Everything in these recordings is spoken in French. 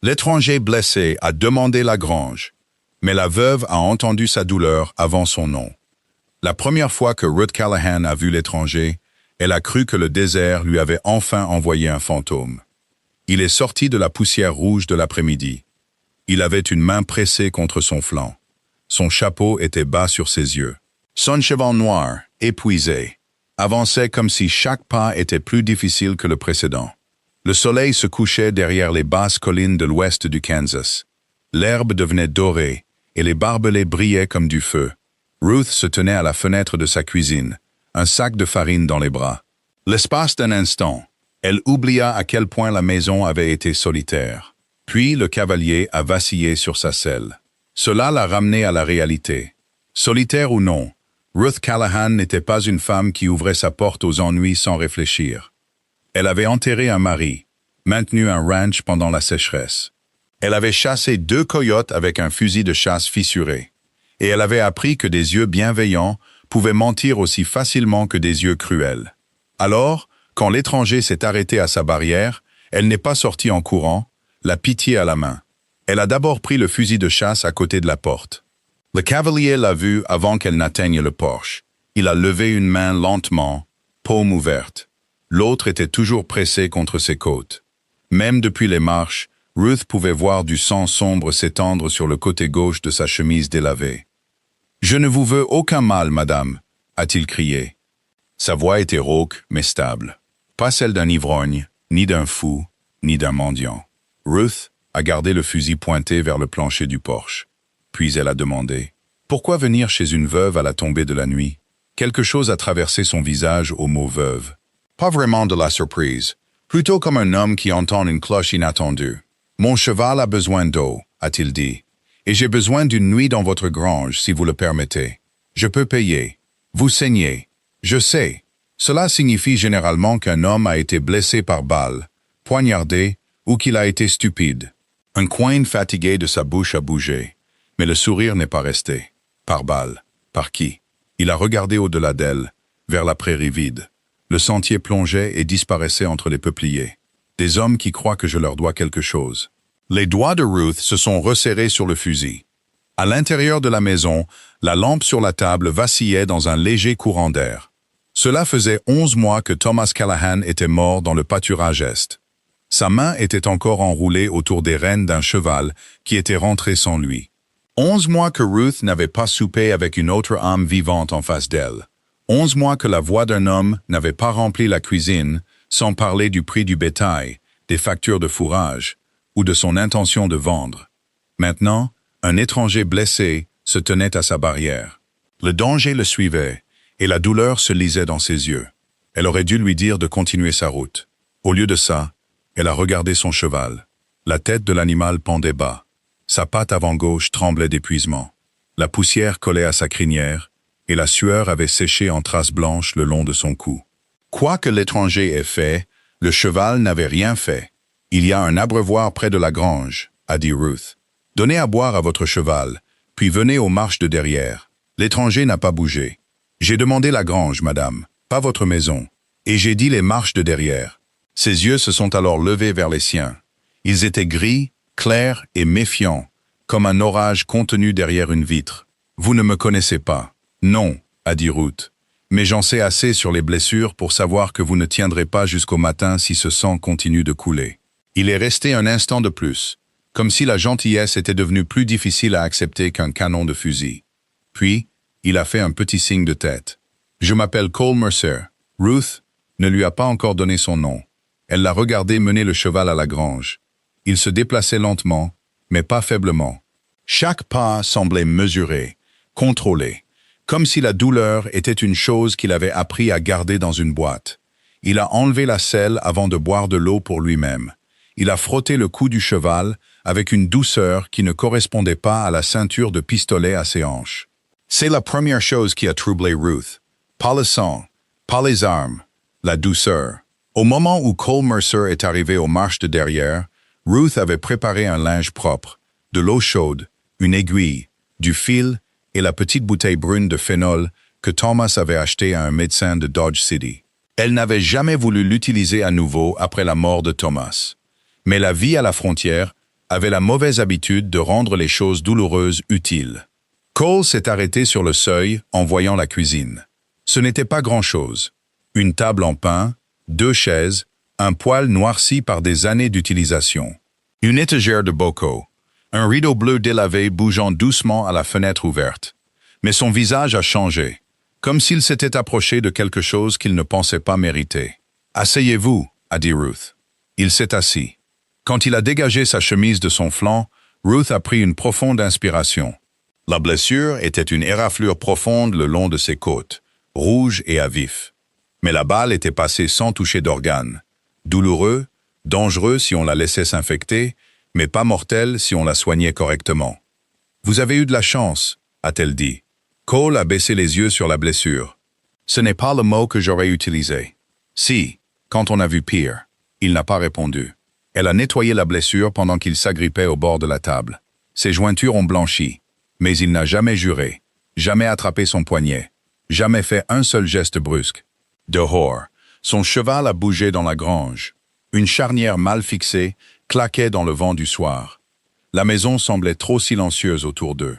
L'étranger blessé a demandé la grange, mais la veuve a entendu sa douleur avant son nom. La première fois que Ruth Callahan a vu l'étranger, elle a cru que le désert lui avait enfin envoyé un fantôme. Il est sorti de la poussière rouge de l'après-midi. Il avait une main pressée contre son flanc. Son chapeau était bas sur ses yeux. Son cheval noir, épuisé, avançait comme si chaque pas était plus difficile que le précédent. Le soleil se couchait derrière les basses collines de l'ouest du Kansas. L'herbe devenait dorée et les barbelés brillaient comme du feu. Ruth se tenait à la fenêtre de sa cuisine, un sac de farine dans les bras. L'espace d'un instant, elle oublia à quel point la maison avait été solitaire. Puis le cavalier a vacillé sur sa selle. Cela l'a ramené à la réalité. Solitaire ou non, Ruth Callahan n'était pas une femme qui ouvrait sa porte aux ennuis sans réfléchir. Elle avait enterré un mari, maintenu un ranch pendant la sécheresse. Elle avait chassé 2 coyotes avec un fusil de chasse fissuré. Et elle avait appris que des yeux bienveillants pouvaient mentir aussi facilement que des yeux cruels. Alors, quand l'étranger s'est arrêté à sa barrière, elle n'est pas sortie en courant, la pitié à la main. Elle a d'abord pris le fusil de chasse à côté de la porte. Le cavalier l'a vue avant qu'elle n'atteigne le porche. Il a levé une main lentement, paume ouverte. L'autre était toujours pressée contre ses côtes. Même depuis les marches, Ruth pouvait voir du sang sombre s'étendre sur le côté gauche de sa chemise délavée. « Je ne vous veux aucun mal, madame », a-t-il crié. Sa voix était rauque, mais stable. Pas celle d'un ivrogne, ni d'un fou, ni d'un mendiant. Ruth a gardé le fusil pointé vers le plancher du porche. Puis elle a demandé « Pourquoi venir chez une veuve à la tombée de la nuit ?» Quelque chose a traversé son visage au mot « veuve ». Pas vraiment de la surprise, plutôt comme un homme qui entend une cloche inattendue. « Mon cheval a besoin d'eau », a-t-il dit, « et j'ai besoin d'une nuit dans votre grange, si vous le permettez. Je peux payer. Vous saignez. Je sais. Cela signifie généralement qu'un homme a été blessé par balle, poignardé ou qu'il a été stupide. » Un coin fatigué de sa bouche a bougé, mais le sourire n'est pas resté. Par balle. Par qui? Il a regardé au-delà d'elle, vers la prairie vide. Le sentier plongeait et disparaissait entre les peupliers. Des hommes qui croient que je leur dois quelque chose. Les doigts de Ruth se sont resserrés sur le fusil. À l'intérieur de la maison, la lampe sur la table vacillait dans un léger courant d'air. Cela faisait 11 mois que Thomas Callahan était mort dans le pâturage est. Sa main était encore enroulée autour des rênes d'un cheval qui était rentré sans lui. 11 mois que Ruth n'avait pas soupé avec une autre âme vivante en face d'elle. 11 mois que la voix d'un homme n'avait pas rempli la cuisine, sans parler du prix du bétail, des factures de fourrage, ou de son intention de vendre. Maintenant, un étranger blessé se tenait à sa barrière. Le danger le suivait, et la douleur se lisait dans ses yeux. Elle aurait dû lui dire de continuer sa route. Au lieu de ça, elle a regardé son cheval. La tête de l'animal pendait bas. Sa patte avant gauche tremblait d'épuisement. La poussière collait à sa crinière, et la sueur avait séché en traces blanches le long de son cou. Quoi que l'étranger ait fait, le cheval n'avait rien fait. « Il y a un abreuvoir près de la grange », a dit Ruth. « Donnez à boire à votre cheval, puis venez aux marches de derrière. » L'étranger n'a pas bougé. « J'ai demandé la grange, madame, pas votre maison, et j'ai dit les marches de derrière. » Ses yeux se sont alors levés vers les siens. Ils étaient gris, clairs et méfiants, comme un orage contenu derrière une vitre. « Vous ne me connaissez pas. »« Non, » a dit Ruth, « mais j'en sais assez sur les blessures pour savoir que vous ne tiendrez pas jusqu'au matin si ce sang continue de couler. » Il est resté un instant de plus, comme si la gentillesse était devenue plus difficile à accepter qu'un canon de fusil. Puis, il a fait un petit signe de tête. « Je m'appelle Cole Mercer. » Ruth ne lui a pas encore donné son nom. Elle l'a regardé mener le cheval à la grange. Il se déplaçait lentement, mais pas faiblement. Chaque pas semblait mesuré, contrôlé, comme si la douleur était une chose qu'il avait appris à garder dans une boîte. Il a enlevé la selle avant de boire de l'eau pour lui-même. Il a frotté le cou du cheval avec une douceur qui ne correspondait pas à la ceinture de pistolet à ses hanches. C'est la première chose qui a troublé Ruth. Pas le sang, pas les armes, la douceur. Au moment où Cole Mercer est arrivé aux marches de derrière, Ruth avait préparé un linge propre, de l'eau chaude, une aiguille, du fil et la petite bouteille brune de phénol que Thomas avait acheté à un médecin de Dodge City. Elle n'avait jamais voulu l'utiliser à nouveau après la mort de Thomas. Mais la vie à la frontière avait la mauvaise habitude de rendre les choses douloureuses utiles. Cole s'est arrêté sur le seuil en voyant la cuisine. Ce n'était pas grand-chose. Une table en pin, 2 chaises, un poêle noirci par des années d'utilisation. Une étagère de bocaux. Un rideau bleu délavé bougeant doucement à la fenêtre ouverte. Mais son visage a changé, comme s'il s'était approché de quelque chose qu'il ne pensait pas mériter. « Asseyez-vous » a dit Ruth. Il s'est assis. Quand il a dégagé sa chemise de son flanc, Ruth a pris une profonde inspiration. La blessure était une éraflure profonde le long de ses côtes, rouge et à vif. Mais la balle était passée sans toucher d'organe. Douloureux, dangereux si on la laissait s'infecter, mais pas mortel si on la soignait correctement. « Vous avez eu de la chance » a-t-elle dit. Cole a baissé les yeux sur la blessure. Ce n'est pas le mot que j'aurais utilisé. Si, quand on a vu pire. Il n'a pas répondu. Elle a nettoyé la blessure pendant qu'il s'agrippait au bord de la table. Ses jointures ont blanchi, mais il n'a jamais juré, jamais attrapé son poignet, jamais fait un seul geste brusque. Dehors, son cheval a bougé dans la grange. Une charnière mal fixée claquait dans le vent du soir. La maison semblait trop silencieuse autour d'eux.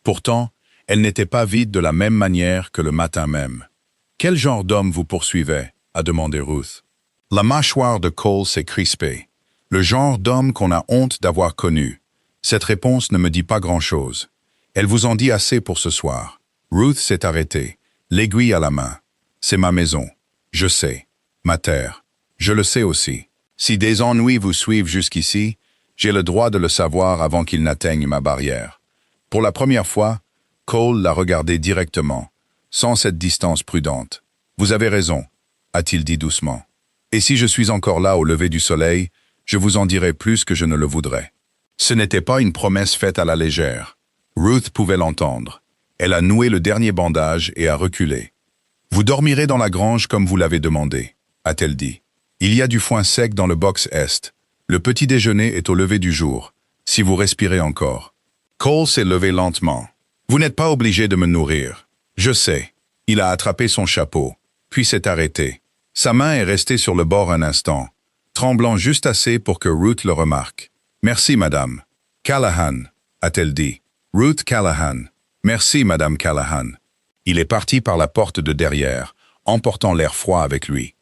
Pourtant, elle n'était pas vide de la même manière que le matin même. « Quel genre d'homme vous poursuivait » a demandé Ruth. La mâchoire de Cole s'est crispée. Le genre d'homme qu'on a honte d'avoir connu. Cette réponse ne me dit pas grand-chose. Elle vous en dit assez pour ce soir. Ruth s'est arrêtée, l'aiguille à la main. C'est ma maison. Je sais. Ma terre. Je le sais aussi. Si des ennuis vous suivent jusqu'ici, j'ai le droit de le savoir avant qu'ils n'atteignent ma barrière. Pour la première fois, Cole l'a regardé directement, sans cette distance prudente. « Vous avez raison », a-t-il dit doucement. « Et si je suis encore là au lever du soleil, je vous en dirai plus que je ne le voudrais. » Ce n'était pas une promesse faite à la légère. Ruth pouvait l'entendre. Elle a noué le dernier bandage et a reculé. « Vous dormirez dans la grange comme vous l'avez demandé », a-t-elle dit. « Il y a du foin sec dans le box est. Le petit déjeuner est au lever du jour, si vous respirez encore. » Cole s'est levé lentement. « Vous n'êtes pas obligé de me nourrir. Je sais. » Il a attrapé son chapeau, puis s'est arrêté. Sa main est restée sur le bord un instant, tremblant juste assez pour que Ruth le remarque. « Merci, madame. »« Callahan » a-t-elle dit. « Ruth Callahan. »« Merci, madame Callahan. » Il est parti par la porte de derrière, emportant l'air froid avec lui.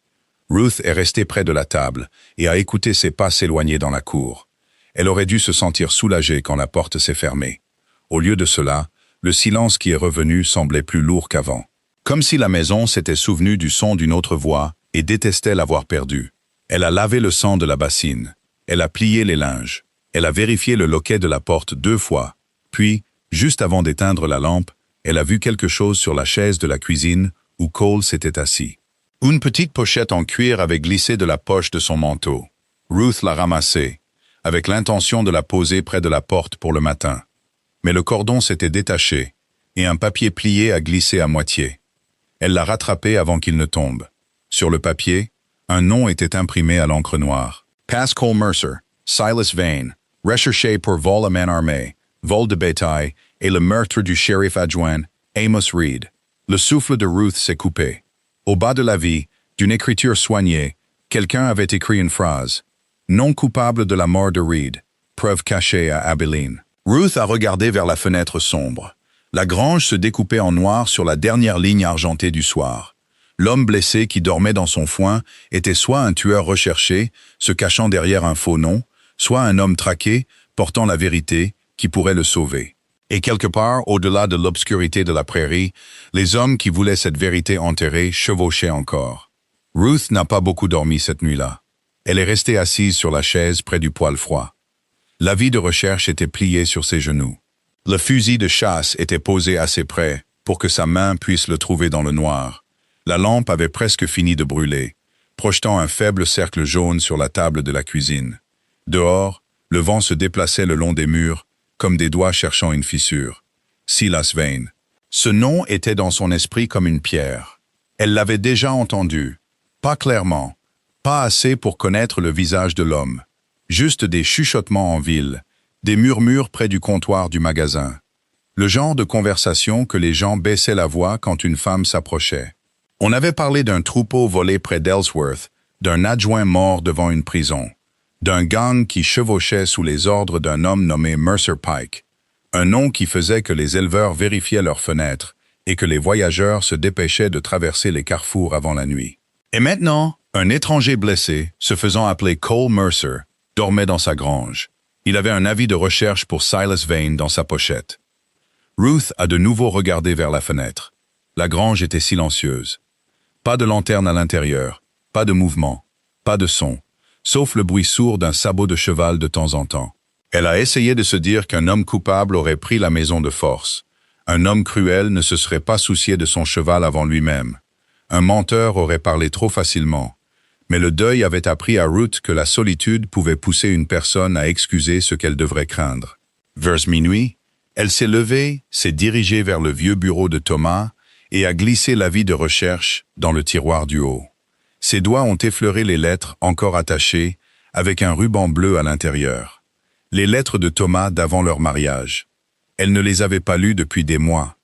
Ruth est restée près de la table et a écouté ses pas s'éloigner dans la cour. Elle aurait dû se sentir soulagée quand la porte s'est fermée. Au lieu de cela, le silence qui est revenu semblait plus lourd qu'avant. Comme si la maison s'était souvenue du son d'une autre voix et détestait l'avoir perdu. Elle a lavé le sang de la bassine. Elle a plié les linges. Elle a vérifié le loquet de la porte 2 fois. Puis, juste avant d'éteindre la lampe, elle a vu quelque chose sur la chaise de la cuisine où Cole s'était assis. Une petite pochette en cuir avait glissé de la poche de son manteau. Ruth l'a ramassée, avec l'intention de la poser près de la porte pour le matin. Mais le cordon s'était détaché, et un papier plié a glissé à moitié. Elle l'a rattrapé avant qu'il ne tombe. Sur le papier, un nom était imprimé à l'encre noire. Pass Cole Mercer, Silas Vane, recherché pour vol à main armée, vol de bétail et le meurtre du shérif adjoint Amos Reed. Le souffle de Ruth s'est coupé. Au bas de la vie, d'une écriture soignée, quelqu'un avait écrit une phrase. Non coupable de la mort de Reed, preuve cachée à Abilene. Ruth a regardé vers la fenêtre sombre. La grange se découpait en noir sur la dernière ligne argentée du soir. L'homme blessé qui dormait dans son foin était soit un tueur recherché, se cachant derrière un faux nom, soit un homme traqué, portant la vérité, qui pourrait le sauver. Et quelque part, au-delà de l'obscurité de la prairie, les hommes qui voulaient cette vérité enterrée chevauchaient encore. Ruth n'a pas beaucoup dormi cette nuit-là. Elle est restée assise sur la chaise près du poêle froid. L'avis de recherche était plié sur ses genoux. Le fusil de chasse était posé assez près pour que sa main puisse le trouver dans le noir. La lampe avait presque fini de brûler, projetant un faible cercle jaune sur la table de la cuisine. Dehors, le vent se déplaçait le long des murs, comme des doigts cherchant une fissure. Silas Vane. Ce nom était dans son esprit comme une pierre. Elle l'avait déjà entendu. Pas clairement, pas assez pour connaître le visage de l'homme. Juste des chuchotements en ville, des murmures près du comptoir du magasin. Le genre de conversation que les gens baissaient la voix quand une femme s'approchait. On avait parlé d'un troupeau volé près d'Ellsworth, d'un adjoint mort devant une prison, d'un gang qui chevauchait sous les ordres d'un homme nommé Mercer Pike, un nom qui faisait que les éleveurs vérifiaient leurs fenêtres et que les voyageurs se dépêchaient de traverser les carrefours avant la nuit. Et maintenant, un étranger blessé, se faisant appeler Cole Mercer, dormait dans sa grange. Il avait un avis de recherche pour Silas Vane dans sa pochette. Ruth a de nouveau regardé vers la fenêtre. La grange était silencieuse. Pas de lanterne à l'intérieur, pas de mouvement, pas de son, sauf le bruit sourd d'un sabot de cheval de temps en temps. Elle a essayé de se dire qu'un homme coupable aurait pris la maison de force. Un homme cruel ne se serait pas soucié de son cheval avant lui-même. Un menteur aurait parlé trop facilement. Mais le deuil avait appris à Ruth que la solitude pouvait pousser une personne à excuser ce qu'elle devrait craindre. Vers minuit, elle s'est levée, s'est dirigée vers le vieux bureau de Thomas et a glissé l'avis de recherche dans le tiroir du haut. Ses doigts ont effleuré les lettres encore attachées avec un ruban bleu à l'intérieur. Les lettres de Thomas d'avant leur mariage. Elle ne les avait pas lues depuis des mois.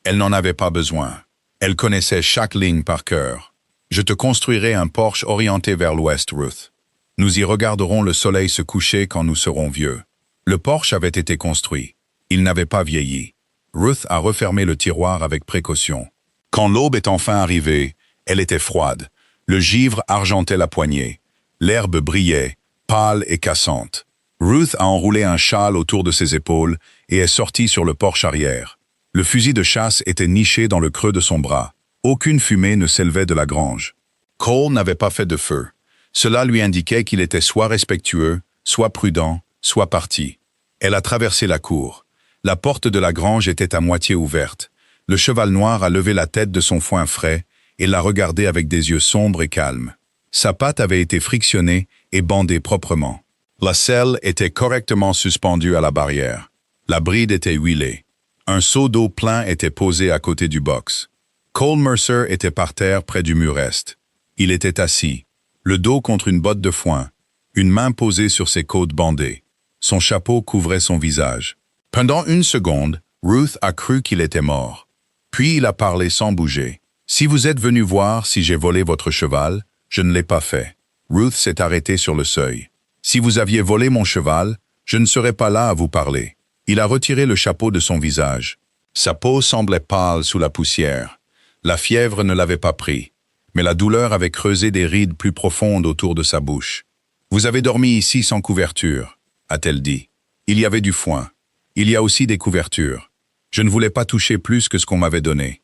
Elle n'en avait pas besoin. Elle connaissait chaque ligne par cœur. Je te construirai un porche orienté vers l'ouest, Ruth. Nous y regarderons le soleil se coucher quand nous serons vieux. Le porche avait été construit. Il n'avait pas vieilli. Ruth a refermé le tiroir avec précaution. Quand l'aube est enfin arrivée, elle était froide. Le givre argentait la poignée. L'herbe brillait, pâle et cassante. Ruth a enroulé un châle autour de ses épaules et est sortie sur le porche arrière. Le fusil de chasse était niché dans le creux de son bras. Aucune fumée ne s'élevait de la grange. Cole n'avait pas fait de feu. Cela lui indiquait qu'il était soit respectueux, soit prudent, soit parti. Elle a traversé la cour. La porte de la grange était à moitié ouverte. Le cheval noir a levé la tête de son foin frais et l'a regardé avec des yeux sombres et calmes. Sa patte avait été frictionnée et bandée proprement. La selle était correctement suspendue à la barrière. La bride était huilée. Un seau d'eau plein était posé à côté du box. Cole Mercer était par terre près du mur est. Il était assis, le dos contre une botte de foin, une main posée sur ses côtes bandées. Son chapeau couvrait son visage. Pendant une seconde, Ruth a cru qu'il était mort. Puis il a parlé sans bouger. « Si vous êtes venu voir si j'ai volé votre cheval, je ne l'ai pas fait. » Ruth s'est arrêtée sur le seuil. « Si vous aviez volé mon cheval, je ne serais pas là à vous parler. » Il a retiré le chapeau de son visage. Sa peau semblait pâle sous la poussière. La fièvre ne l'avait pas pris, mais la douleur avait creusé des rides plus profondes autour de sa bouche. « Vous avez dormi ici sans couverture, » a-t-elle dit. « Il y avait du foin. Il y a aussi des couvertures. Je ne voulais pas toucher plus que ce qu'on m'avait donné. »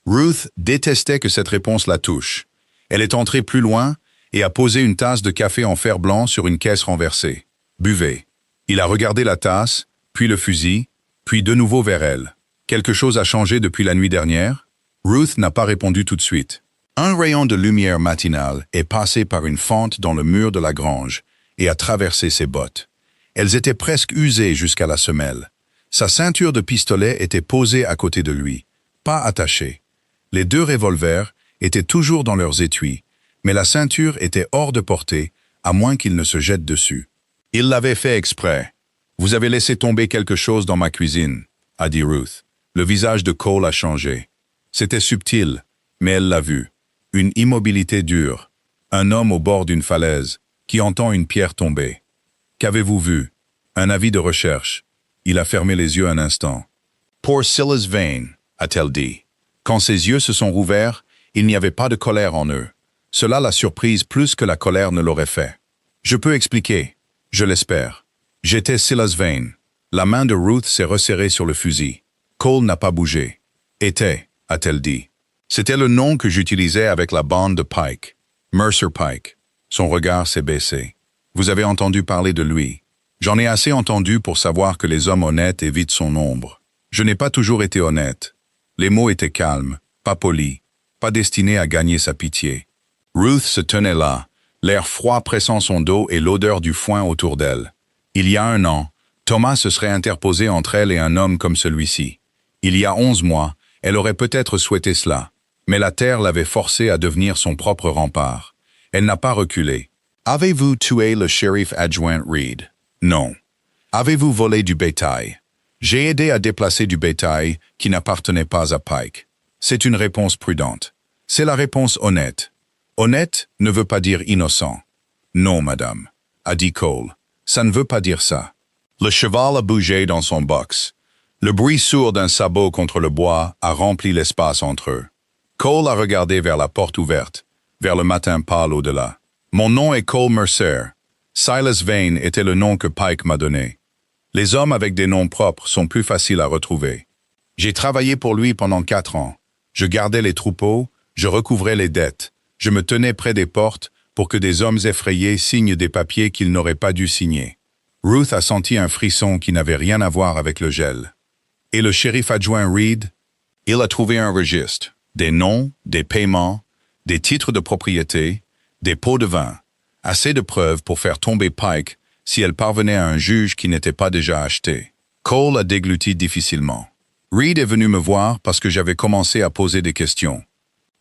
Ruth détestait que cette réponse la touche. Elle est entrée plus loin et a posé une tasse de café en fer blanc sur une caisse renversée. « Buvez. » Il a regardé la tasse, puis le fusil, puis de nouveau vers elle. Quelque chose a changé depuis la nuit dernière? Ruth n'a pas répondu tout de suite. Un rayon de lumière matinale est passé par une fente dans le mur de la grange et a traversé ses bottes. Elles étaient presque usées jusqu'à la semelle. Sa ceinture de pistolet était posée à côté de lui, pas attachée. Les deux revolvers étaient toujours dans leurs étuis, mais la ceinture était hors de portée, à moins qu'il ne se jette dessus. Il l'avait fait exprès. « Vous avez laissé tomber quelque chose dans ma cuisine », a dit Ruth. Le visage de Cole a changé. C'était subtil, mais elle l'a vu. Une immobilité dure. Un homme au bord d'une falaise, qui entend une pierre tomber. « Qu'avez-vous vu ?»« Un avis de recherche. » Il a fermé les yeux un instant. « Pour Silas Vane », a-t-elle dit. Quand ses yeux se sont rouverts, il n'y avait pas de colère en eux. Cela l'a surprise plus que la colère ne l'aurait fait. « Je peux expliquer. Je l'espère. J'étais Silas Vane. » La main de Ruth s'est resserrée sur le fusil. Cole n'a pas bougé. « Était », a-t-elle dit. C'était le nom que j'utilisais avec la bande de Pike. Mercer Pike. Son regard s'est baissé. « Vous avez entendu parler de lui. J'en ai assez entendu pour savoir que les hommes honnêtes évitent son ombre. Je n'ai pas toujours été honnête. Les mots étaient calmes, pas polis, pas destinés à gagner sa pitié. » Ruth se tenait là, l'air froid pressant son dos et l'odeur du foin autour d'elle. Il y a 1 an, Thomas se serait interposé entre elle et un homme comme celui-ci. Il y a 11 mois, elle aurait peut-être souhaité cela, mais la terre l'avait forcée à devenir son propre rempart. Elle n'a pas reculé. « Avez-vous tué le shérif adjoint Reed? » « Non. »« Avez-vous volé du bétail? » « J'ai aidé à déplacer du bétail qui n'appartenait pas à Pike. » C'est une réponse prudente. C'est la réponse honnête. Honnête ne veut pas dire innocent. « Non, madame. » a dit Cole. Ça ne veut pas dire ça. Le cheval a bougé dans son box. Le bruit sourd d'un sabot contre le bois a rempli l'espace entre eux. Cole a regardé vers la porte ouverte, vers le matin pâle au-delà. Mon nom est Cole Mercer. Silas Vane était le nom que Pike m'a donné. Les hommes avec des noms propres sont plus faciles à retrouver. J'ai travaillé pour lui pendant 4 ans. Je gardais les troupeaux, je recouvrais les dettes. Je me tenais près des portes pour que des hommes effrayés signent des papiers qu'ils n'auraient pas dû signer. Ruth a senti un frisson qui n'avait rien à voir avec le gel. Et le shérif adjoint Reed? Il a trouvé un registre. Des noms, des paiements, des titres de propriété, des pots de vin. Assez de preuves pour faire tomber Pike si elle parvenait à un juge qui n'était pas déjà acheté. Cole a dégluti difficilement. Reed est venu me voir parce que j'avais commencé à poser des questions.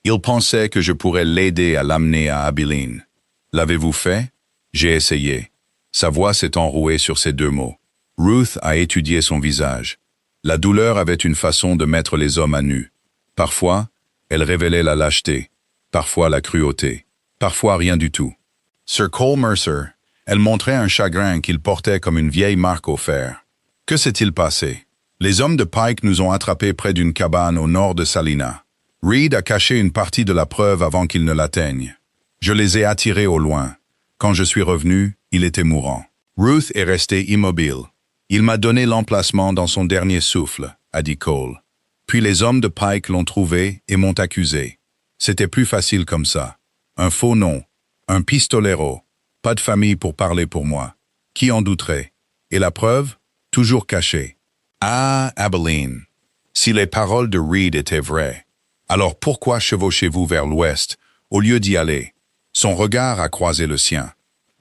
Il pensait que je pourrais l'aider à l'amener à Abilene. L'avez-vous fait? J'ai essayé. Sa voix s'est enrouée sur ces 2 mots. Ruth a étudié son visage. La douleur avait une façon de mettre les hommes à nu. Parfois, elle révélait la lâcheté. Parfois la cruauté. Parfois rien du tout. Sir Cole Mercer, elle montrait un chagrin qu'il portait comme une vieille marque au fer. Que s'est-il passé? Les hommes de Pike nous ont attrapés près d'une cabane au nord de Salina. Reed a caché une partie de la preuve avant qu'ils ne l'atteignent. Je les ai attirés au loin. Quand je suis revenu, il était mourant. Ruth est restée immobile. Il m'a donné l'emplacement dans son dernier souffle, a dit Cole. Puis les hommes de Pike l'ont trouvé et m'ont accusé. C'était plus facile comme ça. Un faux nom, un pistolero, pas de famille pour parler pour moi. Qui en douterait? Et la preuve? Toujours cachée. Ah, Abilene. Si les paroles de Reed étaient vraies, alors pourquoi chevauchez-vous vers l'ouest au lieu d'y aller? Son regard a croisé le sien.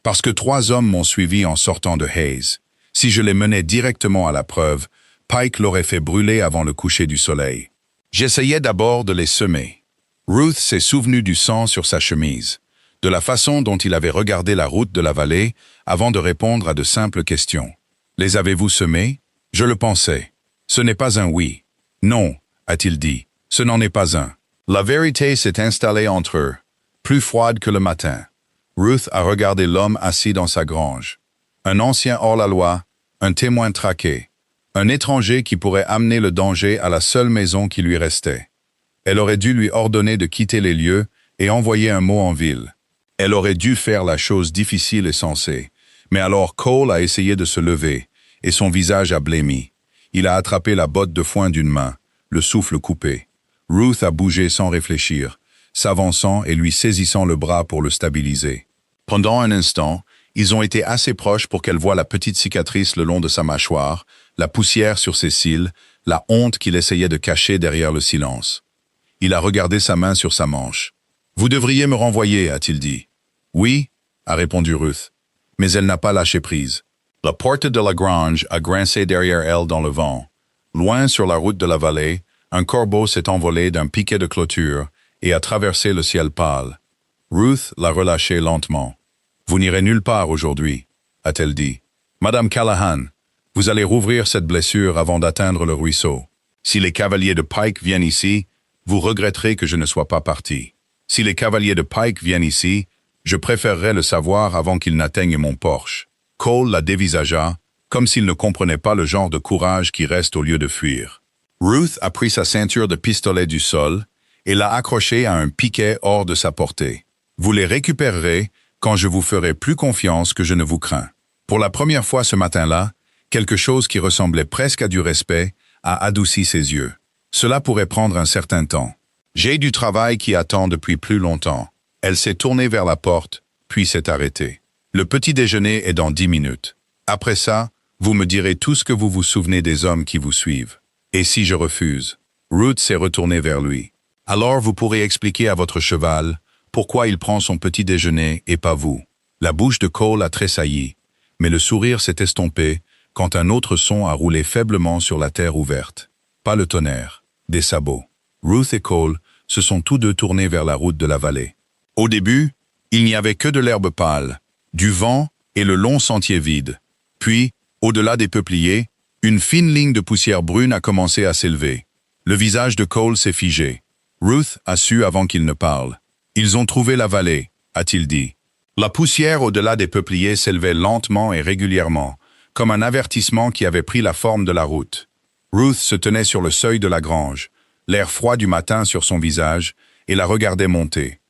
Parce que 3 hommes m'ont suivi en sortant de Hayes. Si je les menais directement à la preuve, Pike l'aurait fait brûler avant le coucher du soleil. J'essayais d'abord de les semer. Ruth s'est souvenue du sang sur sa chemise, de la façon dont il avait regardé la route de la vallée avant de répondre à de simples questions. Les avez-vous semés? Je le pensais. Ce n'est pas un oui. Non, a-t-il dit. Ce n'en est pas un. La vérité s'est installée entre eux, plus froide que le matin. Ruth a regardé l'homme assis dans sa grange. Un ancien hors-la-loi, un témoin traqué, un étranger qui pourrait amener le danger à la seule maison qui lui restait. Elle aurait dû lui ordonner de quitter les lieux et envoyer un mot en ville. Elle aurait dû faire la chose difficile et sensée. Mais alors Cole a essayé de se lever, et son visage a blêmi. Il a attrapé la botte de foin d'une main, le souffle coupé. Ruth a bougé sans réfléchir, s'avançant et lui saisissant le bras pour le stabiliser. Pendant un instant, ils ont été assez proches pour qu'elle voie la petite cicatrice le long de sa mâchoire, la poussière sur ses cils, la honte qu'il essayait de cacher derrière le silence. Il a regardé sa main sur sa manche. « Vous devriez me renvoyer, a-t-il dit. »« Oui, » a répondu Ruth, mais elle n'a pas lâché prise. La porte de la grange a grincé derrière elle dans le vent. Loin sur la route de la vallée, un corbeau s'est envolé d'un piquet de clôture et a traversé le ciel pâle. Ruth l'a relâché lentement. « Vous n'irez nulle part aujourd'hui, » a-t-elle dit. « Madame Callahan, vous allez rouvrir cette blessure avant d'atteindre le ruisseau. Si les cavaliers de Pike viennent ici, vous regretterez que je ne sois pas parti. Si les cavaliers de Pike viennent ici, je préférerais le savoir avant qu'ils n'atteignent mon porche. » Cole la dévisagea, comme s'il ne comprenait pas le genre de courage qui reste au lieu de fuir. Ruth a pris sa ceinture de pistolet du sol et l'a accrochée à un piquet hors de sa portée. « Vous les récupérerez quand je vous ferai plus confiance que je ne vous crains. » Pour la première fois ce matin-là, quelque chose qui ressemblait presque à du respect a adouci ses yeux. Cela pourrait prendre un certain temps. « J'ai du travail qui attend depuis plus longtemps. » Elle s'est tournée vers la porte, puis s'est arrêtée. « Le petit déjeuner est dans 10 minutes. Après ça, vous me direz tout ce que vous vous souvenez des hommes qui vous suivent. Et si je refuse? » Ruth s'est retournée vers lui. « Alors vous pourrez expliquer à votre cheval pourquoi il prend son petit déjeuner et pas vous. » La bouche de Cole a tressailli, mais le sourire s'est estompé quand un autre son a roulé faiblement sur la terre ouverte. Pas le tonnerre, des sabots. Ruth et Cole se sont tous deux tournés vers la route de la vallée. Au début, il n'y avait que de l'herbe pâle, du vent et le long sentier vide. Puis, au-delà des peupliers, une fine ligne de poussière brune a commencé à s'élever. Le visage de Cole s'est figé. Ruth a su avant qu'il ne parle. « Ils ont trouvé la vallée », a-t-il dit. La poussière au-delà des peupliers s'élevait lentement et régulièrement, comme un avertissement qui avait pris la forme de la route. Ruth se tenait sur le seuil de la grange, l'air froid du matin sur son visage, et la regardait monter.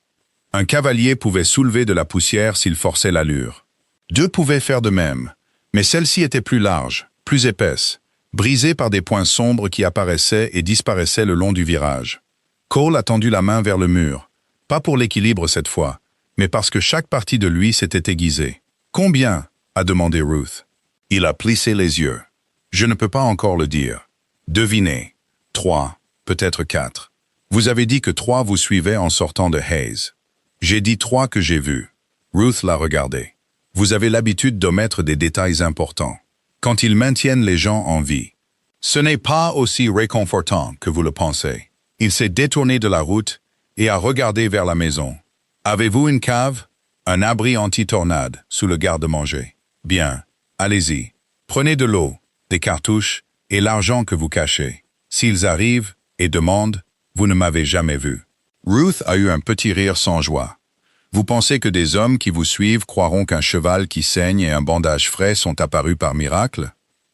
Un cavalier pouvait soulever de la poussière s'il forçait l'allure. Deux pouvaient faire de même, mais celle-ci était plus large, plus épaisse, brisée par des points sombres qui apparaissaient et disparaissaient le long du virage. Cole a tendu la main vers le mur, pas pour l'équilibre cette fois, mais parce que chaque partie de lui s'était aiguisée. « Combien ?» a demandé Ruth. Il a plissé les yeux. « Je ne peux pas encore le dire. Devinez. 3, peut-être 4. Vous avez dit que 3 vous suivaient en sortant de Hayes. J'ai dit 3 que j'ai vus. » Ruth l'a regardé. « Vous avez l'habitude d'omettre des détails importants. Quand ils maintiennent les gens en vie. Ce n'est pas aussi réconfortant que vous le pensez. » Il s'est détourné de la route et a regardé vers la maison. « Avez-vous une cave? Un abri anti-tornade sous le garde-manger. Bien, allez-y. Prenez de l'eau, des cartouches et l'argent que vous cachez. S'ils arrivent et demandent, vous ne m'avez jamais vu. » Ruth a eu un petit rire sans joie. « Vous pensez que des hommes qui vous suivent croiront qu'un cheval qui saigne et un bandage frais sont apparus par miracle?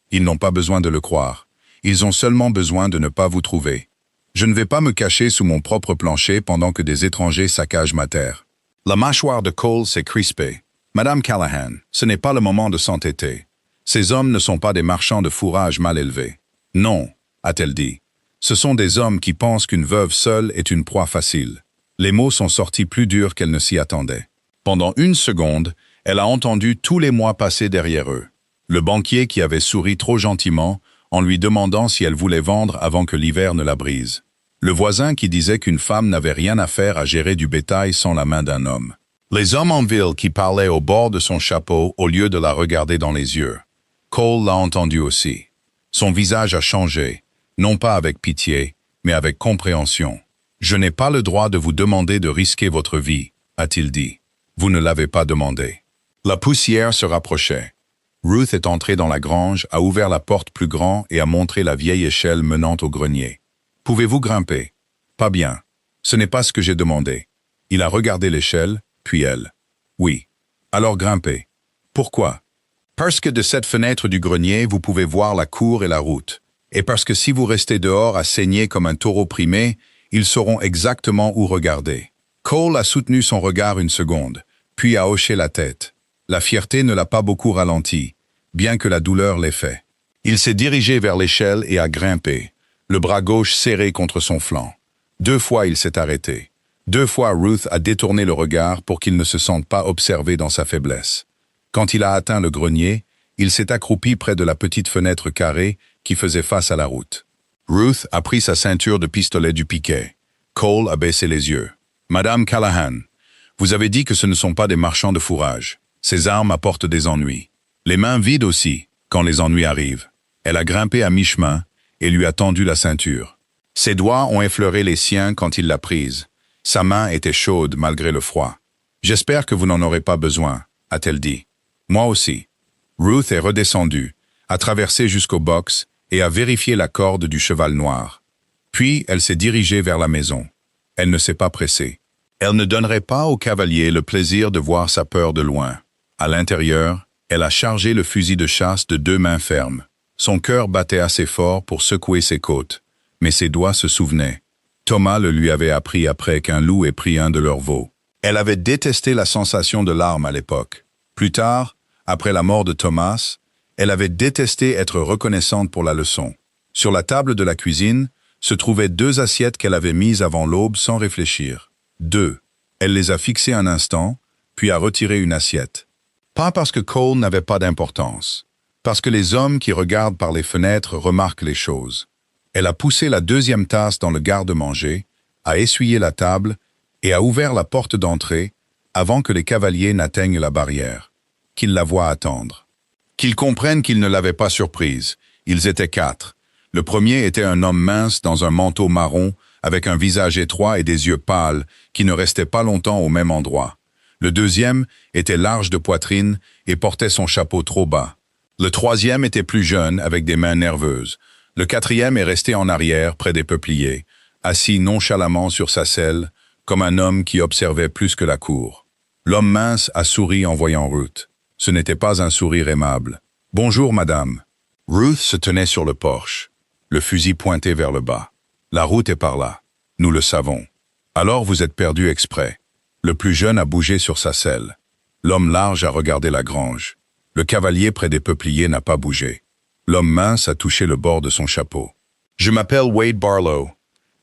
Ils n'ont pas besoin de le croire. Ils ont seulement besoin de ne pas vous trouver. Je ne vais pas me cacher sous mon propre plancher pendant que des étrangers saccagent ma terre. » La mâchoire de Cole s'est crispée. « Madame Callahan, ce n'est pas le moment de s'entêter. Ces hommes ne sont pas des marchands de fourrage mal élevés. »« Non, » a-t-elle dit. « Ce sont des hommes qui pensent qu'une veuve seule est une proie facile. » Les mots sont sortis plus durs qu'elle ne s'y attendait. Pendant une seconde, elle a entendu tous les mois passer derrière eux. Le banquier qui avait souri trop gentiment en lui demandant si elle voulait vendre avant que l'hiver ne la brise. Le voisin qui disait qu'une femme n'avait rien à faire à gérer du bétail sans la main d'un homme. Les hommes en ville qui parlaient au bord de son chapeau au lieu de la regarder dans les yeux. Cole l'a entendu aussi. Son visage a changé, non pas avec pitié, mais avec compréhension. « Je n'ai pas le droit de vous demander de risquer votre vie, » a-t-il dit. « Vous ne l'avez pas demandé. » La poussière se rapprochait. Ruth est entrée dans la grange, a ouvert la porte plus grand et a montré la vieille échelle menant au grenier. « Pouvez-vous grimper? »« Pas bien. Ce n'est pas ce que j'ai demandé. » Il a regardé l'échelle, puis elle. « Oui. Alors grimpez. »« Pourquoi? » « Parce que de cette fenêtre du grenier, vous pouvez voir la cour et la route. Et parce que si vous restez dehors à saigner comme un taureau primé, ils sauront exactement où regarder. » Cole a soutenu son regard une seconde, puis a hoché la tête. La fierté ne l'a pas beaucoup ralenti, bien que la douleur l'ait fait. Il s'est dirigé vers l'échelle et a grimpé, le bras gauche serré contre son flanc. 2 fois il s'est arrêté. 2 fois Ruth a détourné le regard pour qu'il ne se sente pas observé dans sa faiblesse. Quand il a atteint le grenier, il s'est accroupi près de la petite fenêtre carrée qui faisait face à la route. Ruth a pris sa ceinture de pistolet du piquet. Cole a baissé les yeux. « Madame Callahan, vous avez dit que ce ne sont pas des marchands de fourrage. Ces armes apportent des ennuis. Les mains vides aussi, quand les ennuis arrivent. » Elle a grimpé à mi-chemin et lui a tendu la ceinture. Ses doigts ont effleuré les siens quand il l'a prise. Sa main était chaude malgré le froid. « J'espère que vous n'en aurez pas besoin, » a-t-elle dit. « Moi aussi. » Ruth est redescendue, a traversé jusqu'au box et a vérifié la corde du cheval noir. Puis elle s'est dirigée vers la maison. Elle ne s'est pas pressée. Elle ne donnerait pas au cavalier le plaisir de voir sa peur de loin. À l'intérieur, elle a chargé le fusil de chasse de 2 mains fermes. Son cœur battait assez fort pour secouer ses côtes, mais ses doigts se souvenaient. Thomas le lui avait appris après qu'un loup ait pris un de leurs veaux. Elle avait détesté la sensation de l'arme à l'époque. Plus tard, après la mort de Thomas, elle avait détesté être reconnaissante pour la leçon. Sur la table de la cuisine se trouvaient 2 assiettes qu'elle avait mises avant l'aube sans réfléchir. 2. Elle les a fixées un instant, puis a retiré une assiette. Pas parce que Cole n'avait pas d'importance, parce que les hommes qui regardent par les fenêtres remarquent les choses. Elle a poussé la 2e tasse dans le garde-manger, a essuyé la table et a ouvert la porte d'entrée avant que les cavaliers n'atteignent la barrière, qu'ils la voient attendre. Qu'ils comprennent qu'ils ne l'avaient pas surprise. Ils étaient 4. Le premier était un homme mince dans un manteau marron, avec un visage étroit et des yeux pâles, qui ne restaient pas longtemps au même endroit. Le deuxième était large de poitrine et portait son chapeau trop bas. Le 3e était plus jeune, avec des mains nerveuses. Le 4e est resté en arrière, près des peupliers, assis nonchalamment sur sa selle, comme un homme qui observait plus que la cour. L'homme mince a souri en voyant Ruth. Ce n'était pas un sourire aimable. « Bonjour, madame. » Ruth se tenait sur le porche, le fusil pointé vers le bas. « La route est par là. Nous le savons. Alors vous êtes perdu exprès. » Le plus jeune a bougé sur sa selle. L'homme large a regardé la grange. Le cavalier près des peupliers n'a pas bougé. L'homme mince a touché le bord de son chapeau. « Je m'appelle Wade Barlow.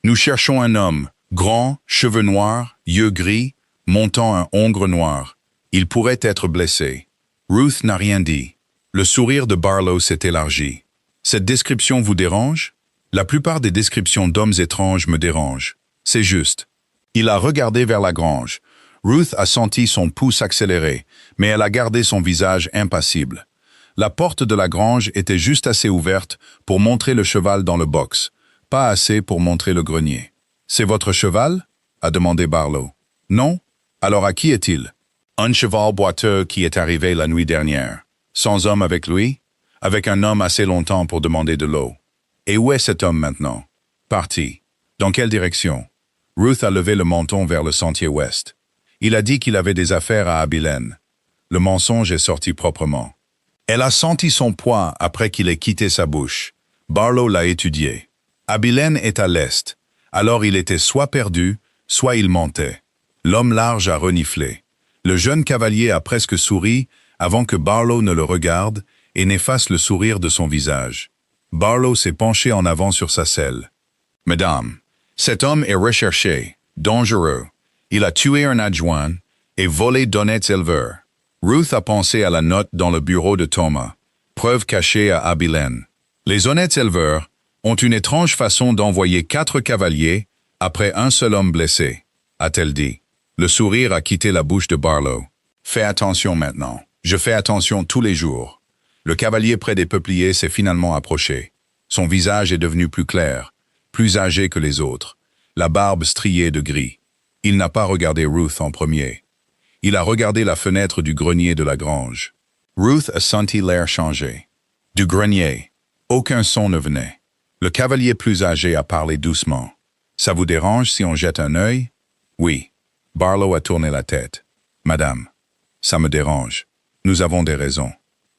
Nous cherchons un homme, grand, cheveux noirs, yeux gris, montant un hongre noir. Il pourrait être blessé. » Ruth n'a rien dit. Le sourire de Barlow s'est élargi. « Cette description vous dérange? La plupart des descriptions d'hommes étranges me dérangent. C'est juste. » Il a regardé vers la grange. Ruth a senti son pouls s'accélérer, mais elle a gardé son visage impassible. La porte de la grange était juste assez ouverte pour montrer le cheval dans le box, pas assez pour montrer le grenier. « C'est votre cheval ?» a demandé Barlow. « Non? Alors à qui est-il? »« Un cheval boiteux qui est arrivé la nuit dernière. Sans homme avec lui? Avec un homme assez longtemps pour demander de l'eau. Et où est cet homme maintenant? Parti. Dans quelle direction? » Ruth a levé le menton vers le sentier ouest. Il a dit qu'il avait des affaires à Abilene. Le mensonge est sorti proprement. Elle a senti son poids après qu'il ait quitté sa bouche. Barlow l'a étudié. Abilene est à l'est. Alors il était soit perdu, soit il mentait. L'homme large a reniflé. Le jeune cavalier a presque souri avant que Barlow ne le regarde et n'efface le sourire de son visage. Barlow s'est penché en avant sur sa selle. « Mesdames, cet homme est recherché, dangereux. Il a tué un adjoint et volé d'honnêtes éleveurs. » Ruth a pensé à la note dans le bureau de Thomas, preuve cachée à Abilene. Les honnêtes éleveurs ont une étrange façon d'envoyer 4 cavaliers après un seul homme blessé, a-t-elle dit. Le sourire a quitté la bouche de Barlow. Fais attention maintenant. Je fais attention tous les jours. Le cavalier près des peupliers s'est finalement approché. Son visage est devenu plus clair, plus âgé que les autres, la barbe striée de gris. Il n'a pas regardé Ruth en premier. Il a regardé la fenêtre du grenier de la grange. Ruth a senti l'air changer. Du grenier, aucun son ne venait. Le cavalier plus âgé a parlé doucement. « Ça vous dérange si on jette un œil? » « Oui. » Barlow a tourné la tête. « Madame, ça me dérange. Nous avons des raisons.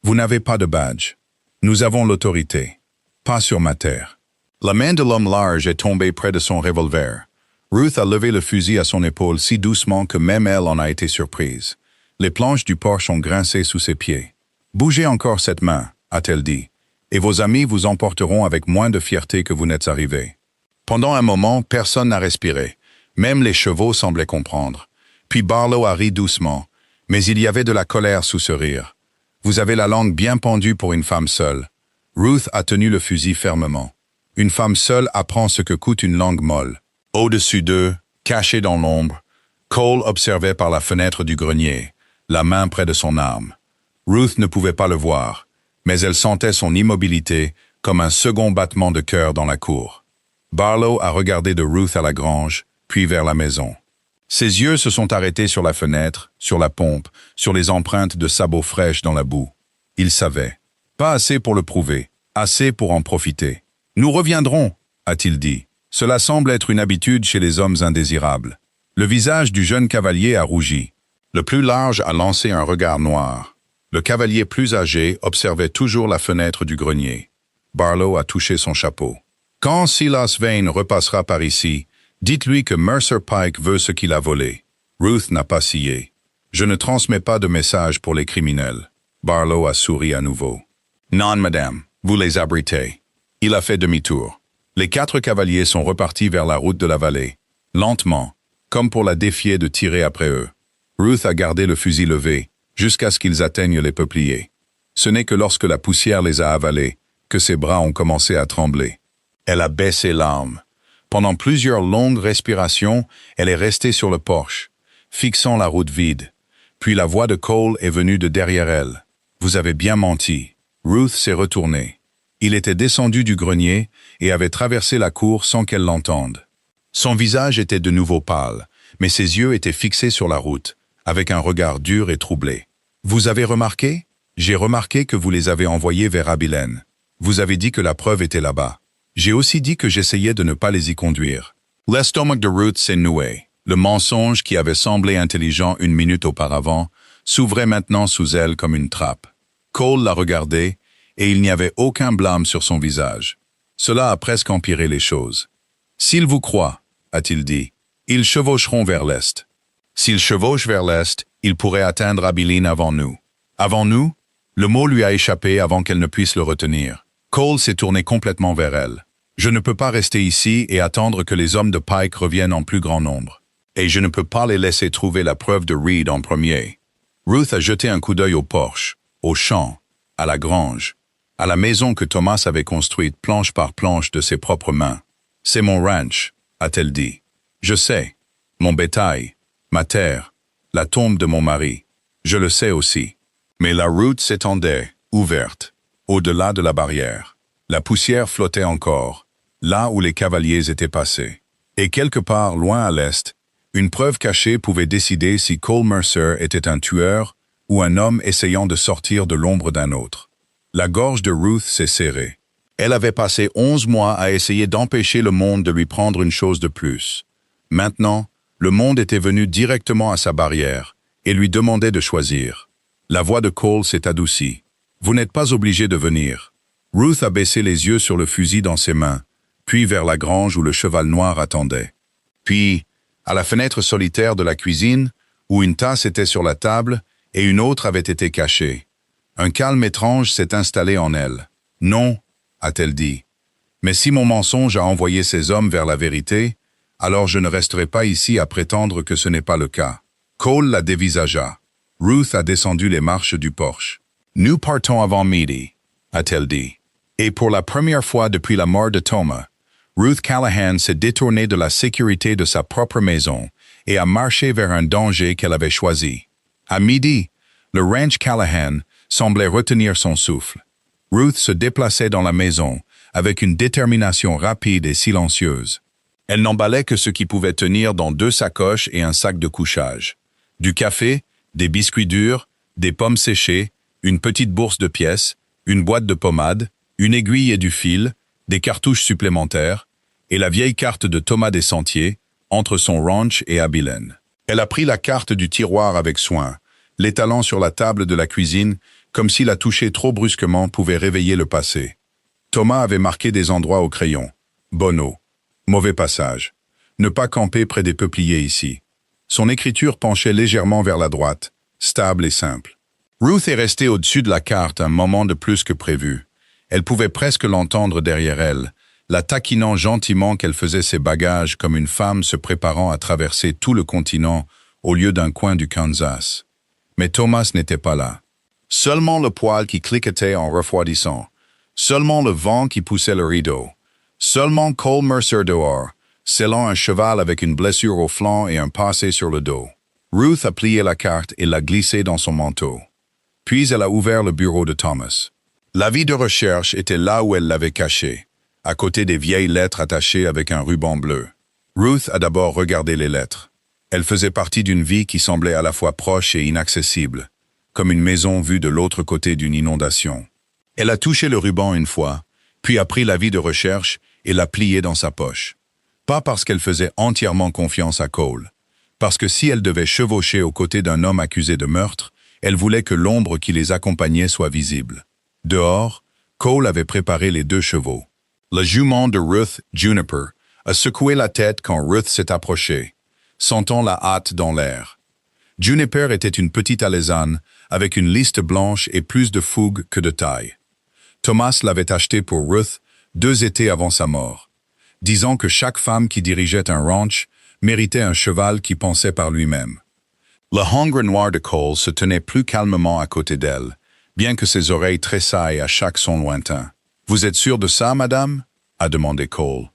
Vous n'avez pas de badge. Nous avons l'autorité. Pas sur ma terre. » La main de l'homme large est tombée près de son revolver. Ruth a levé le fusil à son épaule si doucement que même elle en a été surprise. Les planches du porche ont grincé sous ses pieds. « Bougez encore cette main, » a-t-elle dit, « et vos amis vous emporteront avec moins de fierté que vous n'êtes arrivé. » Pendant un moment, personne n'a respiré. Même les chevaux semblaient comprendre. Puis Barlow a ri doucement, mais il y avait de la colère sous ce rire. « Vous avez la langue bien pendue pour une femme seule. » Ruth a tenu le fusil fermement. Une femme seule apprend ce que coûte une langue molle. Au-dessus d'eux, caché dans l'ombre, Cole observait par la fenêtre du grenier, la main près de son arme. Ruth ne pouvait pas le voir, mais elle sentait son immobilité comme un second battement de cœur dans la cour. Barlow a regardé de Ruth à la grange, puis vers la maison. Ses yeux se sont arrêtés sur la fenêtre, sur la pompe, sur les empreintes de sabots fraîches dans la boue. Il savait. Pas assez pour le prouver, assez pour en profiter. « Nous reviendrons », a-t-il dit. Cela semble être une habitude chez les hommes indésirables. Le visage du jeune cavalier a rougi. Le plus large a lancé un regard noir. Le cavalier plus âgé observait toujours la fenêtre du grenier. Barlow a touché son chapeau. « Quand Silas Vane repassera par ici, dites-lui que Mercer Pike veut ce qu'il a volé. » Ruth n'a pas scié. « Je ne transmets pas de message pour les criminels. » Barlow a souri à nouveau. « Non, madame, vous les abritez. » Il a fait demi-tour. Les 4 cavaliers sont repartis vers la route de la vallée, lentement, comme pour la défier de tirer après eux. Ruth a gardé le fusil levé, jusqu'à ce qu'ils atteignent les peupliers. Ce n'est que lorsque la poussière les a avalés, que ses bras ont commencé à trembler. Elle a baissé l'arme. Pendant plusieurs longues respirations, elle est restée sur le porche, fixant la route vide. Puis la voix de Cole est venue de derrière elle. « Vous avez bien menti. » Ruth s'est retournée. Il était descendu du grenier et avait traversé la cour sans qu'elle l'entende. Son visage était de nouveau pâle, mais ses yeux étaient fixés sur la route, avec un regard dur et troublé. « Vous avez remarqué? J'ai remarqué que vous les avez envoyés vers Abilene. Vous avez dit que la preuve était là-bas. J'ai aussi dit que j'essayais de ne pas les y conduire. » L'estomac de Ruth s'est noué. Le mensonge qui avait semblé intelligent une minute auparavant s'ouvrait maintenant sous elle comme une trappe. Cole la regardait, et il n'y avait aucun blâme sur son visage. Cela a presque empiré les choses. « S'ils vous croient, a-t-il dit, ils chevaucheront vers l'est. S'ils chevauchent vers l'est, ils pourraient atteindre Abilene avant nous. Avant nous ?» Le mot lui a échappé avant qu'elle ne puisse le retenir. Cole s'est tourné complètement vers elle. « Je ne peux pas rester ici et attendre que les hommes de Pike reviennent en plus grand nombre. Et je ne peux pas les laisser trouver la preuve de Reed en premier. » Ruth a jeté un coup d'œil au porche, au champ, à la grange, à la maison que Thomas avait construite planche par planche de ses propres mains. « C'est mon ranch, » a-t-elle dit. « Je sais. Mon bétail, ma terre, la tombe de mon mari. Je le sais aussi. » Mais la route s'étendait, ouverte, au-delà de la barrière. La poussière flottait encore, là où les cavaliers étaient passés. Et quelque part, loin à l'est, une preuve cachée pouvait décider si Cole Mercer était un tueur ou un homme essayant de sortir de l'ombre d'un autre. La gorge de Ruth s'est serrée. Elle avait passé 11 mois à essayer d'empêcher le monde de lui prendre une chose de plus. Maintenant, le monde était venu directement à sa barrière et lui demandait de choisir. La voix de Cole s'est adoucie. « Vous n'êtes pas obligé de venir. » Ruth a baissé les yeux sur le fusil dans ses mains, puis vers la grange où le cheval noir attendait. Puis, à la fenêtre solitaire de la cuisine, où une tasse était sur la table et une autre avait été cachée. Un calme étrange s'est installé en elle. « Non, » a-t-elle dit. « Mais si mon mensonge a envoyé ces hommes vers la vérité, alors je ne resterai pas ici à prétendre que ce n'est pas le cas. » Cole la dévisagea. Ruth a descendu les marches du porche. « Nous partons avant midi, » a-t-elle dit. Et pour la première fois depuis la mort de Thomas, Ruth Callahan s'est détournée de la sécurité de sa propre maison et a marché vers un danger qu'elle avait choisi. À midi, le ranch Callahan semblait retenir son souffle. Ruth se déplaçait dans la maison avec une détermination rapide et silencieuse. Elle n'emballait que ce qui pouvait tenir dans 2 sacoches et un sac de couchage. Du café, des biscuits durs, des pommes séchées, une petite bourse de pièces, une boîte de pommade, une aiguille et du fil, des cartouches supplémentaires, et la vieille carte de Thomas des Sentiers, entre son ranch et Abilene. Elle a pris la carte du tiroir avec soin, l'étalant sur la table de la cuisine, comme si la toucher trop brusquement pouvait réveiller le passé. Thomas avait marqué des endroits au crayon. Bonne eau. Mauvais passage. Ne pas camper près des peupliers ici. Son écriture penchait légèrement vers la droite, stable et simple. Ruth est restée au-dessus de la carte un moment de plus que prévu. Elle pouvait presque l'entendre derrière elle, la taquinant gentiment qu'elle faisait ses bagages comme une femme se préparant à traverser tout le continent au lieu d'un coin du Kansas. Mais Thomas n'était pas là. Seulement le poêle qui cliquetait en refroidissant, seulement le vent qui poussait le rideau, seulement Cole Mercer dehors, scellant un cheval avec une blessure au flanc et un passé sur le dos. Ruth a plié la carte et l'a glissée dans son manteau. Puis elle a ouvert le bureau de Thomas. L'avis de recherche était là où elle l'avait caché, à côté des vieilles lettres attachées avec un ruban bleu. Ruth a d'abord regardé les lettres. Elles faisaient partie d'une vie qui semblait à la fois proche et inaccessible, comme une maison vue de l'autre côté d'une inondation. Elle a touché le ruban une fois, puis a pris l'avis de recherche et l'a plié dans sa poche. Pas parce qu'elle faisait entièrement confiance à Cole, parce que si elle devait chevaucher aux côtés d'un homme accusé de meurtre, elle voulait que l'ombre qui les accompagnait soit visible. Dehors, Cole avait préparé les 2 chevaux. La jument de Ruth, Juniper, a secoué la tête quand Ruth s'est approchée, sentant la hâte dans l'air. Juniper était une petite alezane avec une liste blanche et plus de fougue que de taille. Thomas l'avait achetée pour Ruth 2 étés avant sa mort, disant que chaque femme qui dirigeait un ranch méritait un cheval qui pensait par lui-même. Le hongre noir de Cole se tenait plus calmement à côté d'elle, bien que ses oreilles tressaillent à chaque son lointain. « Vous êtes sûre de ça, madame ?» a demandé Cole.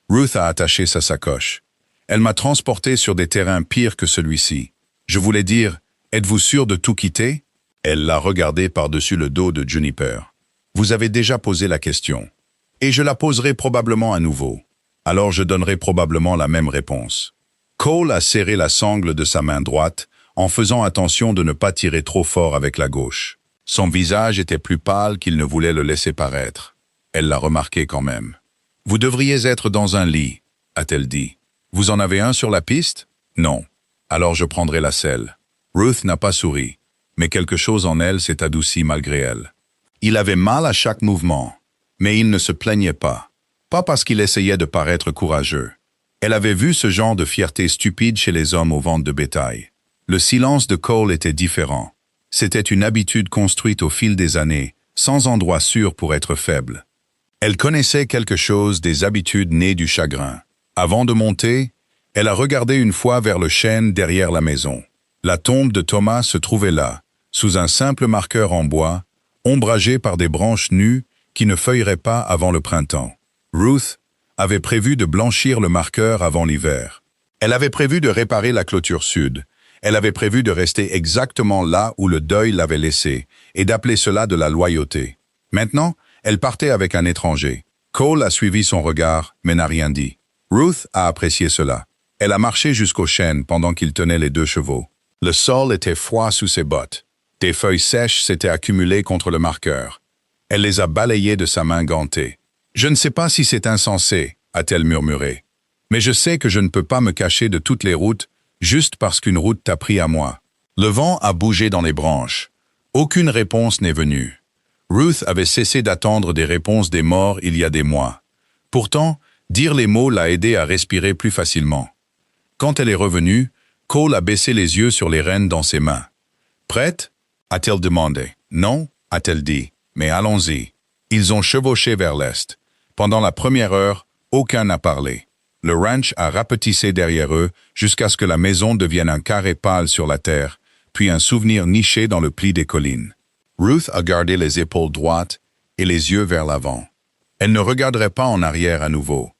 Ruth a attaché sa sacoche. « Elle m'a transporté sur des terrains pires que celui-ci. Je voulais dire, êtes-vous sûre de tout quitter ?» Elle l'a regardé par-dessus le dos de Juniper. « Vous avez déjà posé la question. Et je la poserai probablement à nouveau. Alors je donnerai probablement la même réponse. » Cole a serré la sangle de sa main droite en faisant attention de ne pas tirer trop fort avec la gauche. Son visage était plus pâle qu'il ne voulait le laisser paraître. Elle l'a remarqué quand même. « Vous devriez être dans un lit, » a-t-elle dit. « Vous en avez un sur la piste ?»« Non. Alors je prendrai la selle. Ruth n'a pas souri, mais quelque chose en elle s'est adouci malgré elle. Il avait mal à chaque mouvement, mais il ne se plaignait pas. Pas parce qu'il essayait de paraître courageux. Elle avait vu ce genre de fierté stupide chez les hommes aux ventes de bétail. Le silence de Cole était différent. C'était une habitude construite au fil des années, sans endroit sûr pour être faible. Elle connaissait quelque chose des habitudes nées du chagrin. Avant de monter, elle a regardé une fois vers le chêne derrière la maison. La tombe de Thomas se trouvait là, sous un simple marqueur en bois, ombragé par des branches nues qui ne feuilleraient pas avant le printemps. Ruth avait prévu de blanchir le marqueur avant l'hiver. Elle avait prévu de réparer la clôture sud. Elle avait prévu de rester exactement là où le deuil l'avait laissé et d'appeler cela de la loyauté. Maintenant, elle partait avec un étranger. Cole a suivi son regard, mais n'a rien dit. Ruth a apprécié cela. Elle a marché jusqu'au chêne pendant qu'il tenait les deux chevaux. Le sol était froid sous ses bottes. Des feuilles sèches s'étaient accumulées contre le marqueur. Elle les a balayées de sa main gantée. « Je ne sais pas si c'est insensé », a-t-elle murmuré. « Mais je sais que je ne peux pas me cacher de toutes les routes juste parce qu'une route t'a pris à moi. » Le vent a bougé dans les branches. Aucune réponse n'est venue. Ruth avait cessé d'attendre des réponses des morts il y a des mois. Pourtant, dire les mots l'a aidé à respirer plus facilement. Quand elle est revenue, Cole a baissé les yeux sur les rênes dans ses mains. « Prête » a-t-elle demandé. « Non » a-t-elle dit. « Mais allons-y. » Ils ont chevauché vers l'est. Pendant la première heure, aucun n'a parlé. Le ranch a rapetissé derrière eux jusqu'à ce que la maison devienne un carré pâle sur la terre, puis un souvenir niché dans le pli des collines. Ruth a gardé les épaules droites et les yeux vers l'avant. Elle ne regarderait pas en arrière à nouveau,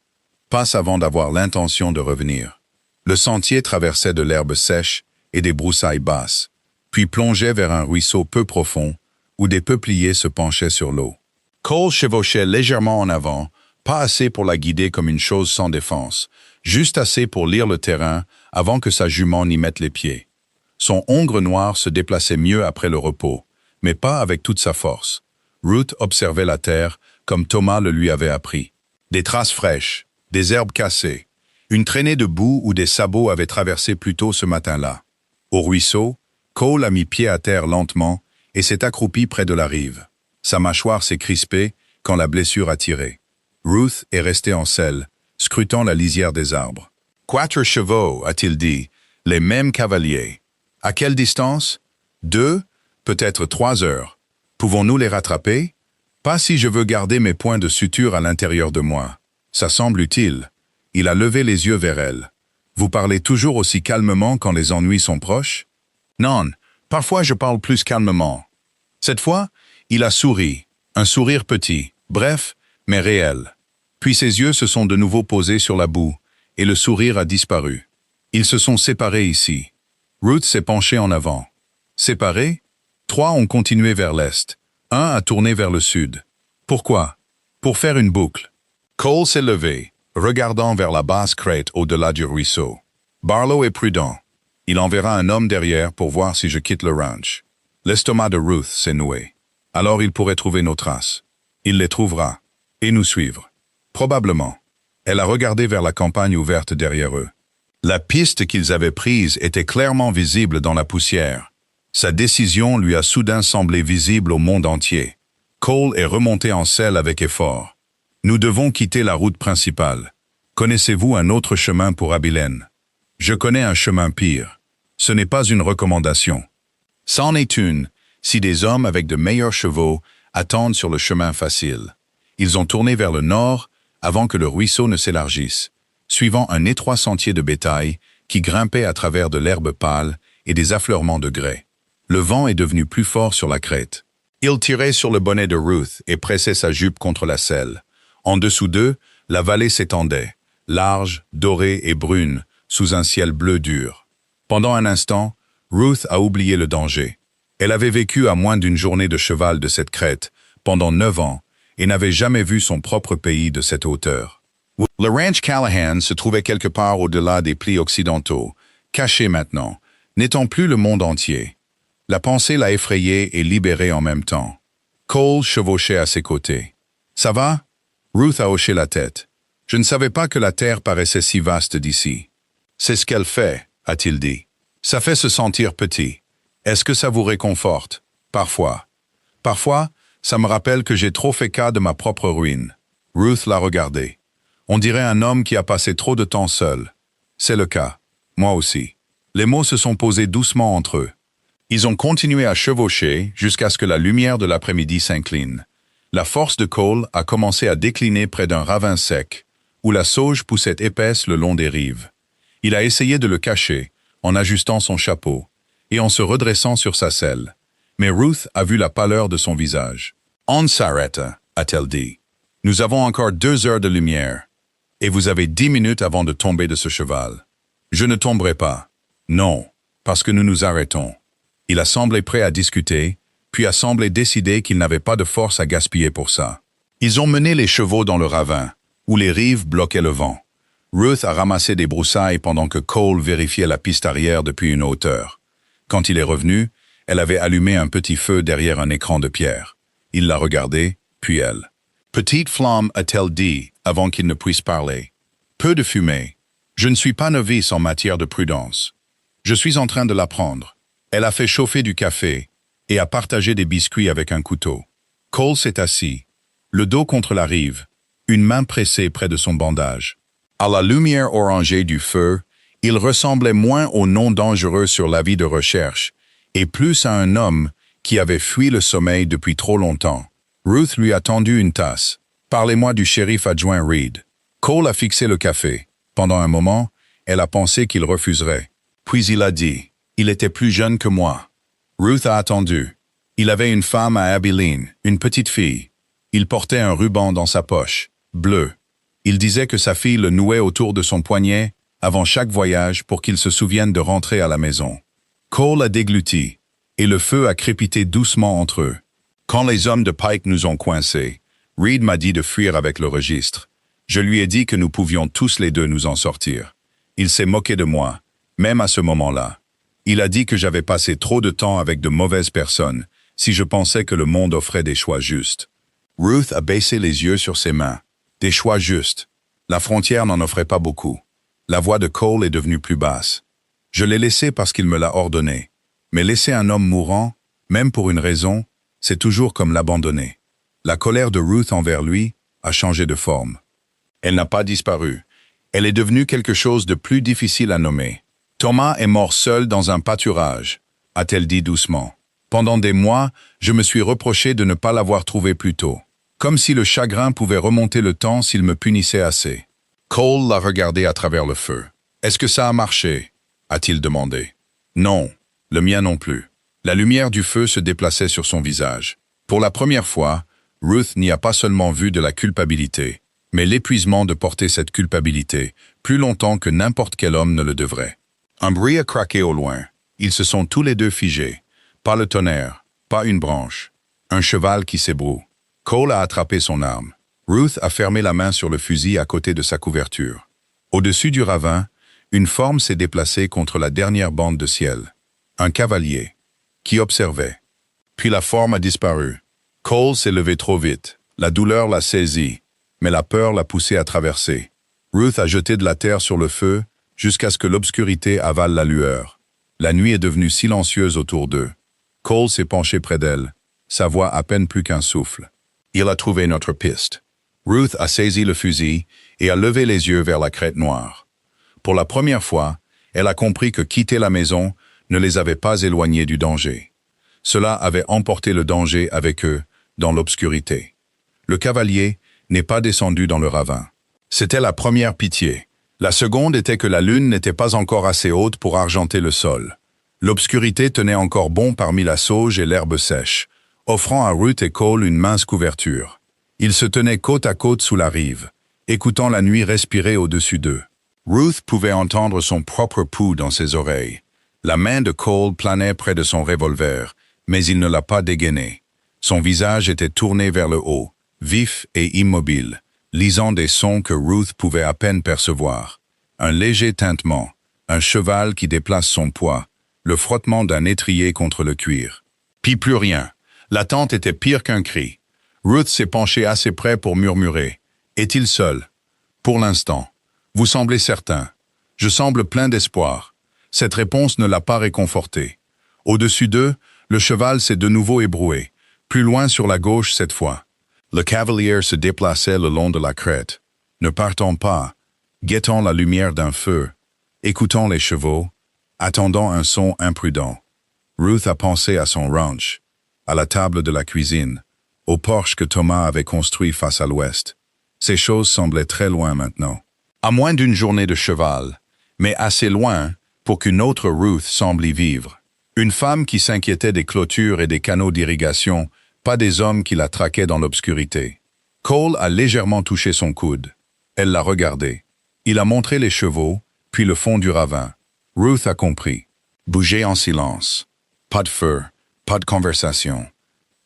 pas avant d'avoir l'intention de revenir. Le sentier traversait de l'herbe sèche et des broussailles basses, puis plongeait vers un ruisseau peu profond où des peupliers se penchaient sur l'eau. Cole chevauchait légèrement en avant, pas assez pour la guider comme une chose sans défense, juste assez pour lire le terrain avant que sa jument n'y mette les pieds. Son hongre noir se déplaçait mieux après le repos, mais pas avec toute sa force. Ruth observait la terre comme Thomas le lui avait appris. Des traces fraîches, des herbes cassées, une traînée de boue où des sabots avaient traversé plus tôt ce matin-là. Au ruisseau, Cole a mis pied à terre lentement et s'est accroupi près de la rive. Sa mâchoire s'est crispée quand la blessure a tiré. Ruth est restée en selle, scrutant la lisière des arbres. « 4 chevaux, a-t-il dit, les mêmes cavaliers. À quelle distance? 2, peut-être 3 heures. Pouvons-nous les rattraper? Pas si je veux garder mes points de suture à l'intérieur de moi. Ça semble utile. » Il a levé les yeux vers elle. « Vous parlez toujours aussi calmement quand les ennuis sont proches? »« Non, parfois je parle plus calmement. » Cette fois, il a souri, un sourire petit, bref, mais réel. Puis ses yeux se sont de nouveau posés sur la boue, et le sourire a disparu. Ils se sont séparés ici. Ruth s'est penchée en avant. Séparés? 3 ont continué vers l'est. 1 a tourné vers le sud. Pourquoi? Pour faire une boucle. Cole s'est levé, regardant vers la basse crête au-delà du ruisseau. Barlow est prudent. Il enverra un homme derrière pour voir si je quitte le ranch. L'estomac de Ruth s'est noué. Alors il pourrait trouver nos traces. Il les trouvera. Et nous suivre. Probablement. Elle a regardé vers la campagne ouverte derrière eux. La piste qu'ils avaient prise était clairement visible dans la poussière. Sa décision lui a soudain semblé visible au monde entier. Cole est remonté en selle avec effort. Nous devons quitter la route principale. Connaissez-vous un autre chemin pour Abilene? Je connais un chemin pire. Ce n'est pas une recommandation. C'en est une, si des hommes avec de meilleurs chevaux attendent sur le chemin facile. Ils ont tourné vers le nord avant que le ruisseau ne s'élargisse, suivant un étroit sentier de bétail qui grimpait à travers de l'herbe pâle et des affleurements de grès. Le vent est devenu plus fort sur la crête. Il tirait sur le bonnet de Ruth et pressait sa jupe contre la selle. En dessous d'eux, la vallée s'étendait, large, dorée et brune, sous un ciel bleu dur. Pendant un instant, Ruth a oublié le danger. Elle avait vécu à moins d'une journée de cheval de cette crête, pendant 9 ans, et n'avait jamais vu son propre pays de cette hauteur. Le ranch Callahan se trouvait quelque part au-delà des plis occidentaux, caché maintenant, n'étant plus le monde entier. La pensée l'a effrayé et libéré en même temps. Cole chevauchait à ses côtés. « Ça va ?» Ruth a hoché la tête. « Je ne savais pas que la terre paraissait si vaste d'ici. »« C'est ce qu'elle fait, » a-t-il dit. Ça fait se sentir petit. Est-ce que ça vous réconforte? Parfois. Parfois, ça me rappelle que j'ai trop fait cas de ma propre ruine. Ruth l'a regardé. On dirait un homme qui a passé trop de temps seul. C'est le cas. Moi aussi. Les mots se sont posés doucement entre eux. Ils ont continué à chevaucher jusqu'à ce que la lumière de l'après-midi s'incline. La force de Cole a commencé à décliner près d'un ravin sec, où la sauge poussait épaisse le long des rives. Il a essayé de le cacher, en ajustant son chapeau, et en se redressant sur sa selle. Mais Ruth a vu la pâleur de son visage. « On s'arrête, a-t-elle dit. Nous avons encore 2 heures de lumière, et vous avez 10 minutes avant de tomber de ce cheval. Je ne tomberai pas. Non, parce que nous nous arrêtons. » Il a semblé prêt à discuter, puis a semblé décider qu'il n'avait pas de force à gaspiller pour ça. Ils ont mené les chevaux dans le ravin, où les rives bloquaient le vent. Ruth a ramassé des broussailles pendant que Cole vérifiait la piste arrière depuis une hauteur. Quand il est revenu, elle avait allumé un petit feu derrière un écran de pierre. Il l'a regardé, puis elle. « Petite flamme, a-t-elle dit, avant qu'il ne puisse parler. Peu de fumée. Je ne suis pas novice en matière de prudence. Je suis en train de l'apprendre. » Elle a fait chauffer du café et a partagé des biscuits avec un couteau. Cole s'est assis, le dos contre la rive, une main pressée près de son bandage. À la lumière orangée du feu, il ressemblait moins au non dangereux sur l'avis de recherche et plus à un homme qui avait fui le sommeil depuis trop longtemps. Ruth lui a tendu une tasse. « Parlez-moi du shérif adjoint Reed. » Cole a fixé le café. Pendant un moment, elle a pensé qu'il refuserait. Puis il a dit « Il était plus jeune que moi. » Ruth a attendu. Il avait une femme à Abilene, une petite fille. Il portait un ruban dans sa poche, bleu. Il disait que sa fille le nouait autour de son poignet avant chaque voyage pour qu'il se souvienne de rentrer à la maison. Cole a dégluti, et le feu a crépité doucement entre eux. Quand les hommes de Pike nous ont coincés, Reed m'a dit de fuir avec le registre. Je lui ai dit que nous pouvions tous les deux nous en sortir. Il s'est moqué de moi, même à ce moment-là. Il a dit que j'avais passé trop de temps avec de mauvaises personnes si je pensais que le monde offrait des choix justes. Ruth a baissé les yeux sur ses mains. Des choix justes. La frontière n'en offrait pas beaucoup. La voix de Cole est devenue plus basse. Je l'ai laissé parce qu'il me l'a ordonné. Mais laisser un homme mourant, même pour une raison, c'est toujours comme l'abandonner. La colère de Ruth envers lui a changé de forme. Elle n'a pas disparu. Elle est devenue quelque chose de plus difficile à nommer. Thomas est mort seul dans un pâturage, a-t-elle dit doucement. Pendant des mois, je me suis reproché de ne pas l'avoir trouvé plus tôt. Comme si le chagrin pouvait remonter le temps s'il me punissait assez. Cole l'a regardé à travers le feu. « Est-ce que ça a marché ?» a-t-il demandé. « Non, le mien non plus. » La lumière du feu se déplaçait sur son visage. Pour la première fois, Ruth n'y a pas seulement vu de la culpabilité, mais l'épuisement de porter cette culpabilité plus longtemps que n'importe quel homme ne le devrait. Un bruit a craqué au loin. Ils se sont tous les deux figés. Pas le tonnerre, pas une branche. Un cheval qui s'ébroue. Cole a attrapé son arme. Ruth a fermé la main sur le fusil à côté de sa couverture. Au-dessus du ravin, une forme s'est déplacée contre la dernière bande de ciel. Un cavalier, qui observait. Puis la forme a disparu. Cole s'est levé trop vite. La douleur l'a saisi, mais la peur l'a poussé à traverser. Ruth a jeté de la terre sur le feu, jusqu'à ce que l'obscurité avale la lueur. La nuit est devenue silencieuse autour d'eux. Cole s'est penché près d'elle, sa voix à peine plus qu'un souffle. Il a trouvé notre piste. Ruth a saisi le fusil et a levé les yeux vers la crête noire. Pour la première fois, elle a compris que quitter la maison ne les avait pas éloignés du danger. Cela avait emporté le danger avec eux dans l'obscurité. Le cavalier n'est pas descendu dans le ravin. C'était la première pitié. La seconde était que la lune n'était pas encore assez haute pour argenter le sol. L'obscurité tenait encore bon parmi la sauge et l'herbe sèche, offrant à Ruth et Cole une mince couverture. Ils se tenaient côte à côte sous la rive, écoutant la nuit respirer au-dessus d'eux. Ruth pouvait entendre son propre pouls dans ses oreilles. La main de Cole planait près de son revolver, mais il ne l'a pas dégainé. Son visage était tourné vers le haut, vif et immobile, lisant des sons que Ruth pouvait à peine percevoir. Un léger tintement, un cheval qui déplace son poids, le frottement d'un étrier contre le cuir. Puis plus rien. L'attente était pire qu'un cri. Ruth s'est penchée assez près pour murmurer. « Est-il seul ?»« Pour l'instant. Vous semblez certain. Je semble plein d'espoir. Cette réponse ne l'a pas réconforté. Au-dessus d'eux, le cheval s'est de nouveau ébroué, plus loin sur la gauche cette fois. Le cavalier se déplaçait le long de la crête. Ne partons pas, guettant la lumière d'un feu, écoutant les chevaux, attendant un son imprudent. Ruth a pensé à son ranch, à la table de la cuisine, au porche que Thomas avait construit face à l'ouest. Ces choses semblaient très loin maintenant. À moins d'une journée de cheval, mais assez loin pour qu'une autre Ruth semble y vivre. Une femme qui s'inquiétait des clôtures et des canaux d'irrigation, pas des hommes qui la traquaient dans l'obscurité. Cole a légèrement touché son coude. Elle l'a regardé. Il a montré les chevaux, puis le fond du ravin. Ruth a compris. Bougez en silence. Pas de feu, pas de conversation.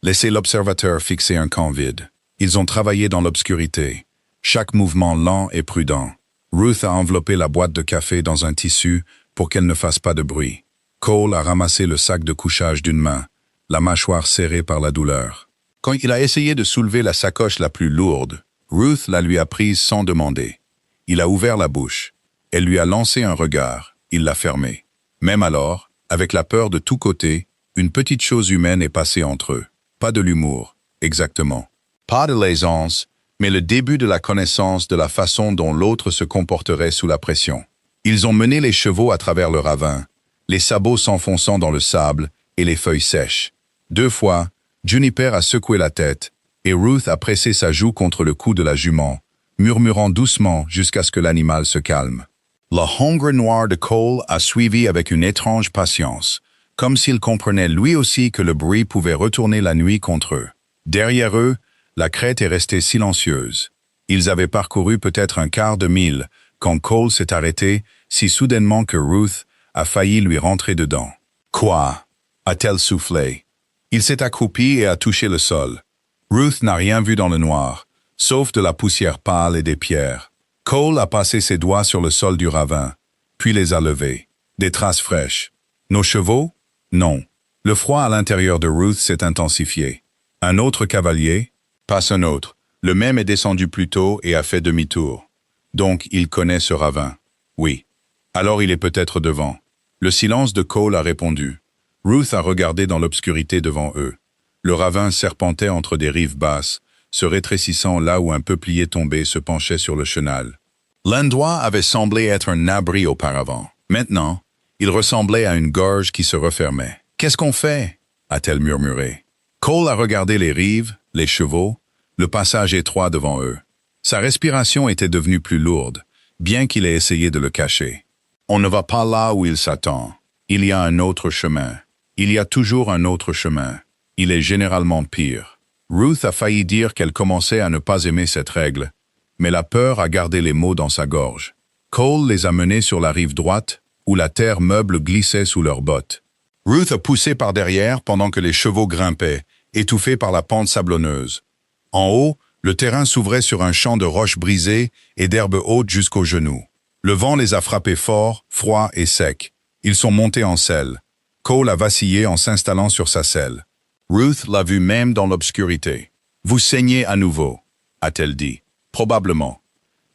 Laissez l'observateur fixer un camp vide. Ils ont travaillé dans l'obscurité. Chaque mouvement lent et prudent. Ruth a enveloppé la boîte de café dans un tissu pour qu'elle ne fasse pas de bruit. Cole a ramassé le sac de couchage d'une main, la mâchoire serrée par la douleur. Quand il a essayé de soulever la sacoche la plus lourde, Ruth la lui a prise sans demander. Il a ouvert la bouche. Elle lui a lancé un regard. Il l'a fermé. Même alors, avec la peur de tous côtés, une petite chose humaine est passée entre eux. Pas de l'humour, exactement. Pas de l'aisance, mais le début de la connaissance de la façon dont l'autre se comporterait sous la pression. Ils ont mené les chevaux à travers le ravin, les sabots s'enfonçant dans le sable et les feuilles sèches. 2 fois, Juniper a secoué la tête et Ruth a pressé sa joue contre le cou de la jument, murmurant doucement jusqu'à ce que l'animal se calme. Le hongre noir de Cole a suivi avec une étrange patience, comme s'il comprenait lui aussi que le bruit pouvait retourner la nuit contre eux. Derrière eux, la crête est restée silencieuse. Ils avaient parcouru peut-être un quart de mille quand Cole s'est arrêté si soudainement que Ruth a failli lui rentrer dedans. « Quoi » a-t-elle soufflé. Il s'est accroupi et a touché le sol. Ruth n'a rien vu dans le noir, sauf de la poussière pâle et des pierres. Cole a passé ses doigts sur le sol du ravin, puis les a levés. Des traces fraîches. Nos chevaux? Non. Le froid à l'intérieur de Ruth s'est intensifié. Un autre cavalier? Pas un autre. Le même est descendu plus tôt et a fait demi-tour. Donc il connaît ce ravin. Oui. Alors il est peut-être devant. Le silence de Cole a répondu. Ruth a regardé dans l'obscurité devant eux. Le ravin serpentait entre des rives basses, se rétrécissant là où un peuplier tombé se penchait sur le chenal. L'endroit avait semblé être un abri auparavant. Maintenant, il ressemblait à une gorge qui se refermait. « Qu'est-ce qu'on fait » a-t-elle murmuré. Cole a regardé les rives, les chevaux, le passage étroit devant eux. Sa respiration était devenue plus lourde, bien qu'il ait essayé de le cacher. On ne va pas là où il s'attend. Il y a un autre chemin. Il y a toujours un autre chemin. Il est généralement pire. Ruth a failli dire qu'elle commençait à ne pas aimer cette règle, mais la peur a gardé les mots dans sa gorge. Cole les a menés sur la rive droite, où la terre meuble glissait sous leurs bottes. Ruth a poussé par derrière pendant que les chevaux grimpaient, étouffés par la pente sablonneuse. En haut, le terrain s'ouvrait sur un champ de roches brisées et d'herbes hautes jusqu'aux genoux. Le vent les a frappés fort, froids et secs. Ils sont montés en selle. Cole a vacillé en s'installant sur sa selle. Ruth l'a vu même dans l'obscurité. « Vous saignez à nouveau », a-t-elle dit. « Probablement.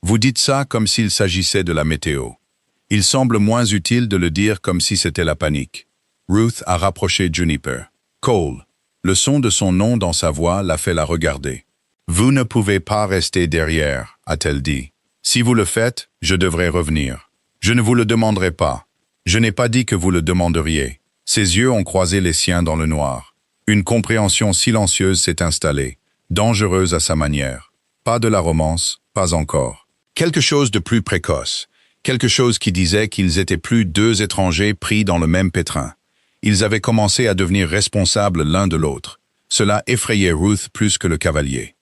Vous dites ça comme s'il s'agissait de la météo. Il semble moins utile de le dire comme si c'était la panique. » Ruth a rapproché Juniper. « Cole ». Le son de son nom dans sa voix l'a fait la regarder. « Vous ne pouvez pas rester derrière », a-t-elle dit. « Si vous le faites, je devrais revenir. Je ne vous le demanderai pas. Je n'ai pas dit que vous le demanderiez. » Ses yeux ont croisé les siens dans le noir. Une compréhension silencieuse s'est installée, dangereuse à sa manière. Pas de la romance, pas encore. Quelque chose de plus précoce. Quelque chose qui disait qu'ils étaient plus 2 étrangers pris dans le même pétrin. Ils avaient commencé à devenir responsables l'un de l'autre. Cela effrayait Ruth plus que le cavalier.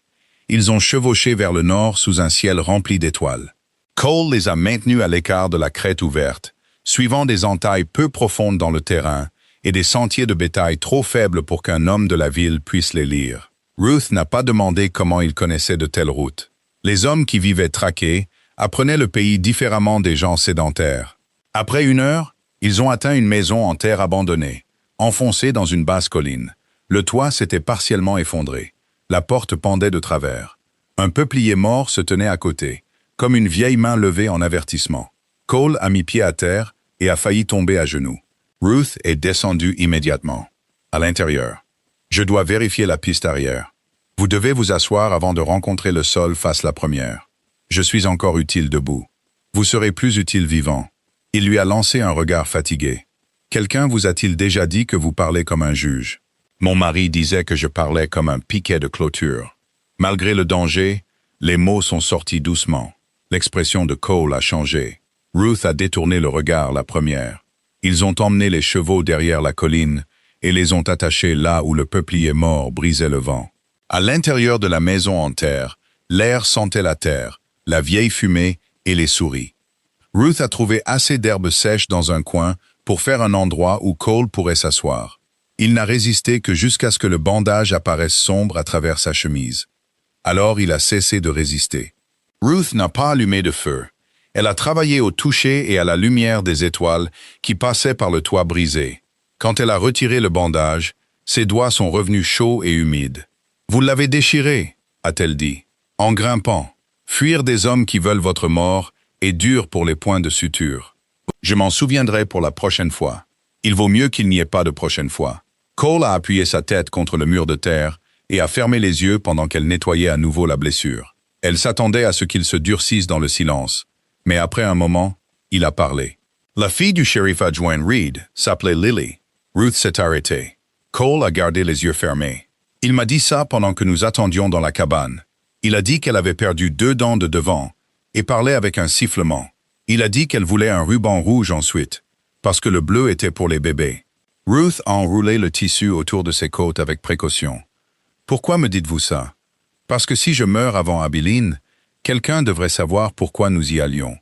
Ils ont chevauché vers le nord sous un ciel rempli d'étoiles. Cole les a maintenus à l'écart de la crête ouverte, suivant des entailles peu profondes dans le terrain et des sentiers de bétail trop faibles pour qu'un homme de la ville puisse les lire. Ruth n'a pas demandé comment ils connaissaient de telles routes. Les hommes qui vivaient traqués apprenaient le pays différemment des gens sédentaires. Après 1 heure, ils ont atteint une maison en terre abandonnée, enfoncée dans une basse colline. Le toit s'était partiellement effondré. La porte pendait de travers. Un peuplier mort se tenait à côté, comme une vieille main levée en avertissement. Cole a mis pied à terre, et a failli tomber à genoux. Ruth est descendue immédiatement. À l'intérieur. Je dois vérifier la piste arrière. Vous devez vous asseoir avant de rencontrer le sol face la première. Je suis encore utile debout. Vous serez plus utile vivant. Il lui a lancé un regard fatigué. Quelqu'un vous a-t-il déjà dit que vous parlez comme un juge? Mon mari disait que je parlais comme un piquet de clôture. Malgré le danger, les mots sont sortis doucement. L'expression de Cole a changé. Ruth a détourné le regard la première. Ils ont emmené les chevaux derrière la colline et les ont attachés là où le peuplier mort brisait le vent. À l'intérieur de la maison en terre, l'air sentait la terre, la vieille fumée et les souris. Ruth a trouvé assez d'herbes sèches dans un coin pour faire un endroit où Cole pourrait s'asseoir. Il n'a résisté que jusqu'à ce que le bandage apparaisse sombre à travers sa chemise. Alors il a cessé de résister. Ruth n'a pas allumé de feu. Elle a travaillé au toucher et à la lumière des étoiles qui passaient par le toit brisé. Quand elle a retiré le bandage, ses doigts sont revenus chauds et humides. « Vous l'avez déchiré », a-t-elle dit, en grimpant. « Fuir des hommes qui veulent votre mort est dur pour les points de suture. Je m'en souviendrai pour la prochaine fois. Il vaut mieux qu'il n'y ait pas de prochaine fois. » Cole a appuyé sa tête contre le mur de terre et a fermé les yeux pendant qu'elle nettoyait à nouveau la blessure. Elle s'attendait à ce qu'il se durcisse dans le silence, mais après un moment, il a parlé. La fille du shérif adjoint Reed s'appelait Lily. Ruth s'est arrêtée. Cole a gardé les yeux fermés. Il m'a dit ça pendant que nous attendions dans la cabane. Il a dit qu'elle avait perdu 2 dents de devant et parlait avec un sifflement. Il a dit qu'elle voulait un ruban rouge ensuite, parce que le bleu était pour les bébés. Ruth a enroulé le tissu autour de ses côtes avec précaution. « Pourquoi me dites-vous ça? Parce que si je meurs avant Abilene, quelqu'un devrait savoir pourquoi nous y allions. »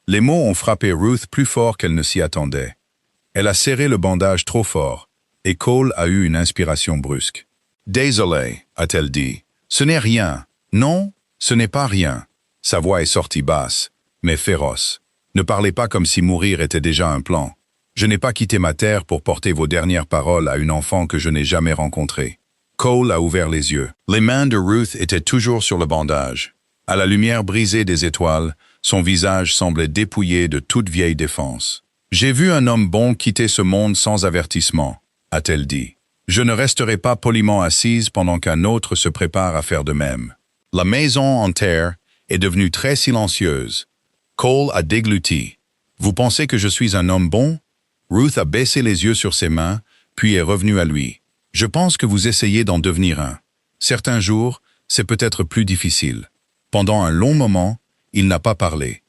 Les mots ont frappé Ruth plus fort qu'elle ne s'y attendait. Elle a serré le bandage trop fort, et Cole a eu une inspiration brusque. « Désolé, a-t-elle dit. Ce n'est rien. Non, ce n'est pas rien. » Sa voix est sortie basse, mais féroce. « Ne parlez pas comme si mourir était déjà un plan. Je n'ai pas quitté ma terre pour porter vos dernières paroles à une enfant que je n'ai jamais rencontrée. » Cole a ouvert les yeux. Les mains de Ruth étaient toujours sur le bandage. À la lumière brisée des étoiles, son visage semblait dépouillé de toute vieille défense. « J'ai vu un homme bon quitter ce monde sans avertissement, » a-t-elle dit. « Je ne resterai pas poliment assise pendant qu'un autre se prépare à faire de même. » La maison en terre est devenue très silencieuse. Cole a dégluti. « Vous pensez que je suis un homme bon? » Ruth a baissé les yeux sur ses mains, puis est revenue à lui. « Je pense que vous essayez d'en devenir un. Certains jours, c'est peut-être plus difficile. » Pendant un long moment, il n'a pas parlé.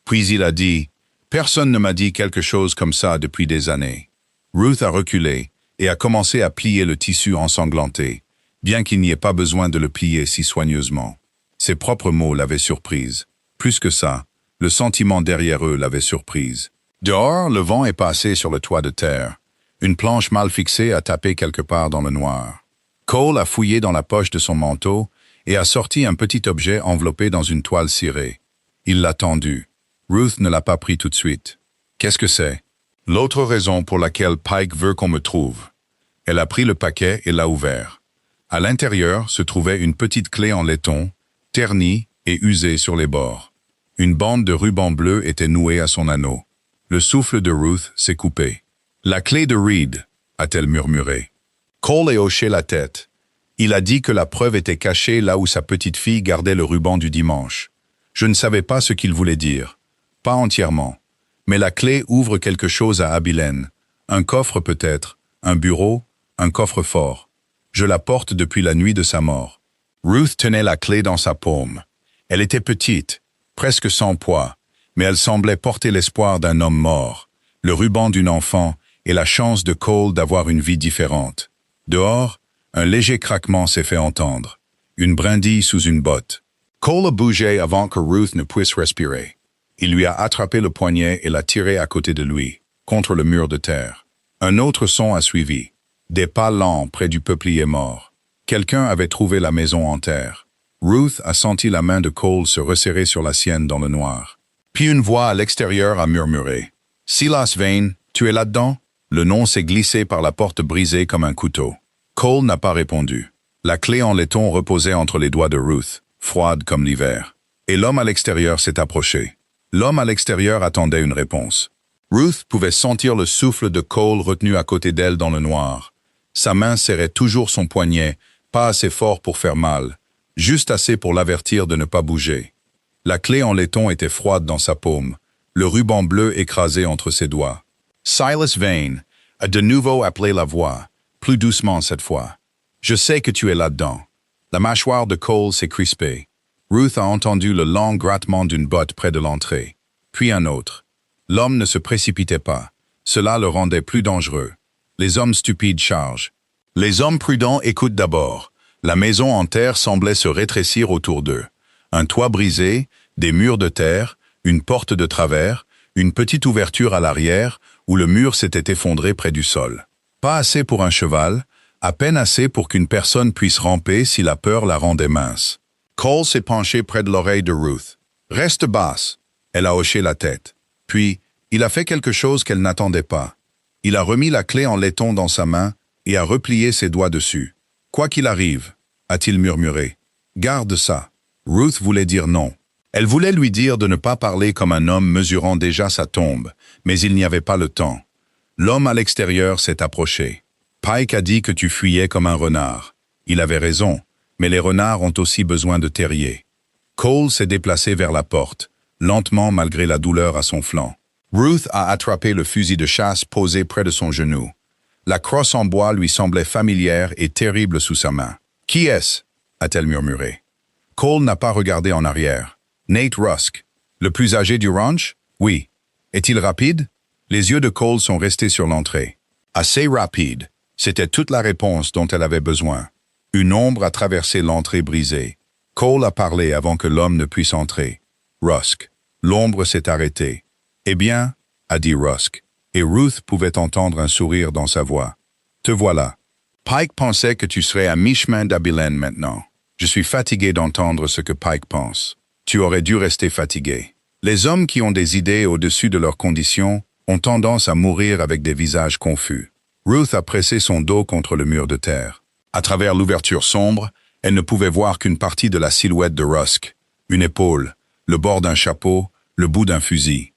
Puis il a dit « Personne ne m'a dit quelque chose comme ça depuis des années. » Ruth a reculé et a commencé à plier le tissu ensanglanté, bien qu'il n'y ait pas besoin de le plier si soigneusement. Ses propres mots l'avaient surprise. Plus que ça, le sentiment derrière eux l'avait surprise. Dehors, le vent est passé sur le toit de terre. Une planche mal fixée a tapé quelque part dans le noir. Cole a fouillé dans la poche de son manteau et a sorti un petit objet enveloppé dans une toile cirée. Il l'a tendu. Ruth ne l'a pas pris tout de suite. Qu'est-ce que c'est? L'autre raison pour laquelle Pike veut qu'on me trouve. Elle a pris le paquet et l'a ouvert. À l'intérieur se trouvait une petite clé en laiton, ternie et usée sur les bords. Une bande de ruban bleu était nouée à son anneau. Le souffle de Ruth s'est coupé. « La clé de Reed », a-t-elle murmuré. Cole a hoché la tête. Il a dit que la preuve était cachée là où sa petite fille gardait le ruban du dimanche. Je ne savais pas ce qu'il voulait dire. Pas entièrement. Mais la clé ouvre quelque chose à Abilene. Un coffre peut-être, un bureau, un coffre-fort. Je la porte depuis la nuit de sa mort. Ruth tenait la clé dans sa paume. Elle était petite, presque sans poids, mais elle semblait porter l'espoir d'un homme mort, le ruban d'une enfant et la chance de Cole d'avoir une vie différente. Dehors, un léger craquement s'est fait entendre. Une brindille sous une botte. Cole a bougé avant que Ruth ne puisse respirer. Il lui a attrapé le poignet et l'a tiré à côté de lui, contre le mur de terre. Un autre son a suivi. Des pas lents près du peuplier mort. Quelqu'un avait trouvé la maison en terre. Ruth a senti la main de Cole se resserrer sur la sienne dans le noir. Puis une voix à l'extérieur a murmuré. « Silas Vane, tu es là-dedans » Le nom s'est glissé par la porte brisée comme un couteau. Cole n'a pas répondu. La clé en laiton reposait entre les doigts de Ruth, froide comme l'hiver. Et l'homme à l'extérieur s'est approché. L'homme à l'extérieur attendait une réponse. Ruth pouvait sentir le souffle de Cole retenu à côté d'elle dans le noir. Sa main serrait toujours son poignet, pas assez fort pour faire mal, juste assez pour l'avertir de ne pas bouger. La clé en laiton était froide dans sa paume, le ruban bleu écrasé entre ses doigts. Silas Vane a de nouveau appelé la voix, plus doucement cette fois. « Je sais que tu es là-dedans. » La mâchoire de Cole s'est crispée. Ruth a entendu le lent grattement d'une botte près de l'entrée, puis un autre. L'homme ne se précipitait pas. Cela le rendait plus dangereux. Les hommes stupides chargent. Les hommes prudents écoutent d'abord. La maison en terre semblait se rétrécir autour d'eux. Un toit brisé, des murs de terre, une porte de travers, une petite ouverture à l'arrière où le mur s'était effondré près du sol. Pas assez pour un cheval, à peine assez pour qu'une personne puisse ramper si la peur la rendait mince. Cole s'est penché près de l'oreille de Ruth. « Reste basse !» Elle a hoché la tête. Puis, il a fait quelque chose qu'elle n'attendait pas. Il a remis la clé en laiton dans sa main et a replié ses doigts dessus. « Quoi qu'il arrive, » a-t-il murmuré. « Garde ça. » Ruth voulait dire non. Elle voulait lui dire de ne pas parler comme un homme mesurant déjà sa tombe, mais il n'y avait pas le temps. L'homme à l'extérieur s'est approché. Pike a dit que tu fuyais comme un renard. Il avait raison, mais les renards ont aussi besoin de terrier. Cole s'est déplacé vers la porte, lentement malgré la douleur à son flanc. Ruth a attrapé le fusil de chasse posé près de son genou. La crosse en bois lui semblait familière et terrible sous sa main. « Qui est-ce » a-t-elle murmuré. Cole n'a pas regardé en arrière. Nate Rusk, le plus âgé du ranch? Oui. Est-il rapide? Les yeux de Cole sont restés sur l'entrée. Assez rapide. C'était toute la réponse dont elle avait besoin. Une ombre a traversé l'entrée brisée. Cole a parlé avant que l'homme ne puisse entrer. Rusk. L'ombre s'est arrêtée. Eh bien, a dit Rusk, et Ruth pouvait entendre un sourire dans sa voix. Te voilà. Pike pensait que tu serais à mi-chemin d'Abilene maintenant. Je suis fatigué d'entendre ce que Pike pense. Tu aurais dû rester fatigué. Les hommes qui ont des idées au-dessus de leurs conditions ont tendance à mourir avec des visages confus. Ruth a pressé son dos contre le mur de terre. À travers l'ouverture sombre, elle ne pouvait voir qu'une partie de la silhouette de Rusk. Une épaule, le bord d'un chapeau, le bout d'un fusil.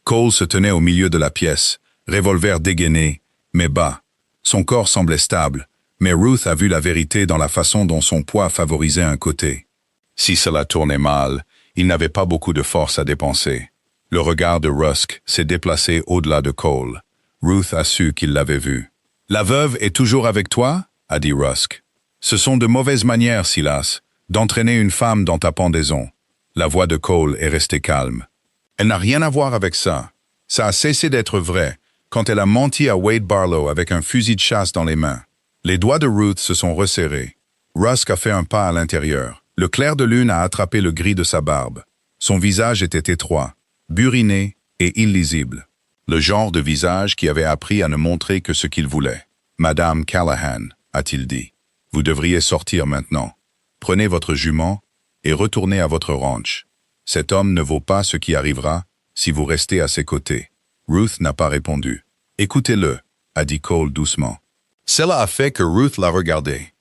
Cole se tenait au milieu de la pièce, revolver dégainé, mais bas. Son corps semblait stable, mais Ruth a vu la vérité dans la façon dont son poids favorisait un côté. Si cela tournait mal, il n'avait pas beaucoup de force à dépenser. Le regard de Rusk s'est déplacé au-delà de Cole. Ruth a su qu'il l'avait vu. « La veuve est toujours avec toi ?» a dit Rusk. « Ce sont de mauvaises manières, Silas, d'entraîner une femme dans ta pendaison. » La voix de Cole est restée calme. « Elle n'a rien à voir avec ça. Ça a cessé d'être vrai quand elle a menti à Wade Barlow avec un fusil de chasse dans les mains. » Les doigts de Ruth se sont resserrés. Rusk a fait un pas à l'intérieur. Le clair de lune a attrapé le gris de sa barbe. Son visage était étroit, buriné et illisible. Le genre de visage qui avait appris à ne montrer que ce qu'il voulait. « Madame Callahan », a-t-il dit, « vous devriez sortir maintenant. Prenez votre jument et retournez à votre ranch. Cet homme ne vaut pas ce qui arrivera si vous restez à ses côtés. » Ruth n'a pas répondu. « Écoutez-le », a dit Cole doucement. Cela a fait que Ruth l'a regardé.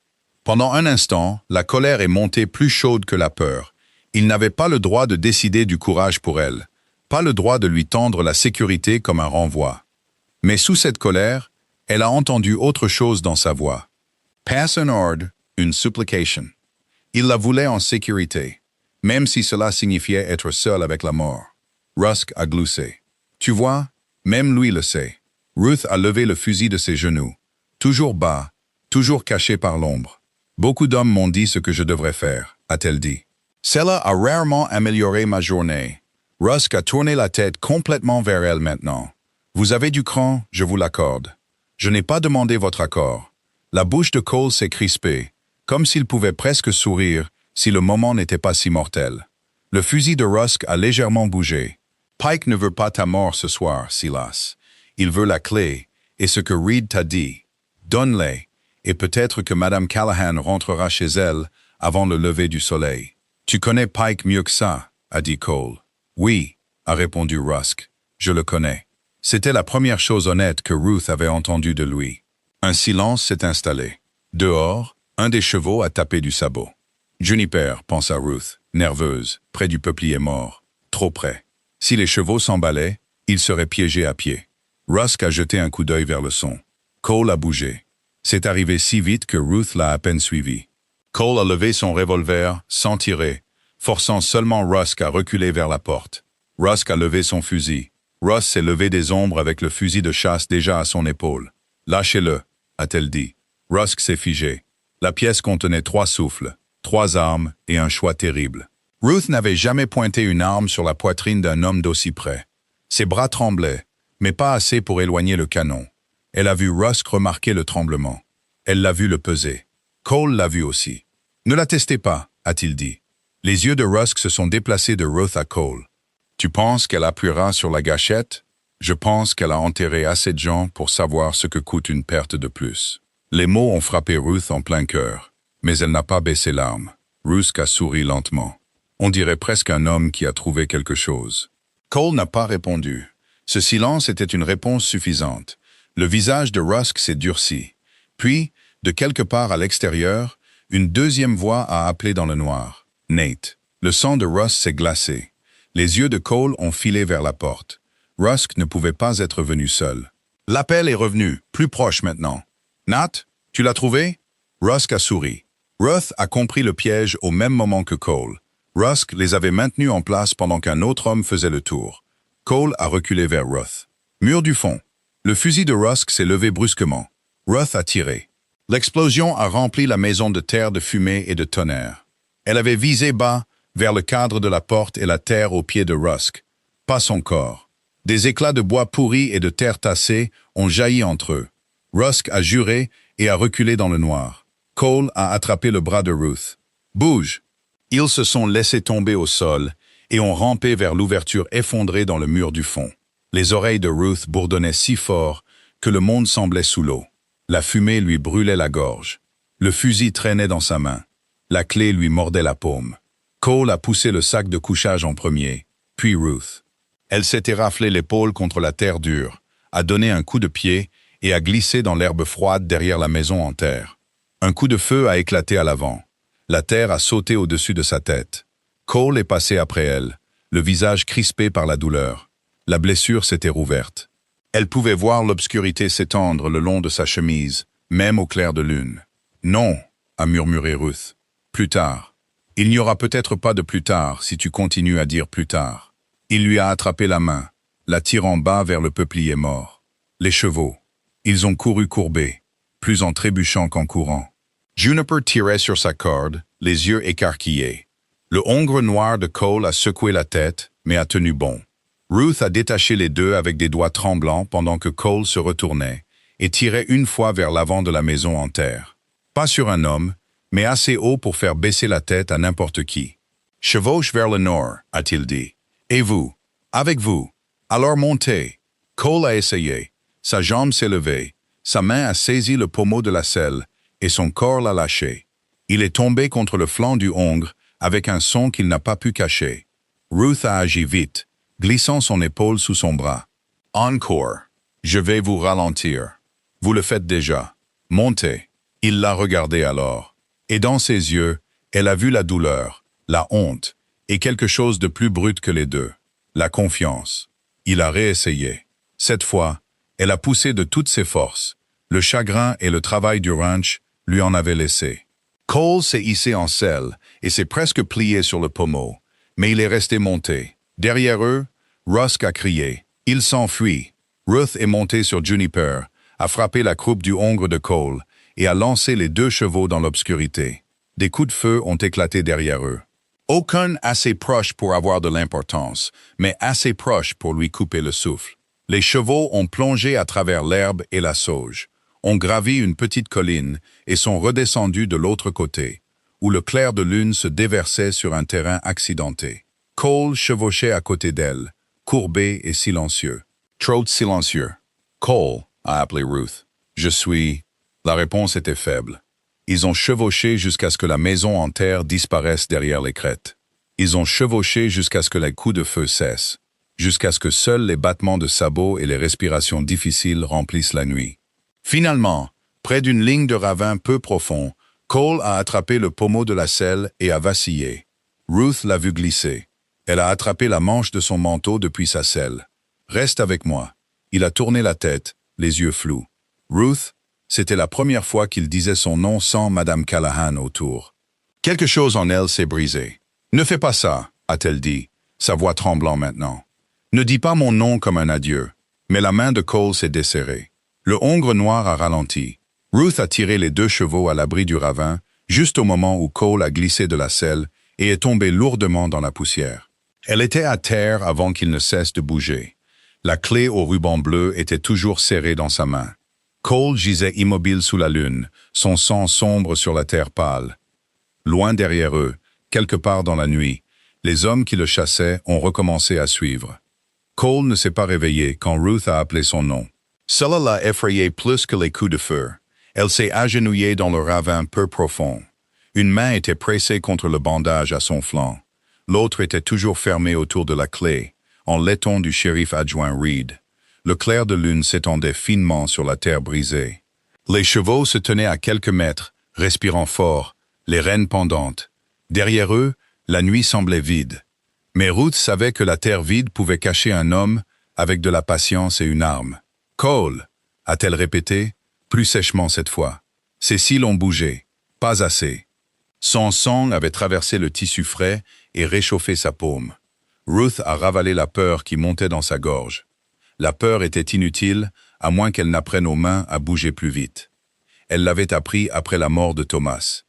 Pendant un instant, la colère est montée plus chaude que la peur. Il n'avait pas le droit de décider du courage pour elle, pas le droit de lui tendre la sécurité comme un renvoi. Mais sous cette colère, elle a entendu autre chose dans sa voix. Pass an ordre, une supplication. Il la voulait en sécurité, même si cela signifiait être seul avec la mort. Rusk a gloussé. Tu vois, même lui le sait. Ruth a levé le fusil de ses genoux. Toujours bas, toujours caché par l'ombre. Beaucoup d'hommes m'ont dit ce que je devrais faire, a-t-elle dit. Cela a rarement amélioré ma journée. Rusk a tourné la tête complètement vers elle maintenant. Vous avez du cran, je vous l'accorde. Je n'ai pas demandé votre accord. La bouche de Cole s'est crispée, comme s'il pouvait presque sourire si le moment n'était pas si mortel. Le fusil de Rusk a légèrement bougé. Pike ne veut pas ta mort ce soir, Silas. Il veut la clé, et ce que Reed t'a dit. Donne-les, et peut-être que Madame Callahan rentrera chez elle avant le lever du soleil. Tu connais Pike mieux que ça, a dit Cole. Oui, a répondu Rusk. Je le connais. C'était la première chose honnête que Ruth avait entendue de lui. Un silence s'est installé. Dehors, un des chevaux a tapé du sabot. Juniper, pensa Ruth, nerveuse, près du peuplier mort. Trop près. Si les chevaux s'emballaient, Il serait piégé à pied. Rusk a jeté un coup d'œil vers le son. Cole a bougé. C'est arrivé si vite que Ruth l'a à peine suivi. Cole a levé son revolver, sans tirer, forçant seulement Rusk à reculer vers la porte. Rusk a levé son fusil. Rusk s'est levé des ombres avec le fusil de chasse déjà à son épaule. « Lâchez-le », a-t-elle dit. Rusk s'est figé. La pièce contenait 3 souffles, 3 armes et un choix terrible. Ruth n'avait jamais pointé une arme sur la poitrine d'un homme d'aussi près. Ses bras tremblaient, mais pas assez pour éloigner le canon. Elle a vu Rusk remarquer le tremblement. Elle l'a vu le peser. Cole l'a vu aussi. « Ne la testez pas », a-t-il dit. Les yeux de Rusk se sont déplacés de Ruth à Cole. « Tu penses qu'elle appuiera sur la gâchette? Je pense qu'elle a enterré assez de gens pour savoir ce que coûte une perte de plus. » Les mots ont frappé Ruth en plein cœur, mais elle n'a pas baissé l'arme. Rusk a souri lentement. On dirait presque un homme qui a trouvé quelque chose. Cole n'a pas répondu. Ce silence était une réponse suffisante. Le visage de Rusk s'est durci. Puis, de quelque part à l'extérieur, une deuxième voix a appelé dans le noir. « Nate ». Le sang de Rusk s'est glacé. Les yeux de Cole ont filé vers la porte. Rusk ne pouvait pas être venu seul. L'appel est revenu, plus proche maintenant. « Nat, tu l'as trouvé ?» Rusk a souri. Ruth a compris le piège au même moment que Cole. Rusk les avait maintenus en place pendant qu'un autre homme faisait le tour. Cole a reculé vers Ruth. Mur du fond. Le fusil de Rusk s'est levé brusquement. Ruth a tiré. L'explosion a rempli la maison de terre de fumée et de tonnerre. Elle avait visé bas, vers le cadre de la porte et la terre aux pieds de Rusk. Pas son corps. Des éclats de bois pourris et de terre tassée ont jailli entre eux. Rusk a juré et a reculé dans le noir. Cole a attrapé le bras de Ruth. « Bouge !» Ils se sont laissés tomber au sol et ont rampé vers l'ouverture effondrée dans le mur du fond. Les oreilles de Ruth bourdonnaient si fort que le monde semblait sous l'eau. La fumée lui brûlait la gorge. Le fusil traînait dans sa main. La clé lui mordait la paume. Cole a poussé le sac de couchage en premier, puis Ruth. Elle s'était raflé l'épaule contre la terre dure, a donné un coup de pied et a glissé dans l'herbe froide derrière la maison en terre. Un coup de feu a éclaté à l'avant. La terre a sauté au-dessus de sa tête. Cole est passé après elle, le visage crispé par la douleur. La blessure s'était rouverte. Elle pouvait voir l'obscurité s'étendre le long de sa chemise, même au clair de lune. « Non », a murmuré Ruth. « Plus tard. Il n'y aura peut-être pas de plus tard si tu continues à dire plus tard. » Il lui a attrapé la main, la tirant bas vers le peuplier mort. Les chevaux. Ils ont couru courbés, plus en trébuchant qu'en courant. Juniper tirait sur sa corde, les yeux écarquillés. Le hongre noir de Cole a secoué la tête, mais a tenu bon. Ruth a détaché les deux avec des doigts tremblants pendant que Cole se retournait et tirait une fois vers l'avant de la maison en terre. Pas sur un homme, mais assez haut pour faire baisser la tête à n'importe qui. « Chevauche vers le nord », a-t-il dit. « Et vous, avec vous. Alors montez. » Cole a essayé. Sa jambe s'est levée. Sa main a saisi le pommeau de la selle et son corps l'a lâché. Il est tombé contre le flanc du hongre avec un son qu'il n'a pas pu cacher. Ruth a agi vite, glissant son épaule sous son bras. « Encore. Je vais vous ralentir. Vous le faites déjà. Montez. » Il l'a regardé alors. Et dans ses yeux, elle a vu la douleur, la honte, et quelque chose de plus brut que les deux. La confiance. Il a réessayé. Cette fois, elle a poussé de toutes ses forces. Le chagrin et le travail du ranch lui en avaient laissé. Cole s'est hissé en selle et s'est presque plié sur le pommeau, mais il est resté monté. Derrière eux, Rusk a crié. Il s'enfuit. Ruth est montée sur Juniper, a frappé la croupe du hongre de Cole et a lancé les deux chevaux dans l'obscurité. Des coups de feu ont éclaté derrière eux. Aucun assez proche pour avoir de l'importance, mais assez proche pour lui couper le souffle. Les chevaux ont plongé à travers l'herbe et la sauge, ont gravi une petite colline et sont redescendus de l'autre côté, où le clair de lune se déversait sur un terrain accidenté. Cole chevauchait à côté d'elle, courbé et silencieux. Trop silencieux. « Cole », a appelé Ruth. « Je suis... » La réponse était faible. Ils ont chevauché jusqu'à ce que la maison en terre disparaisse derrière les crêtes. Ils ont chevauché jusqu'à ce que les coups de feu cessent, jusqu'à ce que seuls les battements de sabots et les respirations difficiles remplissent la nuit. Finalement, près d'une ligne de ravin peu profond, Cole a attrapé le pommeau de la selle et a vacillé. Ruth l'a vu glisser. Elle a attrapé la manche de son manteau depuis sa selle. Reste avec moi. Il a tourné la tête, les yeux flous. Ruth, c'était la première fois qu'il disait son nom sans Madame Callahan autour. Quelque chose en elle s'est brisé. Ne fais pas ça, a-t-elle dit, sa voix tremblant maintenant. Ne dis pas mon nom comme un adieu. Mais la main de Cole s'est desserrée. Le hongre noir a ralenti. Ruth a tiré les 2 chevaux à l'abri du ravin, juste au moment où Cole a glissé de la selle et est tombé lourdement dans la poussière. Elle était à terre avant qu'il ne cesse de bouger. La clé au ruban bleu était toujours serrée dans sa main. Cole gisait immobile sous la lune, son sang sombre sur la terre pâle. Loin derrière eux, quelque part dans la nuit, les hommes qui le chassaient ont recommencé à suivre. Cole ne s'est pas réveillé quand Ruth a appelé son nom. Cela l'a effrayée plus que les coups de feu. Elle s'est agenouillée dans le ravin peu profond. Une main était pressée contre le bandage à son flanc. L'autre était toujours fermée autour de la clé, en laiton du shérif adjoint Reed. Le clair de lune s'étendait finement sur la terre brisée. Les chevaux se tenaient à quelques mètres, respirant fort, les rênes pendantes. Derrière eux, la nuit semblait vide. Mais Ruth savait que la terre vide pouvait cacher un homme avec de la patience et une arme. « Cole !» a-t-elle répété, plus sèchement cette fois. Ses cils ont bougé. Pas assez. Son sang avait traversé le tissu frais et réchauffé sa paume. Ruth a ravalé la peur qui montait dans sa gorge. La peur était inutile, à moins qu'elle n'apprenne aux mains à bouger plus vite. Elle l'avait appris après la mort de Thomas.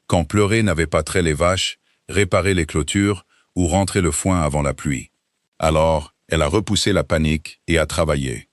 Quand pleurer n'avait pas trait les vaches, réparer les clôtures ou rentrer le foin avant la pluie. Alors, elle a repoussé la panique et a travaillé.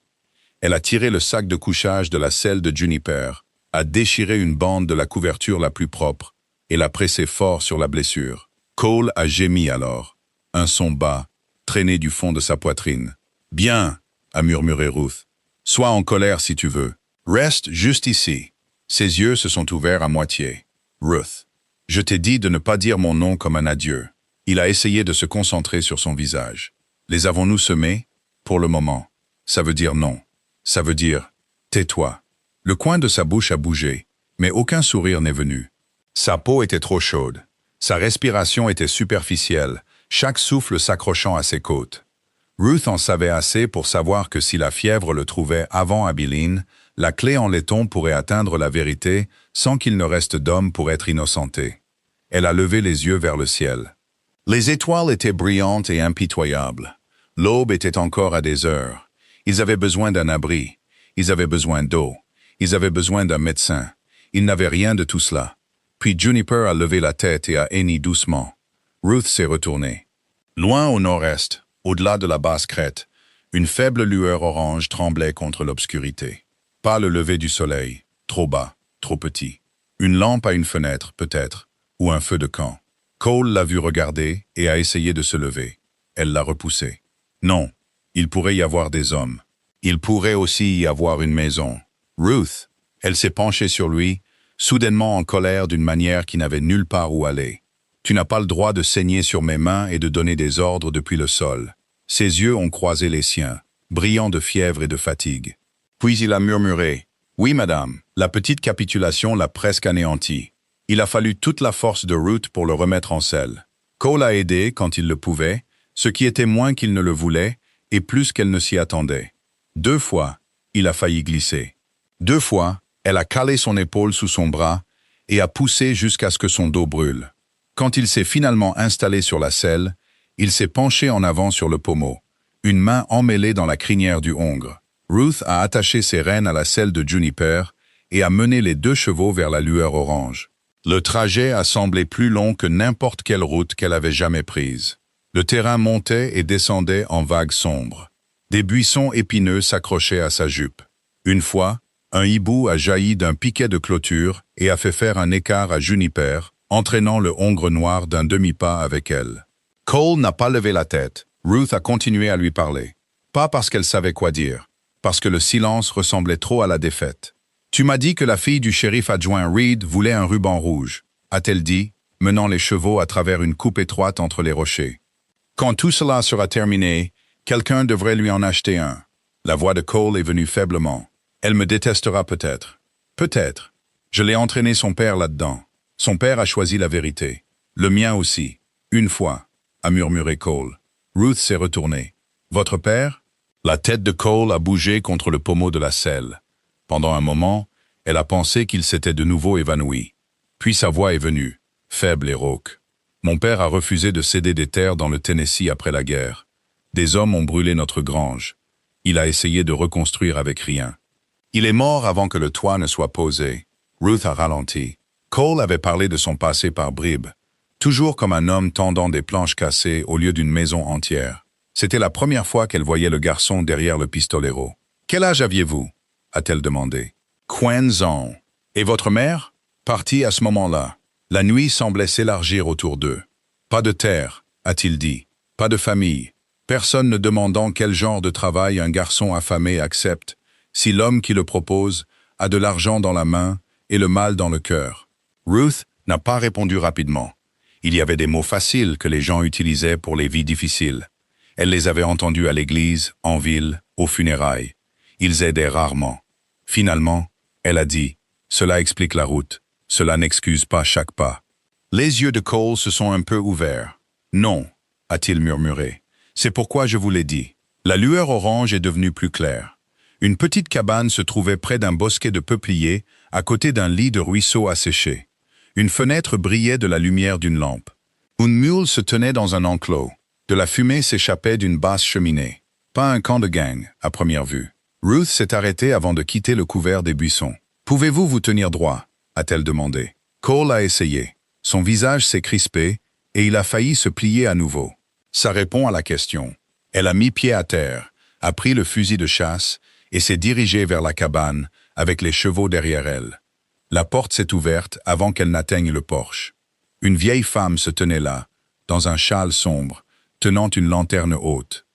Elle a tiré le sac de couchage de la selle de Juniper, a déchiré une bande de la couverture la plus propre et l'a pressé fort sur la blessure. Cole a gémi alors, un son bas, traîné du fond de sa poitrine. « Bien !» a murmuré Ruth. « Sois en colère si tu veux. Reste juste ici. » Ses yeux se sont ouverts à moitié. « Ruth, je t'ai dit de ne pas dire mon nom comme un adieu. » Il a essayé de se concentrer sur son visage. « Les avons-nous semés ? Pour le moment. Ça veut dire non. Ça veut dire « tais-toi ». Le coin de sa bouche a bougé, mais aucun sourire n'est venu. Sa peau était trop chaude. Sa respiration était superficielle, chaque souffle s'accrochant à ses côtes. Ruth en savait assez pour savoir que si la fièvre le trouvait avant Abilene, la clé en laiton pourrait atteindre la vérité sans qu'il ne reste d'homme pour être innocenté. Elle a levé les yeux vers le ciel. Les étoiles étaient brillantes et impitoyables. L'aube était encore à des heures. Ils avaient besoin d'un abri. Ils avaient besoin d'eau. Ils avaient besoin d'un médecin. Ils n'avaient rien de tout cela. Puis Juniper a levé la tête et a henni doucement. Ruth s'est retournée. Loin au nord-est, au-delà de la basse crête, une faible lueur orange tremblait contre l'obscurité. Pas le lever du soleil, trop bas, trop petit. Une lampe à une fenêtre, peut-être, ou un feu de camp. Cole l'a vu regarder et a essayé de se lever. Elle l'a repoussé. Non, il pourrait y avoir des hommes. Il pourrait aussi y avoir une maison. Ruth, elle s'est penchée sur lui, soudainement en colère d'une manière qui n'avait nulle part où aller. Tu n'as pas le droit de saigner sur mes mains et de donner des ordres depuis le sol. Ses yeux ont croisé les siens, brillants de fièvre et de fatigue. Puis il a murmuré. Oui, madame, la petite capitulation l'a presque anéanti. Il a fallu toute la force de Ruth pour le remettre en selle. Cole a aidé quand il le pouvait, ce qui était moins qu'il ne le voulait et plus qu'elle ne s'y attendait. 2 fois, il a failli glisser. 2 fois, elle a calé son épaule sous son bras et a poussé jusqu'à ce que son dos brûle. Quand il s'est finalement installé sur la selle, il s'est penché en avant sur le pommeau, une main emmêlée dans la crinière du hongre. Ruth a attaché ses rênes à la selle de Juniper et a mené les 2 chevaux vers la lueur orange. Le trajet a semblé plus long que n'importe quelle route qu'elle avait jamais prise. Le terrain montait et descendait en vagues sombres. Des buissons épineux s'accrochaient à sa jupe. Une fois, un hibou a jailli d'un piquet de clôture et a fait faire un écart à Juniper, entraînant le hongre noir d'un demi-pas avec elle. Cole n'a pas levé la tête. Ruth a continué à lui parler. Pas parce qu'elle savait quoi dire, parce que le silence ressemblait trop à la défaite. « Tu m'as dit que la fille du shérif adjoint Reed voulait un ruban rouge, » a-t-elle dit, menant les chevaux à travers une coupe étroite entre les rochers. « Quand tout cela sera terminé, quelqu'un devrait lui en acheter un. » La voix de Cole est venue faiblement. « Elle me détestera peut-être. Peut-être. Je l'ai entraîné son père là-dedans. Son père a choisi la vérité. Le mien aussi. Une fois, » a murmuré Cole. Ruth s'est retournée. « Votre père » La tête de Cole a bougé contre le pommeau de la selle. Pendant un moment, elle a pensé qu'il s'était de nouveau évanoui. Puis sa voix est venue, faible et rauque. Mon père a refusé de céder des terres dans le Tennessee après la guerre. Des hommes ont brûlé notre grange. Il a essayé de reconstruire avec rien. Il est mort avant que le toit ne soit posé. Ruth a ralenti. Cole avait parlé de son passé par bribes, toujours comme un homme tendant des planches cassées au lieu d'une maison entière. C'était la première fois qu'elle voyait le garçon derrière le pistolero. « Quel âge aviez-vous » a-t-elle demandé. « 15 ans. Et votre mère » Partie à ce moment-là. La nuit semblait s'élargir autour d'eux. « Pas de terre » a-t-il dit. « Pas de famille. Personne ne demandant quel genre de travail un garçon affamé accepte, si l'homme qui le propose a de l'argent dans la main et le mal dans le cœur. » Ruth n'a pas répondu rapidement. Il y avait des mots faciles que les gens utilisaient pour les vies difficiles. Elle les avait entendus à l'église, en ville, aux funérailles. Ils aidaient rarement. Finalement, elle a dit « Cela explique la route. Cela n'excuse pas chaque pas. » Les yeux de Cole se sont un peu ouverts. « Non, » a-t-il murmuré. « C'est pourquoi je vous l'ai dit. » La lueur orange est devenue plus claire. Une petite cabane se trouvait près d'un bosquet de peupliers, à côté d'un lit de ruisseau asséché. Une fenêtre brillait de la lumière d'une lampe. Une mule se tenait dans un enclos. De la fumée s'échappait d'une basse cheminée. Pas un camp de gang, à première vue. Ruth s'est arrêtée avant de quitter le couvert des buissons. « Pouvez-vous vous tenir droit » a-t-elle demandé. Cole a essayé. Son visage s'est crispé et il a failli se plier à nouveau. Ça répond à la question. Elle a mis pied à terre, a pris le fusil de chasse et s'est dirigée vers la cabane avec les chevaux derrière elle. La porte s'est ouverte avant qu'elle n'atteigne le porche. Une vieille femme se tenait là, dans un châle sombre, tenant une lanterne haute.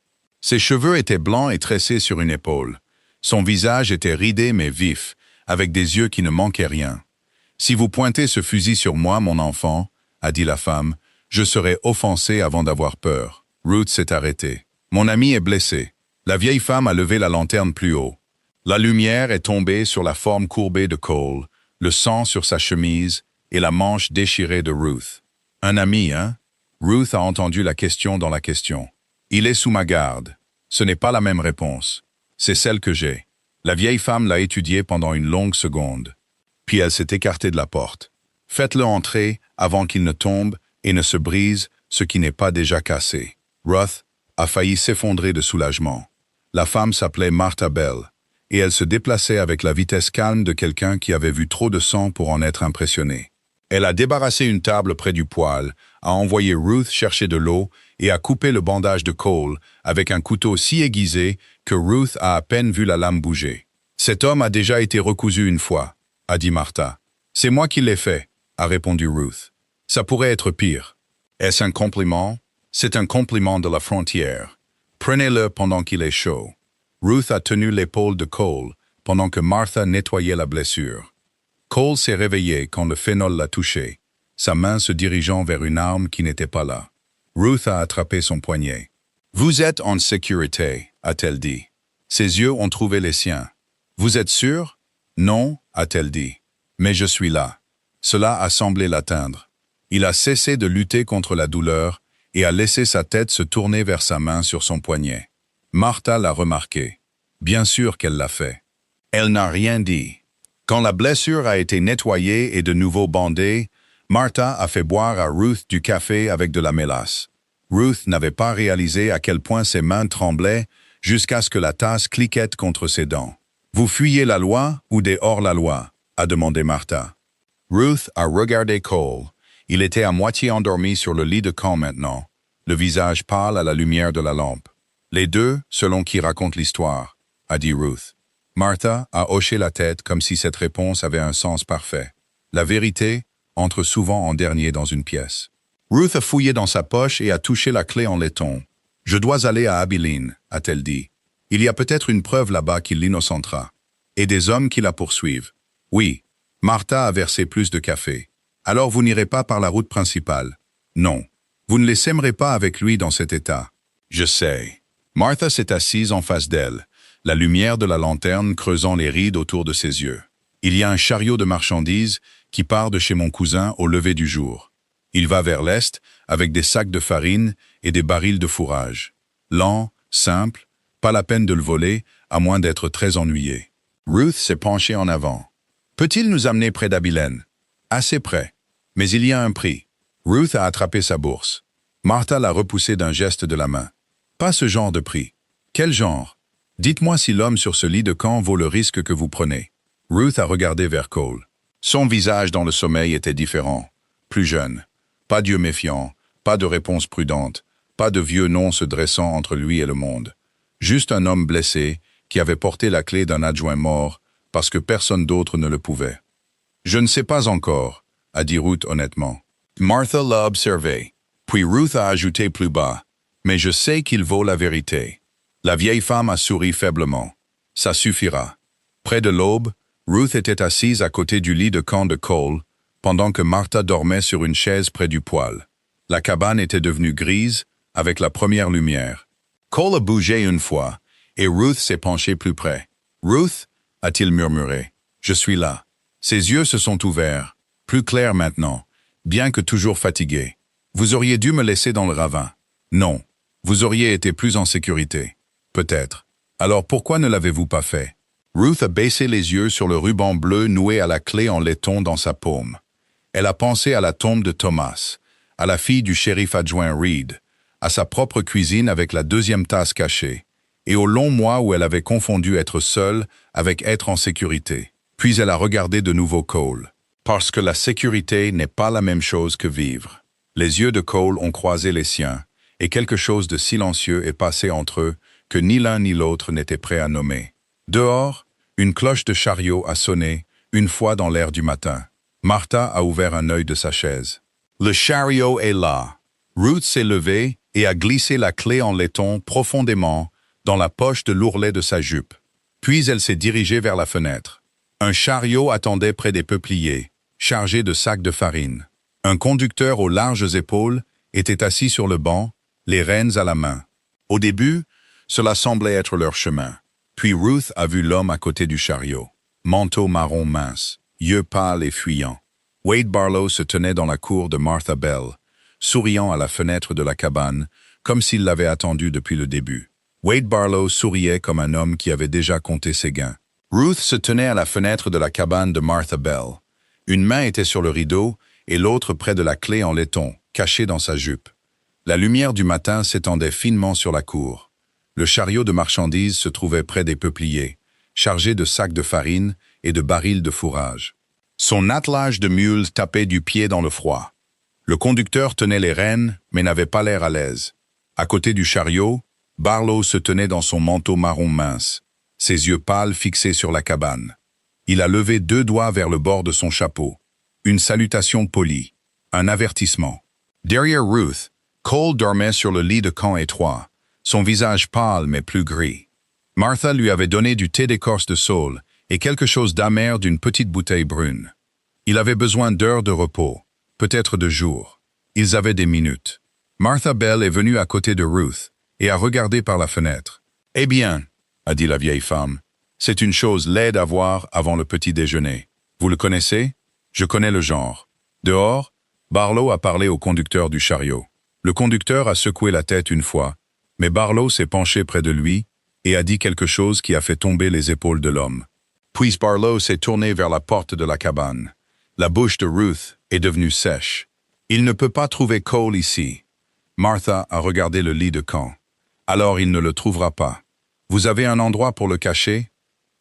Ses cheveux étaient blancs et tressés sur une épaule. Son visage était ridé mais vif, avec des yeux qui ne manquaient rien. « Si vous pointez ce fusil sur moi, mon enfant, » a dit la femme, « je serai offensée avant d'avoir peur. » Ruth s'est arrêtée. « Mon ami est blessé. » La vieille femme a levé la lanterne plus haut. La lumière est tombée sur la forme courbée de Cole, le sang sur sa chemise et la manche déchirée de Ruth. « Un ami, hein ?» Ruth a entendu la question dans la question. « Il est sous ma garde. » Ce n'est pas la même réponse. C'est celle que j'ai. La vieille femme l'a étudiée pendant une longue seconde. Puis elle s'est écartée de la porte. « Faites-le entrer avant qu'il ne tombe et ne se brise ce qui n'est pas déjà cassé. » Ruth a failli s'effondrer de soulagement. La femme s'appelait Martha Bell, et elle se déplaçait avec la vitesse calme de quelqu'un qui avait vu trop de sang pour en être impressionné. Elle a débarrassé une table près du poêle, a envoyé Ruth chercher de l'eau et a coupé le bandage de Cole avec un couteau si aiguisé que Ruth a à peine vu la lame bouger. « Cet homme a déjà été recousu une fois, » a dit Martha. « C'est moi qui l'ai fait, » a répondu Ruth. « Ça pourrait être pire. » Est-ce un compliment? C'est un compliment de la frontière. Prenez-le pendant qu'il est chaud. Ruth a tenu l'épaule de Cole pendant que Martha nettoyait la blessure. Cole s'est réveillé quand le phénol l'a touché, sa main se dirigeant vers une arme qui n'était pas là. Ruth a attrapé son poignet. « Vous êtes en sécurité, » a-t-elle dit. Ses yeux ont trouvé les siens. « Vous êtes sûr? »« Non, » a-t-elle dit. « Mais je suis là. » Cela a semblé l'atteindre. Il a cessé de lutter contre la douleur et a laissé sa tête se tourner vers sa main sur son poignet. Martha l'a remarqué. Bien sûr qu'elle l'a fait. Elle n'a rien dit. Quand la blessure a été nettoyée et de nouveau bandée, Martha a fait boire à Ruth du café avec de la mélasse. Ruth n'avait pas réalisé à quel point ses mains tremblaient jusqu'à ce que la tasse cliquette contre ses dents. « Vous fuyez la loi ou des hors-la-loi » a demandé Martha. Ruth a regardé Cole. Il était à moitié endormi sur le lit de camp maintenant, le visage pâle à la lumière de la lampe. « Les deux, selon qui raconte l'histoire » a dit Ruth. Martha a hoché la tête comme si cette réponse avait un sens parfait. La vérité entre souvent en dernier dans une pièce. Ruth a fouillé dans sa poche et a touché la clé en laiton. « Je dois aller à Abilene » a-t-elle dit. « Il y a peut-être une preuve là-bas qui l'innocentera. Et des hommes qui la poursuivent. » « Oui. » Martha a versé plus de café. « Alors vous n'irez pas par la route principale. »« Non. Vous ne les sèmerez pas avec lui dans cet état. »« Je sais. » Martha s'est assise en face d'elle, la lumière de la lanterne creusant les rides autour de ses yeux. « Il y a un chariot de marchandises qui part de chez mon cousin au lever du jour. Il va vers l'est avec des sacs de farine et des barils de fourrage. Lent, simple, Pas la peine de le voler, à moins d'être très ennuyé. Ruth s'est penchée en avant. Peut-il nous amener près d'Abilene? Assez près. Mais il y a un prix. Ruth a attrapé sa bourse. Martha l'a repoussée d'un geste de la main. Pas ce genre de prix. Quel genre? Dites-moi si l'homme sur ce lit de camp vaut le risque que vous prenez. Ruth a regardé vers Cole. Son visage dans le sommeil était différent. Plus jeune. Pas d'yeux méfiants, pas de réponse prudente, pas de vieux nom se dressant entre lui et le monde. Juste un homme blessé qui avait porté la clé d'un adjoint mort parce que personne d'autre ne le pouvait. « Je ne sais pas encore », a dit Ruth honnêtement. Martha l'a observé. Puis Ruth a ajouté plus bas. « Mais je sais qu'il vaut la vérité. » La vieille femme a souri faiblement. « Ça suffira. » Près de l'aube, Ruth était assise à côté du lit de camp de Cole, pendant que Martha dormait sur une chaise près du poêle. La cabane était devenue grise, avec la première lumière. Cole a bougé une fois, et Ruth s'est penchée plus près. « Ruth » a-t-il murmuré. « Je suis là. » Ses yeux se sont ouverts, plus clairs maintenant, bien que toujours fatigués. « Vous auriez dû me laisser dans le ravin. » « Non. Vous auriez été plus en sécurité. »« Peut-être. Alors pourquoi ne l'avez-vous pas fait ?» Ruth a baissé les yeux sur le ruban bleu noué à la clé en laiton dans sa paume. Elle a pensé à la tombe de Thomas, à la fille du shérif adjoint Reed, à sa propre cuisine avec la deuxième tasse cachée, et aux longs mois où elle avait confondu être seule avec être en sécurité. Puis elle a regardé de nouveau Cole. Parce que la sécurité n'est pas la même chose que vivre. Les yeux de Cole ont croisé les siens, et quelque chose de silencieux est passé entre eux que ni l'un ni l'autre n'était prêt à nommer. Dehors, une cloche de chariot a sonné, une fois dans l'air du matin. Martha a ouvert un œil de sa chaise. Le chariot est là. Ruth s'est levée et a glissé la clé en laiton profondément dans la poche de l'ourlet de sa jupe. Puis elle s'est dirigée vers la fenêtre. Un chariot attendait près des peupliers, chargé de sacs de farine. Un conducteur aux larges épaules était assis sur le banc, les rênes à la main. Au début, cela semblait être leur chemin. Puis Ruth a vu l'homme à côté du chariot. Manteau marron mince, yeux pâles et fuyants. Wade Barlow se tenait dans la cour de Martha Bell, souriant à la fenêtre de la cabane, comme s'il l'avait attendu depuis le début. Wade Barlow souriait comme un homme qui avait déjà compté ses gains. Ruth se tenait à la fenêtre de la cabane de Martha Bell. Une main était sur le rideau et l'autre près de la clé en laiton, cachée dans sa jupe. La lumière du matin s'étendait finement sur la cour. Le chariot de marchandises se trouvait près des peupliers, chargé de sacs de farine et de barils de fourrage. Son attelage de mules tapait du pied dans le froid. Le conducteur tenait les rênes, mais n'avait pas l'air à l'aise. À côté du chariot, Barlow se tenait dans son manteau marron mince, ses yeux pâles fixés sur la cabane. Il a levé 2 doigts vers le bord de son chapeau. Une salutation polie, un avertissement. Derrière Ruth, Cole dormait sur le lit de camp étroit, son visage pâle mais plus gris. Martha lui avait donné du thé d'écorce de saule et quelque chose d'amer d'une petite bouteille brune. Il avait besoin d'heures de repos, peut-être de jours. Ils avaient des minutes. Martha Bell est venue à côté de Ruth et a regardé par la fenêtre. « Eh bien, » a dit la vieille femme, « c'est une chose laide à voir avant le petit déjeuner. Vous le connaissez? Je connais le genre. » Dehors, Barlow a parlé au conducteur du chariot. Le conducteur a secoué la tête une fois, mais Barlow s'est penché près de lui et a dit quelque chose qui a fait tomber les épaules de l'homme. Puis Barlow s'est tourné vers la porte de la cabane. La bouche de Ruth est devenue sèche. Il ne peut pas trouver Cole ici. Martha a regardé le lit de camp. Alors il ne le trouvera pas. Vous avez un endroit pour le cacher?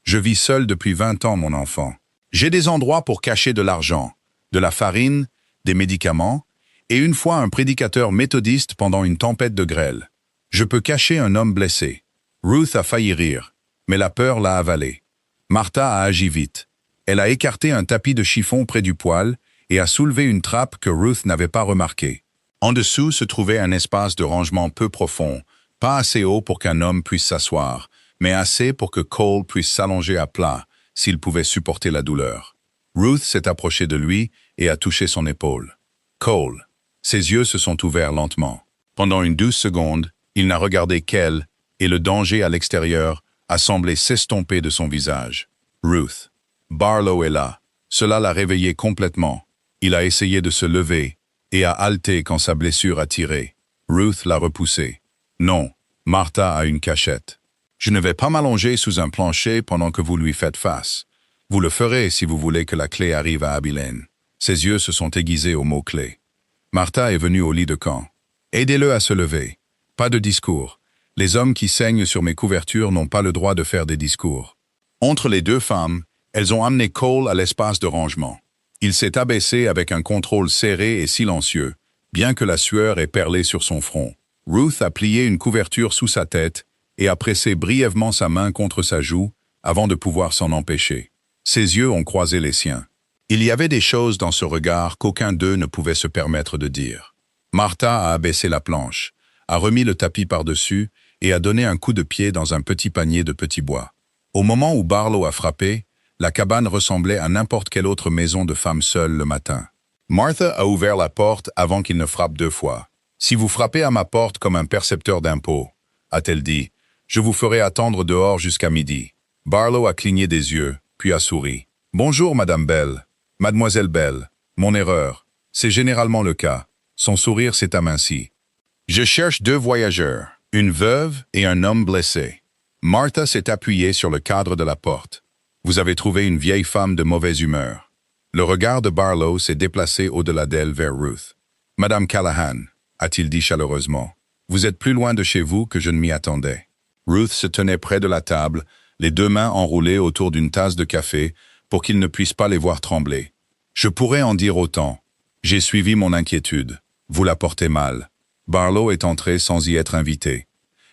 Je vis seul depuis 20 ans, mon enfant. J'ai des endroits pour cacher de l'argent, de la farine, des médicaments, et une fois un prédicateur méthodiste pendant une tempête de grêle. Je peux cacher un homme blessé. Ruth a failli rire, mais la peur l'a avalé. Martha a agi vite. Elle a écarté un tapis de chiffon près du poêle et a soulevé une trappe que Ruth n'avait pas remarquée. En dessous se trouvait un espace de rangement peu profond, pas assez haut pour qu'un homme puisse s'asseoir, mais assez pour que Cole puisse s'allonger à plat, s'il pouvait supporter la douleur. Ruth s'est approchée de lui et a touché son épaule. Cole. Ses yeux se sont ouverts lentement. Pendant une 12 secondes, il n'a regardé qu'elle, et le danger à l'extérieur a semblé s'estomper de son visage. Ruth. Barlow est là. Cela l'a réveillé complètement. Il a essayé de se lever et a halté quand sa blessure a tiré. Ruth l'a repoussé. Non, Martha a une cachette. Je ne vais pas m'allonger sous un plancher pendant que vous lui faites face. Vous le ferez si vous voulez que la clé arrive à Abilene. Ses yeux se sont aiguisés au mot clé. Martha est venue au lit de camp. Aidez-le à se lever. Pas de discours. Les hommes qui saignent sur mes couvertures n'ont pas le droit de faire des discours. Entre les deux femmes, elles ont amené Cole à l'espace de rangement. Il s'est abaissé avec un contrôle serré et silencieux, bien que la sueur ait perlé sur son front. Ruth a plié une couverture sous sa tête et a pressé brièvement sa main contre sa joue avant de pouvoir s'en empêcher. Ses yeux ont croisé les siens. Il y avait des choses dans ce regard qu'aucun d'eux ne pouvait se permettre de dire. Martha a abaissé la planche, a remis le tapis par-dessus et a donné un coup de pied dans un petit panier de petits bois. Au moment où Barlow a frappé, la cabane ressemblait à n'importe quelle autre maison de femme seule le matin. Martha a ouvert la porte avant qu'il ne frappe 2 fois. « Si vous frappez à ma porte comme un percepteur d'impôts, a-t-elle dit, je vous ferai attendre dehors jusqu'à midi. » Barlow a cligné des yeux, puis a souri. « Bonjour, Madame Bell. Mademoiselle Bell. Mon erreur. C'est généralement le cas. » Son sourire s'est aminci. « Je cherche 2 voyageurs, une veuve et un homme blessé. » Martha s'est appuyée sur le cadre de la porte. « Vous avez trouvé une vieille femme de mauvaise humeur. » Le regard de Barlow s'est déplacé au-delà d'elle vers Ruth. « Madame Callahan, a-t-il dit chaleureusement, vous êtes plus loin de chez vous que je ne m'y attendais. » Ruth se tenait près de la table, les 2 mains enroulées autour d'une tasse de café pour qu'il ne puisse pas les voir trembler. « Je pourrais en dire autant. J'ai suivi mon inquiétude. Vous la portez mal. » Barlow est entré sans y être invité.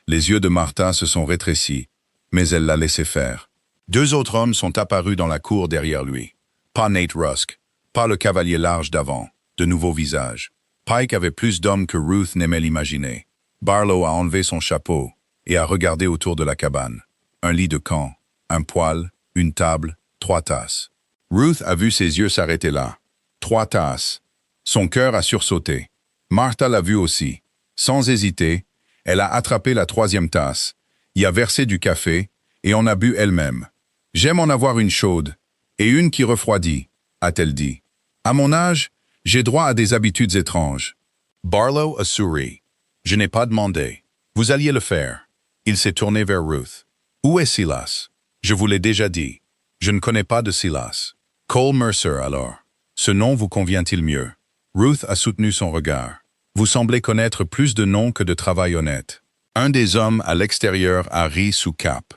Les yeux de Martha se sont rétrécis, mais elle l'a laissé faire. 2 autres hommes sont apparus dans la cour derrière lui. Pas Nate Rusk, pas le cavalier large d'avant, de nouveaux visages. Pike avait plus d'hommes que Ruth n'aimait l'imaginer. Barlow a enlevé son chapeau et a regardé autour de la cabane. Un lit de camp, un poêle, une table, 3 tasses. Ruth a vu ses yeux s'arrêter là. 3 tasses. Son cœur a sursauté. Martha l'a vu aussi. Sans hésiter, elle a attrapé la 3e tasse, y a versé du café et en a bu elle-même. « J'aime en avoir une chaude et une qui refroidit, » a-t-elle dit. « À mon âge, j'ai droit à des habitudes étranges. » Barlow a souri. « Je n'ai pas demandé. Vous alliez le faire. » Il s'est tourné vers Ruth. « Où est Silas? »« Je vous l'ai déjà dit. Je ne connais pas de Silas. »« Cole Mercer, alors. Ce nom vous convient-il mieux? » Ruth a soutenu son regard. « Vous semblez connaître plus de noms que de travail honnête. » Un des hommes à l'extérieur a ri sous cape.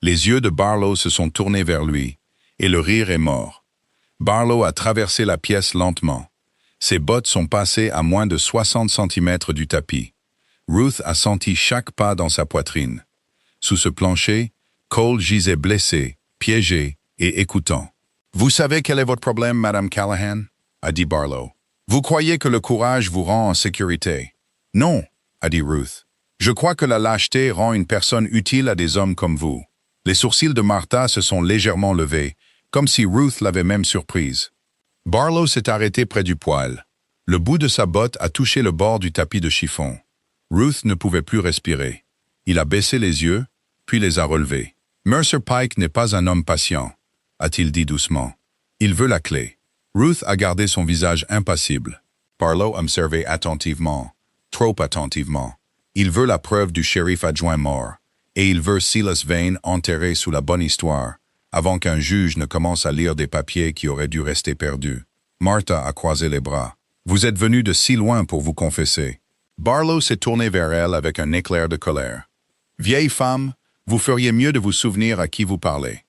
Les yeux de Barlow se sont tournés vers lui, et le rire est mort. Barlow a traversé la pièce lentement. Ses bottes sont passées à moins de 60 cm du tapis. Ruth a senti chaque pas dans sa poitrine. Sous ce plancher, Cole gisait blessé, piégé et écoutant. « Vous savez quel est votre problème, Madame Callahan? » a dit Barlow. « Vous croyez que le courage vous rend en sécurité? »« Non, » a dit Ruth. « Je crois que la lâcheté rend une personne utile à des hommes comme vous. » Les sourcils de Martha se sont légèrement levés, comme si Ruth l'avait même surprise. Barlow s'est arrêté près du poêle. Le bout de sa botte a touché le bord du tapis de chiffon. Ruth ne pouvait plus respirer. Il a baissé les yeux, puis les a relevés. « Mercer Pike n'est pas un homme patient, » a-t-il dit doucement. « Il veut la clé. » Ruth a gardé son visage impassible. Barlow observait attentivement, trop attentivement. Il veut la preuve du shérif adjoint mort. Et il veut Silas Vane enterré sous la bonne histoire, avant qu'un juge ne commence à lire des papiers qui auraient dû rester perdus. Martha a croisé les bras. « Vous êtes venu de si loin pour vous confesser. » Barlow s'est tourné vers elle avec un éclair de colère. « Vieille femme, vous feriez mieux de vous souvenir à qui vous parlez. »«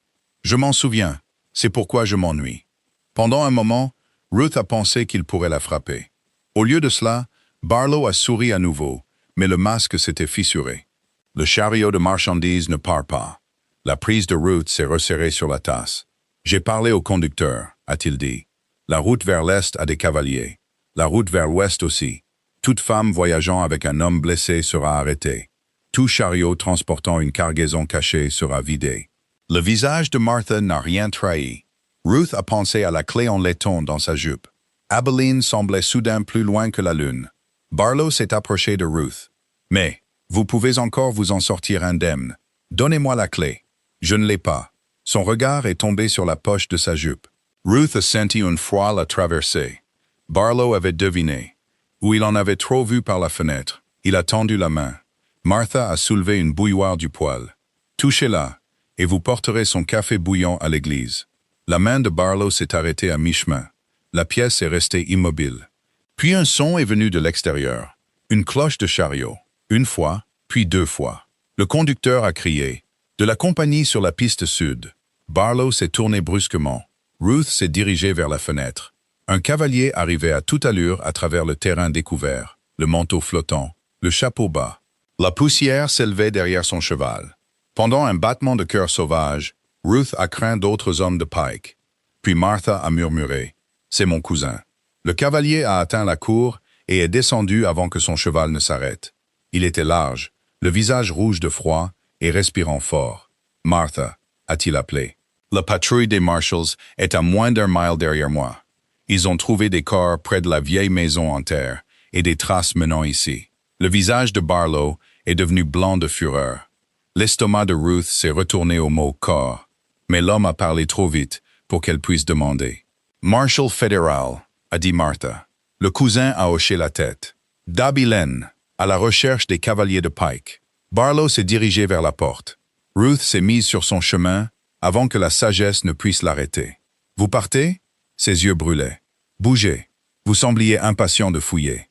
Je m'en souviens, c'est pourquoi je m'ennuie. » Pendant un moment, Ruth a pensé qu'il pourrait la frapper. Au lieu de cela, Barlow a souri à nouveau, mais le masque s'était fissuré. Le chariot de marchandises ne part pas. La prise de Ruth s'est resserrée sur la tasse. « J'ai parlé au conducteur, » a-t-il dit. « La route vers l'est a des cavaliers. La route vers l'ouest aussi. Toute femme voyageant avec un homme blessé sera arrêtée. Tout chariot transportant une cargaison cachée sera vidé. » Le visage de Martha n'a rien trahi. Ruth a pensé à la clé en laiton dans sa jupe. Abilene semblait soudain plus loin que la lune. Barlow s'est approché de Ruth. « Mais, vous pouvez encore vous en sortir indemne. Donnez-moi la clé. » Je ne l'ai pas. Son regard est tombé sur la poche de sa jupe. Ruth a senti une froid la traverser. Barlow avait deviné. Ou il en avait trop vu par la fenêtre. Il a tendu la main. Martha a soulevé une bouilloire du poêle. Touchez-la, et vous porterez son café bouillant à l'église. La main de Barlow s'est arrêtée à mi-chemin. La pièce est restée immobile. Puis un son est venu de l'extérieur. Une cloche de chariot. Une fois, puis deux fois. Le conducteur a crié. De la compagnie sur la piste sud. Barlow s'est tourné brusquement. Ruth s'est dirigée vers la fenêtre. Un cavalier arrivait à toute allure à travers le terrain découvert, le manteau flottant, le chapeau bas. La poussière s'élevait derrière son cheval. Pendant un battement de cœur sauvage, Ruth a craint d'autres hommes de Pike. Puis Martha a murmuré. « C'est mon cousin. » Le cavalier a atteint la cour et est descendu avant que son cheval ne s'arrête. Il était large, le visage rouge de froid et respirant fort. « Martha » a-t-il appelé. « La patrouille des Marshals est à moins d'1 mile derrière moi. Ils ont trouvé des corps près de la vieille maison en terre et des traces menant ici. » Le visage de Barlow est devenu blanc de fureur. L'estomac de Ruth s'est retourné au mot « corps », mais l'homme a parlé trop vite pour qu'elle puisse demander. « Marshal fédéral », a dit Martha. Le cousin a hoché la tête. « Dabilène, à la recherche des cavaliers de Pike. » Barlow s'est dirigé vers la porte. Ruth s'est mise sur son chemin avant que la sagesse ne puisse l'arrêter. « Vous partez ?» Ses yeux brûlaient. « Bougez. Vous sembliez impatient de fouiller. »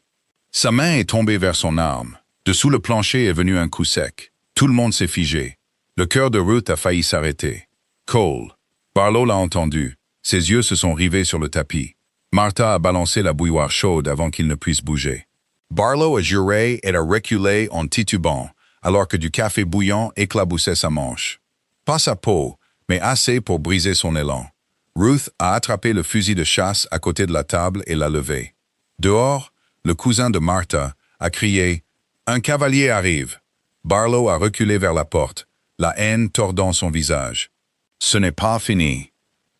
Sa main est tombée vers son arme. Dessous le plancher est venu un coup sec. Tout le monde s'est figé. Le cœur de Ruth a failli s'arrêter. Cole. Barlow l'a entendu. Ses yeux se sont rivés sur le tapis. Martha a balancé la bouilloire chaude avant qu'il ne puisse bouger. Barlow a juré et a reculé en titubant, alors que du café bouillant éclaboussait sa manche. Pas sa peau, mais assez pour briser son élan. Ruth a attrapé le fusil de chasse à côté de la table et l'a levé. Dehors, le cousin de Martha a crié « Un cavalier arrive !» Barlow a reculé vers la porte, la haine tordant son visage. Ce n'est pas fini.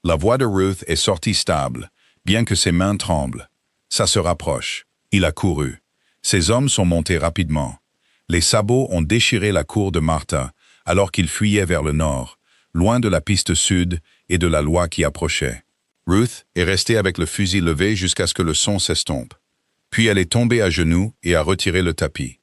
La voix de Ruth est sortie stable, bien que ses mains tremblent. Ça se rapproche. Il a couru. Ses hommes sont montés rapidement. Les sabots ont déchiré la cour de Martha, alors qu'il fuyait vers le nord, loin de la piste sud et de la loi qui approchait. Ruth est restée avec le fusil levé jusqu'à ce que le son s'estompe. Puis elle est tombée à genoux et a retiré le tapis.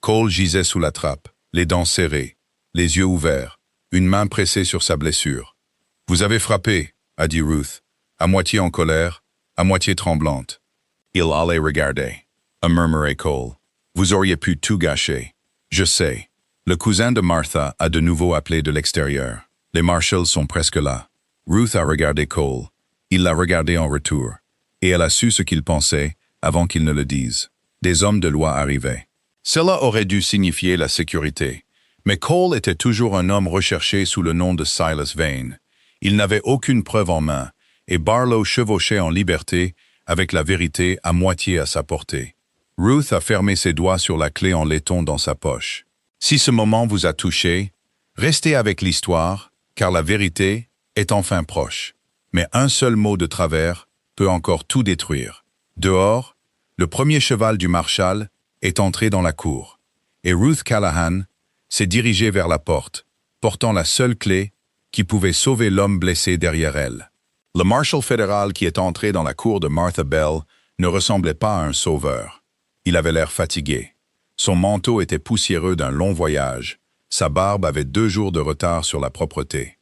Cole gisait sous la trappe, les dents serrées, les yeux ouverts, une main pressée sur sa blessure. « Vous avez frappé », a dit Ruth, à moitié en colère, à moitié tremblante. « Il allait regarder », a murmuré Cole. « Vous auriez pu tout gâcher. »« Je sais. » Le cousin de Martha a de nouveau appelé de l'extérieur. Les Marshalls sont presque là. Ruth a regardé Cole. Il l'a regardé en retour. Et elle a su ce qu'il pensait avant qu'il ne le dise. Des hommes de loi arrivaient. Cela aurait dû signifier la sécurité. Mais Cole était toujours un homme recherché sous le nom de Silas Vane. Il n'avait aucune preuve en main, et Barlow chevauchait en liberté avec la vérité à moitié à sa portée. Ruth a fermé ses doigts sur la clé en laiton dans sa poche. Si ce moment vous a touché, restez avec l'histoire, car la vérité est enfin proche. Mais un seul mot de travers peut encore tout détruire. Dehors, le premier cheval du Marshal est entré dans la cour, et Ruth Callahan s'est dirigée vers la porte, portant la seule clé qui pouvait sauver l'homme blessé derrière elle. Le Marshal fédéral qui est entré dans la cour de Martha Bell ne ressemblait pas à un sauveur. Il avait l'air fatigué. Son manteau était poussiéreux d'un long voyage, sa barbe avait 2 jours de retard sur la propreté,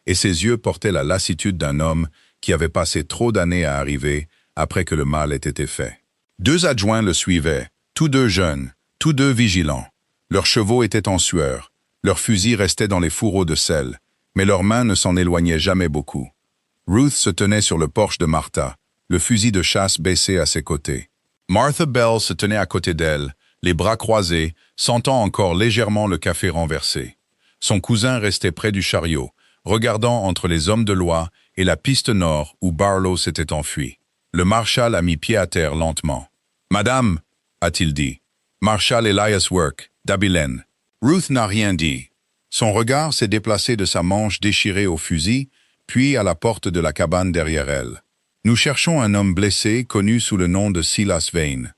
et ses yeux portaient la lassitude d'un homme qui avait passé trop d'années à arriver après que le mal ait été fait. 2 adjoints le suivaient, tous 2 jeunes, tous 2 vigilants. Leurs chevaux étaient en sueur, leurs fusils restaient dans les fourreaux de sel, mais leurs mains ne s'en éloignaient jamais beaucoup. Ruth se tenait sur le porche de Martha, le fusil de chasse baissé à ses côtés. Martha Bell se tenait à côté d'elle, les bras croisés, sentant encore légèrement le café renversé. Son cousin restait près du chariot, regardant entre les hommes de loi et la piste nord où Barlow s'était enfui. Le Marshal a mis pied à terre lentement. « Madame » a-t-il dit. « Marshal Elias Work, d'Abilène. » Ruth n'a rien dit. Son regard s'est déplacé de sa manche déchirée au fusil, puis à la porte de la cabane derrière elle. « Nous cherchons un homme blessé connu sous le nom de Silas Vane. »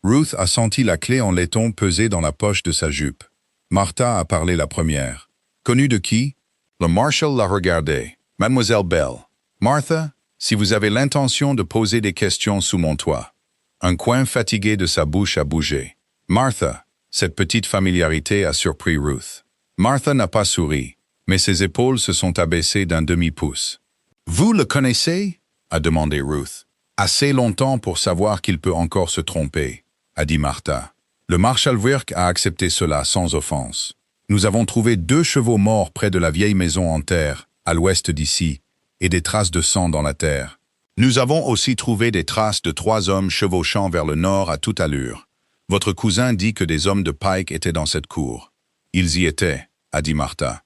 Ruth a senti la clé en laiton peser dans la poche de sa jupe. Martha a parlé la première. « Connu de qui ?» Le Marshal l'a regardé. « Mademoiselle Bell. Martha, si vous avez l'intention de poser des questions sous mon toit. » Un coin fatigué de sa bouche a bougé. « Martha !» Cette petite familiarité a surpris Ruth. Martha n'a pas souri. mais ses épaules se sont abaissées d'un demi-pouce. « Vous le connaissez » a demandé Ruth. « Assez longtemps pour savoir qu'il peut encore se tromper » a dit Martha. Le Marshal Wirk a accepté cela sans offense. Nous avons trouvé 2 chevaux morts près de la vieille maison en terre, à l'ouest d'ici, et des traces de sang dans la terre. Nous avons aussi trouvé des traces de 3 hommes chevauchant vers le nord à toute allure. Votre cousin dit que des hommes de Pike étaient dans cette cour. Ils y étaient, a dit Martha.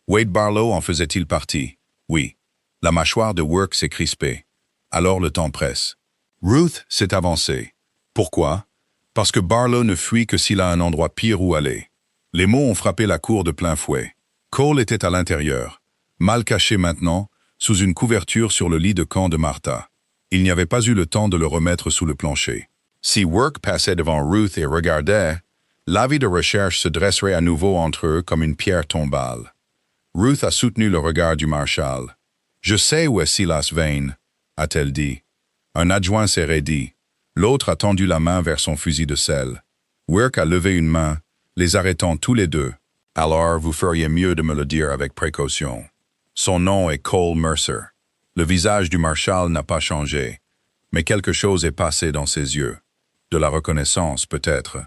Wade Barlow en faisait-il partie? Oui. La mâchoire de Wirk s'est crispée. Alors le temps presse. Ruth s'est avancée. Pourquoi? Parce que Barlow ne fuit que s'il a un endroit pire où aller. Les mots ont frappé la cour de plein fouet. Cole était à l'intérieur, mal caché maintenant, sous une couverture sur le lit de camp de Martha. Il n'y avait pas eu le temps de le remettre sous le plancher. Si Wirk passait devant Ruth et regardait, l'avis de recherche se dresserait à nouveau entre eux comme une pierre tombale. Ruth a soutenu le regard du marshal. « Je sais où est Silas Vane », a-t-elle dit. Un adjoint s'est raidi. L'autre a tendu la main vers son fusil de sel. Wirk a levé une main, les arrêtant tous les deux. « Alors, vous feriez mieux de me le dire avec précaution. Son nom est Cole Mercer. Le visage du marshal n'a pas changé, mais quelque chose est passé dans ses yeux. De la reconnaissance, peut-être,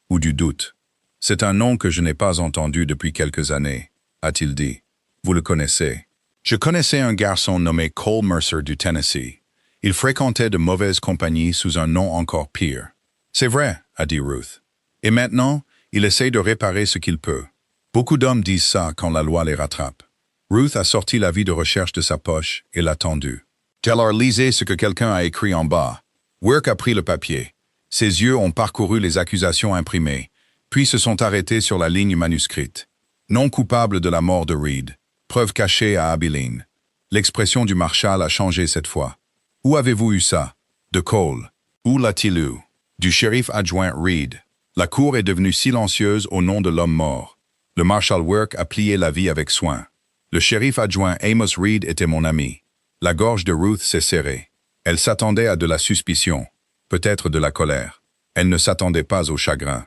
ou du doute. C'est un nom que je n'ai pas entendu depuis quelques années, a-t-il dit. Vous le connaissez. Je connaissais un garçon nommé Cole Mercer du Tennessee. Il fréquentait de mauvaises compagnies sous un nom encore pire. C'est vrai, a dit Ruth. Et maintenant, il essaie de réparer ce qu'il peut. Beaucoup d'hommes disent ça quand la loi les rattrape. Ruth a sorti l'avis de recherche de sa poche et l'a tendu. Alors lisez ce que quelqu'un a écrit en bas. Wirk a pris le papier. Ses yeux ont parcouru les accusations imprimées, puis se sont arrêtés sur la ligne manuscrite. Non coupable de la mort de Reed. Preuve cachée à Abilene. L'expression du marshal a changé cette fois. Où avez-vous eu ça? De Cole. Où l'a-t-il eu? Du shérif adjoint Reed. La cour est devenue silencieuse au nom de l'homme mort. Le marshal Wirk a plié l'avis avec soin. Le shérif adjoint Amos Reed était mon ami. La gorge de Ruth s'est serrée. Elle s'attendait à de la suspicion, peut-être de la colère. Elle ne s'attendait pas au chagrin.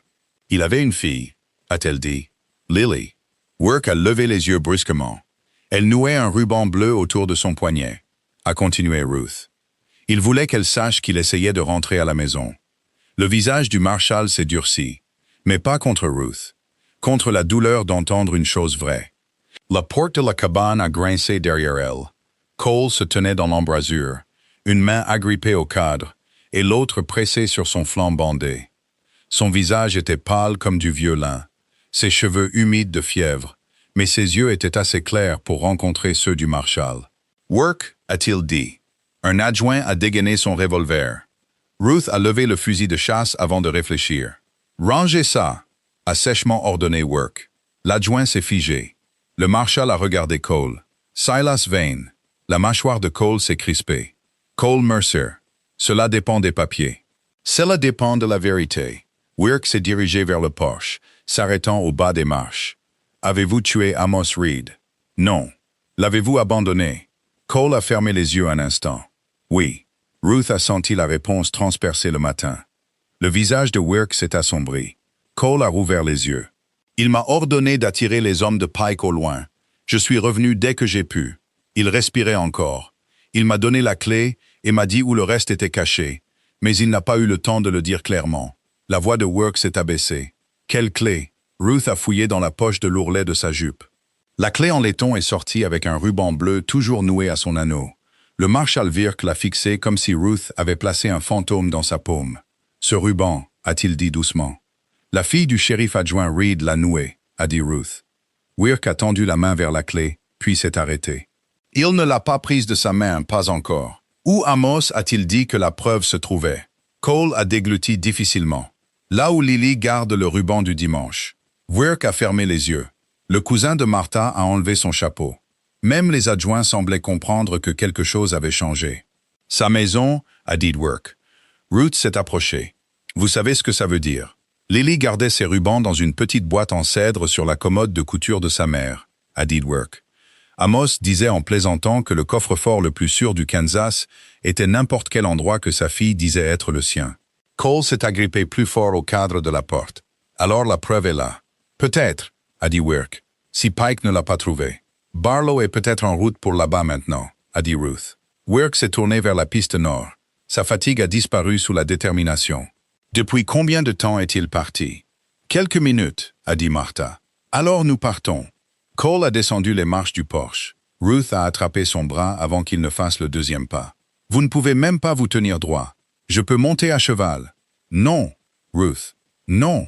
Il avait une fille, a-t-elle dit. Lily. Wirk a levé les yeux brusquement. Elle nouait un ruban bleu autour de son poignet, a continué Ruth. Il voulait qu'elle sache qu'il essayait de rentrer à la maison. Le visage du marshal s'est durci, mais pas contre Ruth, contre la douleur d'entendre une chose vraie. La porte de la cabane a grincé derrière elle. Cole se tenait dans l'embrasure, une main agrippée au cadre, et l'autre pressée sur son flanc bandé. Son visage était pâle comme du vieux lin, ses cheveux humides de fièvre, mais ses yeux étaient assez clairs pour rencontrer ceux du marshal. « Wirk » a-t-il dit. Un adjoint a dégainé son revolver. Ruth a levé le fusil de chasse avant de réfléchir. « Rangez ça » a sèchement ordonné Wirk. L'adjoint s'est figé. Le marshal a regardé Cole. Silas Vane. La mâchoire de Cole s'est crispée. Cole Mercer. Cela dépend des papiers. Cela dépend de la vérité. Wirk s'est dirigé vers le porche, s'arrêtant au bas des marches. Avez-vous tué Amos Reed? Non. L'avez-vous abandonné? Cole a fermé les yeux un instant. Oui. Ruth a senti la réponse transpercer le matin. Le visage de Wirk s'est assombri. Cole a rouvert les yeux. Il m'a ordonné d'attirer les hommes de Pike au loin. Je suis revenu dès que j'ai pu. Il respirait encore. Il m'a donné la clé et m'a dit où le reste était caché, mais il n'a pas eu le temps de le dire clairement. La voix de Wirk s'est abaissée. Quelle clé? Ruth a fouillé dans la poche de l'ourlet de sa jupe. La clé en laiton est sortie avec un ruban bleu toujours noué à son anneau. Le marshal Wirk l'a fixé comme si Ruth avait placé un fantôme dans sa paume. Ce ruban, a-t-il dit doucement. La fille du shérif adjoint Reed l'a noué, a dit Ruth. Wirk a tendu la main vers la clé, puis s'est arrêté. Il ne l'a pas prise de sa main, pas encore. Où Amos a-t-il dit que la preuve se trouvait? Cole a dégluti difficilement. Là où Lily garde le ruban du dimanche. Wirk a fermé les yeux. Le cousin de Martha a enlevé son chapeau. Même les adjoints semblaient comprendre que quelque chose avait changé. Sa maison, a dit Wirk. Ruth s'est approchée. Vous savez ce que ça veut dire. Lily gardait ses rubans dans une petite boîte en cèdre sur la commode de couture de sa mère, a dit Wirk. Amos disait en plaisantant que le coffre-fort le plus sûr du Kansas était n'importe quel endroit que sa fille disait être le sien. Cole s'est agrippé plus fort au cadre de la porte. Alors la preuve est là. Peut-être, a dit Wirk, si Pike ne l'a pas trouvé. Barlow est peut-être en route pour là-bas maintenant, a dit Ruth. Work s'est tourné vers la piste nord. Sa fatigue a disparu sous la détermination. Depuis combien de temps est-il parti? Quelques minutes, a dit Martha. Alors nous partons. Cole a descendu les marches du porche. Ruth a attrapé son bras avant qu'il ne fasse le deuxième pas. Vous ne pouvez même pas vous tenir droit. Je peux monter à cheval. Non, Ruth. Non.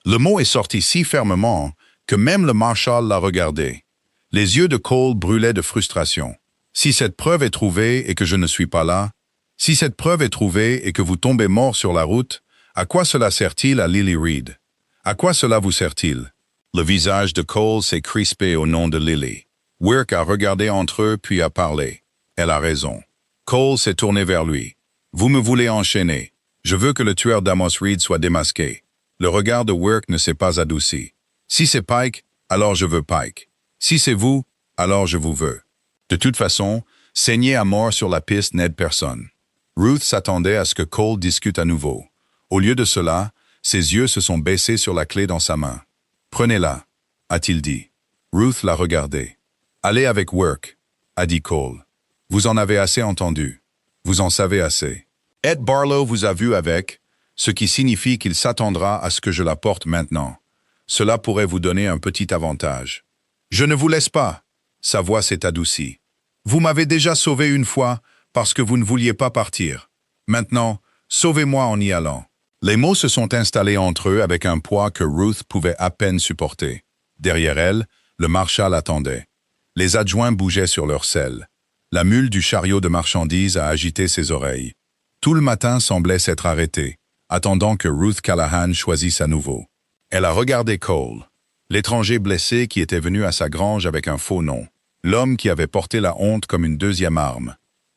Le mot est sorti si fermement que même le marshal l'a regardé. Les yeux de Cole brûlaient de frustration. Si cette preuve est trouvée et que je ne suis pas là, si cette preuve est trouvée et que vous tombez mort sur la route, à quoi cela sert-il à Lily Reed? À quoi cela vous sert-il? Le visage de Cole s'est crispé au nom de Lily. Work a regardé entre eux puis a parlé. Elle a raison. Cole s'est tourné vers lui. Vous me voulez enchaîner. Je veux que le tueur d'Amos Reed soit démasqué. Le regard de Work ne s'est pas adouci. Si c'est Pike, alors je veux Pike. Si c'est vous, alors je vous veux. De toute façon, saigner à mort sur la piste n'aide personne. Ruth s'attendait à ce que Cole discute à nouveau. Au lieu de cela, ses yeux se sont baissés sur la clé dans sa main. « Prenez-la », a-t-il dit. Ruth l'a regardé. « Allez avec Work », a dit Cole. « Vous en avez assez entendu. Vous en savez assez. Ed Barlow vous a vu avec, ce qui signifie qu'il s'attendra à ce que je la porte maintenant. Cela pourrait vous donner un petit avantage. »« Je ne vous laisse pas », sa voix s'est adoucie. « Vous m'avez déjà sauvé une fois parce que vous ne vouliez pas partir. Maintenant, sauvez-moi en y allant. » Les mots se sont installés entre eux avec un poids que Ruth pouvait à peine supporter. Derrière elle, le marshal attendait. Les adjoints bougeaient sur leurs selles. La mule du chariot de marchandises a agité ses oreilles. Tout le matin semblait s'être arrêté, attendant que Ruth Callahan choisisse à nouveau. Elle a regardé Cole, l'étranger blessé qui était venu à sa grange avec un faux nom, l'homme qui avait porté la honte comme une deuxième arme,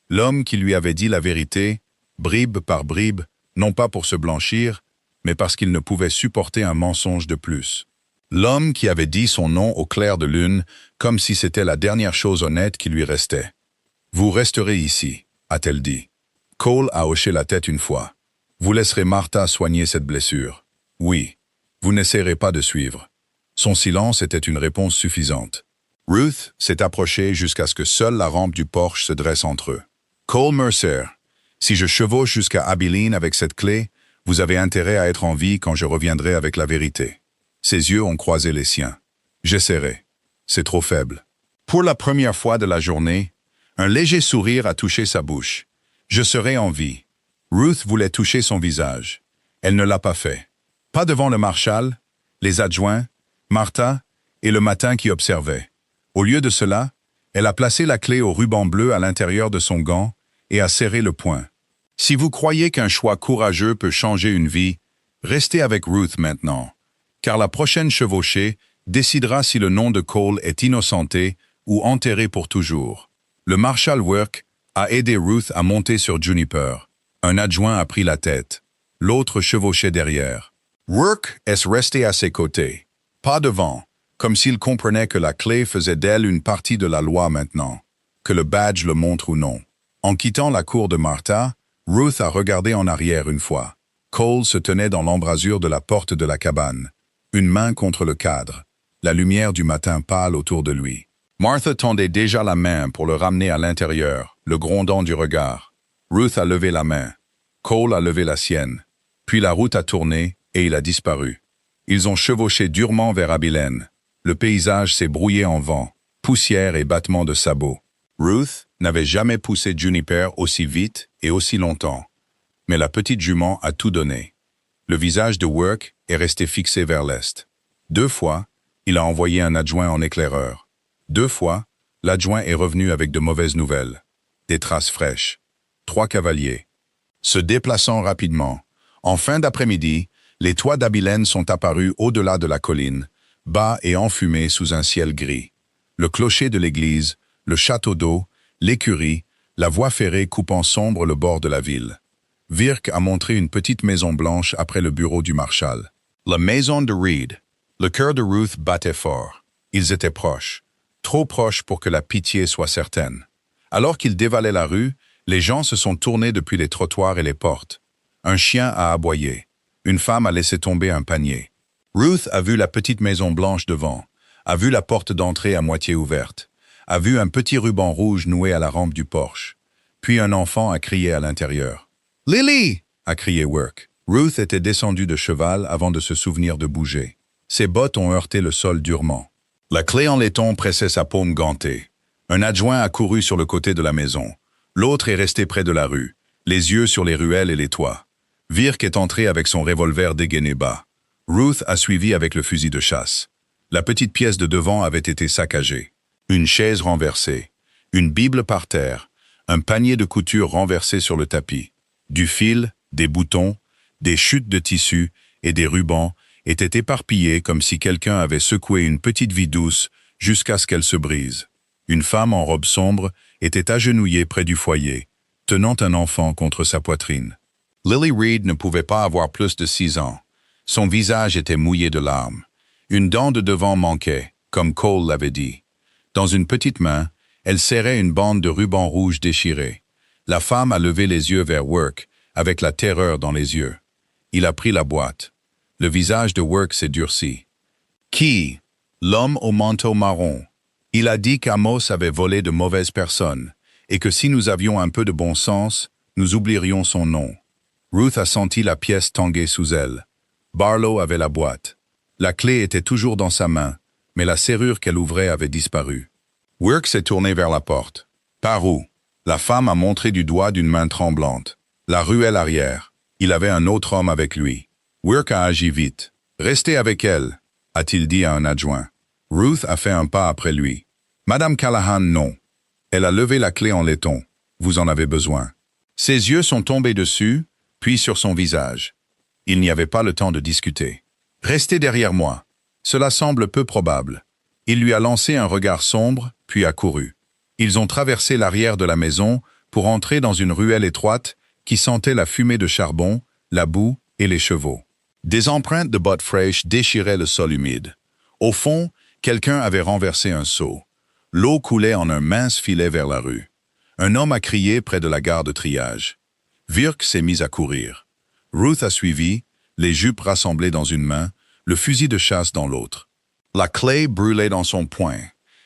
l'homme qui lui avait dit la vérité, bribe par bribe, non pas pour se blanchir, mais parce qu'il ne pouvait supporter un mensonge de plus. L'homme qui avait dit son nom au clair de lune, comme si c'était la dernière chose honnête qui lui restait. « Vous resterez ici », a-t-elle dit. Cole a hoché la tête une fois. « Vous laisserez Martha soigner cette blessure. »« Oui. Vous n'essaierez pas de suivre. » Son silence était une réponse suffisante. Ruth s'est approchée jusqu'à ce que seule la rampe du porche se dresse entre eux. « Cole Mercer, si je chevauche jusqu'à Abilene avec cette clé, vous avez intérêt à être en vie quand je reviendrai avec la vérité. » Ses yeux ont croisé les siens. « J'essaierai. C'est trop faible. » Pour la première fois de la journée, un léger sourire a touché sa bouche. « Je serai en vie. » Ruth voulait toucher son visage. Elle ne l'a pas fait. Pas devant le marshal, les adjoints, Martha et le matin qui observait. Au lieu de cela, elle a placé la clé au ruban bleu à l'intérieur de son gant et a serré le poing. Si vous croyez qu'un choix courageux peut changer une vie, restez avec Ruth maintenant, car la prochaine chevauchée décidera si le nom de Cole est innocenté ou enterré pour toujours. Le marshal Work a aidé Ruth à monter sur Juniper. Un adjoint a pris la tête. L'autre chevauchait derrière. Work est resté à ses côtés, pas devant, comme s'il comprenait que la clé faisait d'elle une partie de la loi maintenant, que le badge le montre ou non. En quittant la cour de Martha, Ruth a regardé en arrière une fois. Cole se tenait dans l'embrasure de la porte de la cabane, une main contre le cadre, la lumière du matin pâle autour de lui. Martha tendait déjà la main pour le ramener à l'intérieur, le grondant du regard. Ruth a levé la main. Cole a levé la sienne. Puis la route a tourné et il a disparu. Ils ont chevauché durement vers Abilene. Le paysage s'est brouillé en vent, poussière et battements de sabots. Ruth n'avait jamais poussé Juniper aussi vite et aussi longtemps. Mais la petite jument a tout donné. Le visage de Work est resté fixé vers l'est. 2 fois, il a envoyé un adjoint en éclaireur. 2 fois, l'adjoint est revenu avec de mauvaises nouvelles. Des traces fraîches. 3 cavaliers. Se déplaçant rapidement, en fin d'après-midi, les toits d'Abilene sont apparus au-delà de la colline, bas et enfumés sous un ciel gris. Le clocher de l'église, le château d'eau, l'écurie, la voie ferrée coupant sombre le bord de la ville. Virk a montré une petite maison blanche après le bureau du marshal. La maison de Reed. Le cœur de Ruth battait fort. Ils étaient proches. Trop proches pour que la pitié soit certaine. Alors qu'ils dévalaient la rue, les gens se sont tournés depuis les trottoirs et les portes. Un chien a aboyé. Une femme a laissé tomber un panier. Ruth a vu la petite maison blanche devant, a vu la porte d'entrée à moitié ouverte, a vu un petit ruban rouge noué à la rampe du porche. Puis un enfant a crié à l'intérieur. « Lily !» a crié Work. Ruth était descendue de cheval avant de se souvenir de bouger. Ses bottes ont heurté le sol durement. La clé en laiton pressait sa paume gantée. Un adjoint a couru sur le côté de la maison. L'autre est resté près de la rue, les yeux sur les ruelles et les toits. Virk est entré avec son revolver dégainé bas. Ruth a suivi avec le fusil de chasse. La petite pièce de devant avait été saccagée. Une chaise renversée. Une Bible par terre. Un panier de couture renversé sur le tapis. Du fil, des boutons, des chutes de tissu et des rubans étaient éparpillés comme si quelqu'un avait secoué une petite vie douce jusqu'à ce qu'elle se brise. Une femme en robe sombre était agenouillée près du foyer, tenant un enfant contre sa poitrine. Lily Reed ne pouvait pas avoir plus de 6 ans. Son visage était mouillé de larmes. Une dent de devant manquait, comme Cole l'avait dit. Dans une petite main, elle serrait une bande de ruban rouge déchirée. La femme a levé les yeux vers Work, avec la terreur dans les yeux. Il a pris la boîte. Le visage de Work s'est durci. « Qui ? L'homme au manteau marron. Il a dit qu'Amos avait volé de mauvaises personnes, et que si nous avions un peu de bon sens, nous oublierions son nom. » Ruth a senti la pièce tanguer sous elle. Barlow avait la boîte. La clé était toujours dans sa main, mais la serrure qu'elle ouvrait avait disparu. Work s'est tourné vers la porte. « Par où ?» La femme a montré du doigt d'une main tremblante. La ruelle arrière. Il avait un autre homme avec lui. Work a agi vite. « Restez avec elle », a-t-il dit à un adjoint. Ruth a fait un pas après lui. « Madame Callahan, non. » Elle a levé la clé en laiton. « Vous en avez besoin. » Ses yeux sont tombés dessus, puis sur son visage. Il n'y avait pas le temps de discuter. « Restez derrière moi. » Cela semble peu probable. Il lui a lancé un regard sombre, puis a couru. Ils ont traversé l'arrière de la maison pour entrer dans une ruelle étroite qui sentait la fumée de charbon, la boue et les chevaux. Des empreintes de bottes fraîches déchiraient le sol humide. Au fond, quelqu'un avait renversé un seau. L'eau coulait en un mince filet vers la rue. Un homme a crié près de la gare de triage. Virk s'est mis à courir. Ruth a suivi, les jupes rassemblées dans une main, le fusil de chasse dans l'autre. La clé brûlait dans son poing.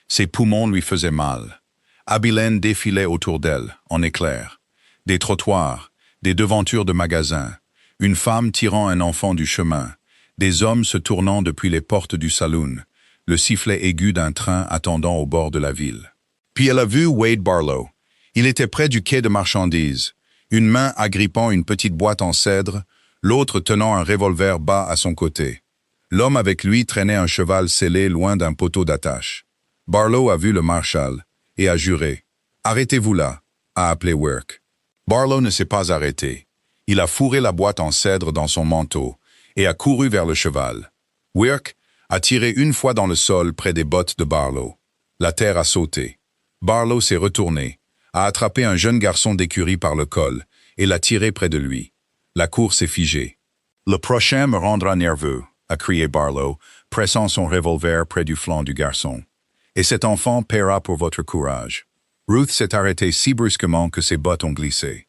Ses poumons lui faisaient mal. Abilène défilait autour d'elle, en éclairs. Des trottoirs, des devantures de magasins, une femme tirant un enfant du chemin, des hommes se tournant depuis les portes du saloon, le sifflet aigu d'un train attendant au bord de la ville. Puis elle a vu Wade Barlow. Il était près du quai de marchandises, une main agrippant une petite boîte en cèdre, l'autre tenant un revolver bas à son côté. L'homme avec lui traînait un cheval scellé loin d'un poteau d'attache. Barlow a vu le marshal et a juré. « Arrêtez-vous là », a appelé Work. Barlow ne s'est pas arrêté. Il a fourré la boîte en cèdre dans son manteau et a couru vers le cheval. Work a tiré une fois dans le sol près des bottes de Barlow. La terre a sauté. Barlow s'est retourné, a attrapé un jeune garçon d'écurie par le col et l'a tiré près de lui. La course est figée. « Le prochain me rendra nerveux », a crié Barlow, pressant son revolver près du flanc du garçon. « Et cet enfant paiera pour votre courage. » Ruth s'est arrêtée si brusquement que ses bottes ont glissé.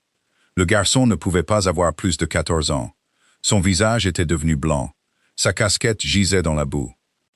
Le garçon ne pouvait pas avoir plus de 14 ans. Son visage était devenu blanc. Sa casquette gisait dans la boue.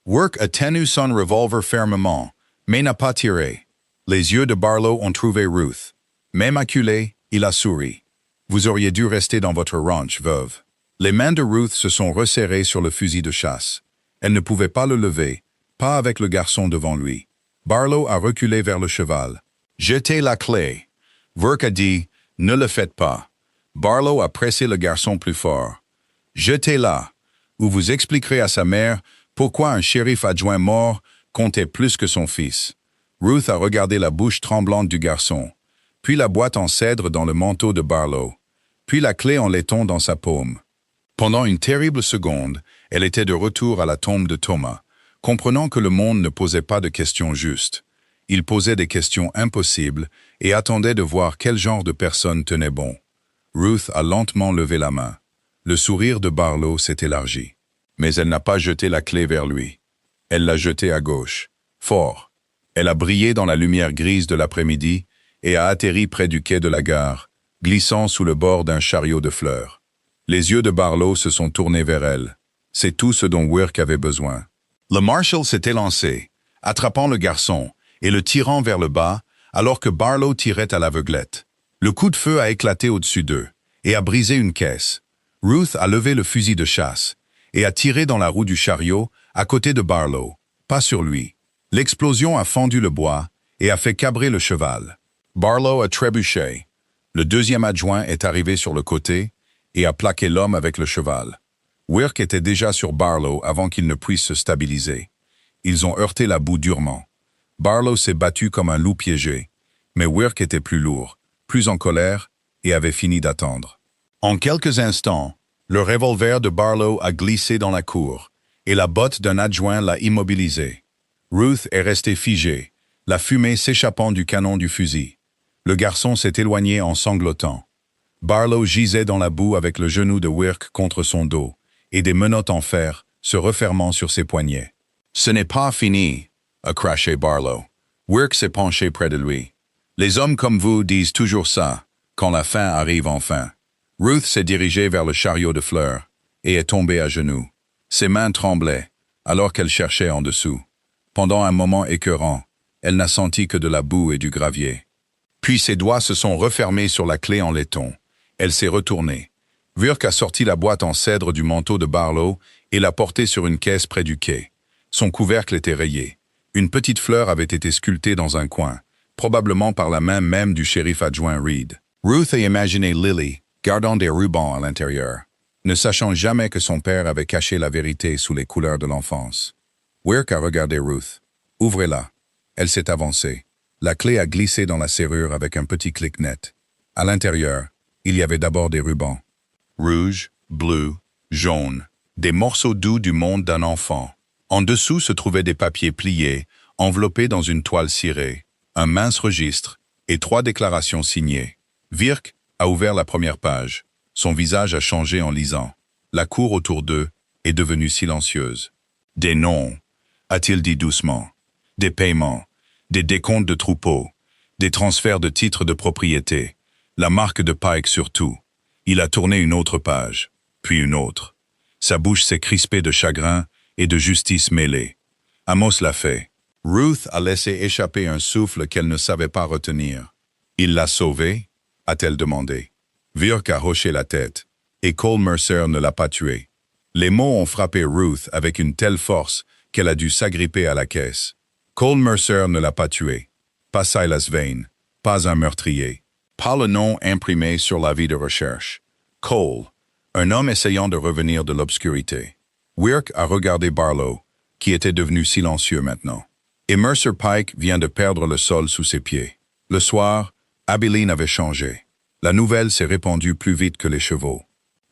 Work a tenu son revolver fermement, mais n'a pas tiré. Les yeux de Barlow ont trouvé Ruth. Même acculé, il a souri. « Vous auriez dû rester dans votre ranch, veuve. » Les mains de Ruth se sont resserrées sur le fusil de chasse. Elle ne pouvait pas le lever, pas avec le garçon devant lui. Barlow a reculé vers le cheval. « Jetez la clé. » Work a dit « Ne le faites pas. » Barlow a pressé le garçon plus fort. « Jetez-la, ou vous expliquerez à sa mère pourquoi un shérif adjoint mort comptait plus que son fils. » Ruth a regardé la bouche tremblante du garçon, puis la boîte en cèdre dans le manteau de Barlow, puis la clé en laiton dans sa paume. Pendant une terrible seconde, elle était de retour à la tombe de Thomas, comprenant que le monde ne posait pas de questions justes. Il posait des questions impossibles et attendait de voir quel genre de personne tenait bon. Ruth a lentement levé la main. Le sourire de Barlow s'est élargi. Mais elle n'a pas jeté la clé vers lui. Elle l'a jetée à gauche, fort. Elle a brillé dans la lumière grise de l'après-midi et a atterri près du quai de la gare, glissant sous le bord d'un chariot de fleurs. Les yeux de Barlow se sont tournés vers elle. C'est tout ce dont Work avait besoin. Le marshal s'est élancé, attrapant le garçon, et le tirant vers le bas, alors que Barlow tirait à l'aveuglette. Le coup de feu a éclaté au-dessus d'eux et a brisé une caisse. Ruth a levé le fusil de chasse et a tiré dans la roue du chariot à côté de Barlow, pas sur lui. L'explosion a fendu le bois et a fait cabrer le cheval. Barlow a trébuché. Le deuxième adjoint est arrivé sur le côté et a plaqué l'homme avec le cheval. Wirk était déjà sur Barlow avant qu'il ne puisse se stabiliser. Ils ont heurté la boue durement. Barlow s'est battu comme un loup piégé, mais Wirk était plus lourd, plus en colère et avait fini d'attendre. En quelques instants, le revolver de Barlow a glissé dans la cour et la botte d'un adjoint l'a immobilisé. Ruth est restée figée, la fumée s'échappant du canon du fusil. Le garçon s'est éloigné en sanglotant. Barlow gisait dans la boue avec le genou de Wirk contre son dos et des menottes en fer se refermant sur ses poignets. « Ce n'est pas fini », a craché Barlow. Wirk s'est penché près de lui. « Les hommes comme vous disent toujours ça, quand la fin arrive enfin. » Ruth s'est dirigée vers le chariot de fleurs et est tombée à genoux. Ses mains tremblaient, alors qu'elle cherchait en dessous. Pendant un moment écœurant, elle n'a senti que de la boue et du gravier. Puis ses doigts se sont refermés sur la clé en laiton. Elle s'est retournée. Wirk a sorti la boîte en cèdre du manteau de Barlow et l'a portée sur une caisse près du quai. Son couvercle était rayé. Une petite fleur avait été sculptée dans un coin, probablement par la main même du shérif adjoint Reed. Ruth a imaginé Lily, gardant des rubans à l'intérieur, ne sachant jamais que son père avait caché la vérité sous les couleurs de l'enfance. Wirk a regardé Ruth. « Ouvrez-la. » Elle s'est avancée. La clé a glissé dans la serrure avec un petit clic net. À l'intérieur, il y avait d'abord des rubans. Rouge, bleu, jaune. Des morceaux doux du monde d'un enfant. En dessous se trouvaient des papiers pliés, enveloppés dans une toile cirée, un mince registre et 3 déclarations signées. Wirk a ouvert la première page. Son visage a changé en lisant. La cour autour d'eux est devenue silencieuse. « Des noms », a-t-il dit doucement. « Des paiements, des décomptes de troupeaux, des transferts de titres de propriété, la marque de Pike surtout. » Il a tourné une autre page, puis une autre. Sa bouche s'est crispée de chagrin et de justice mêlée. Amos l'a fait. Ruth a laissé échapper un souffle qu'elle ne savait pas retenir. « Il l'a sauvé ?» a-t-elle demandé. Wirk a hoché la tête, et Cole Mercer ne l'a pas tué. Les mots ont frappé Ruth avec une telle force qu'elle a dû s'agripper à la caisse. Cole Mercer ne l'a pas tué. Pas Silas Vane. Pas un meurtrier. Pas le nom imprimé sur l'avis de recherche. Cole, un homme essayant de revenir de l'obscurité. Wirk a regardé Barlow, qui était devenu silencieux maintenant. Et Mercer Pike vient de perdre le sol sous ses pieds. Le soir, Abilene avait changé. La nouvelle s'est répandue plus vite que les chevaux.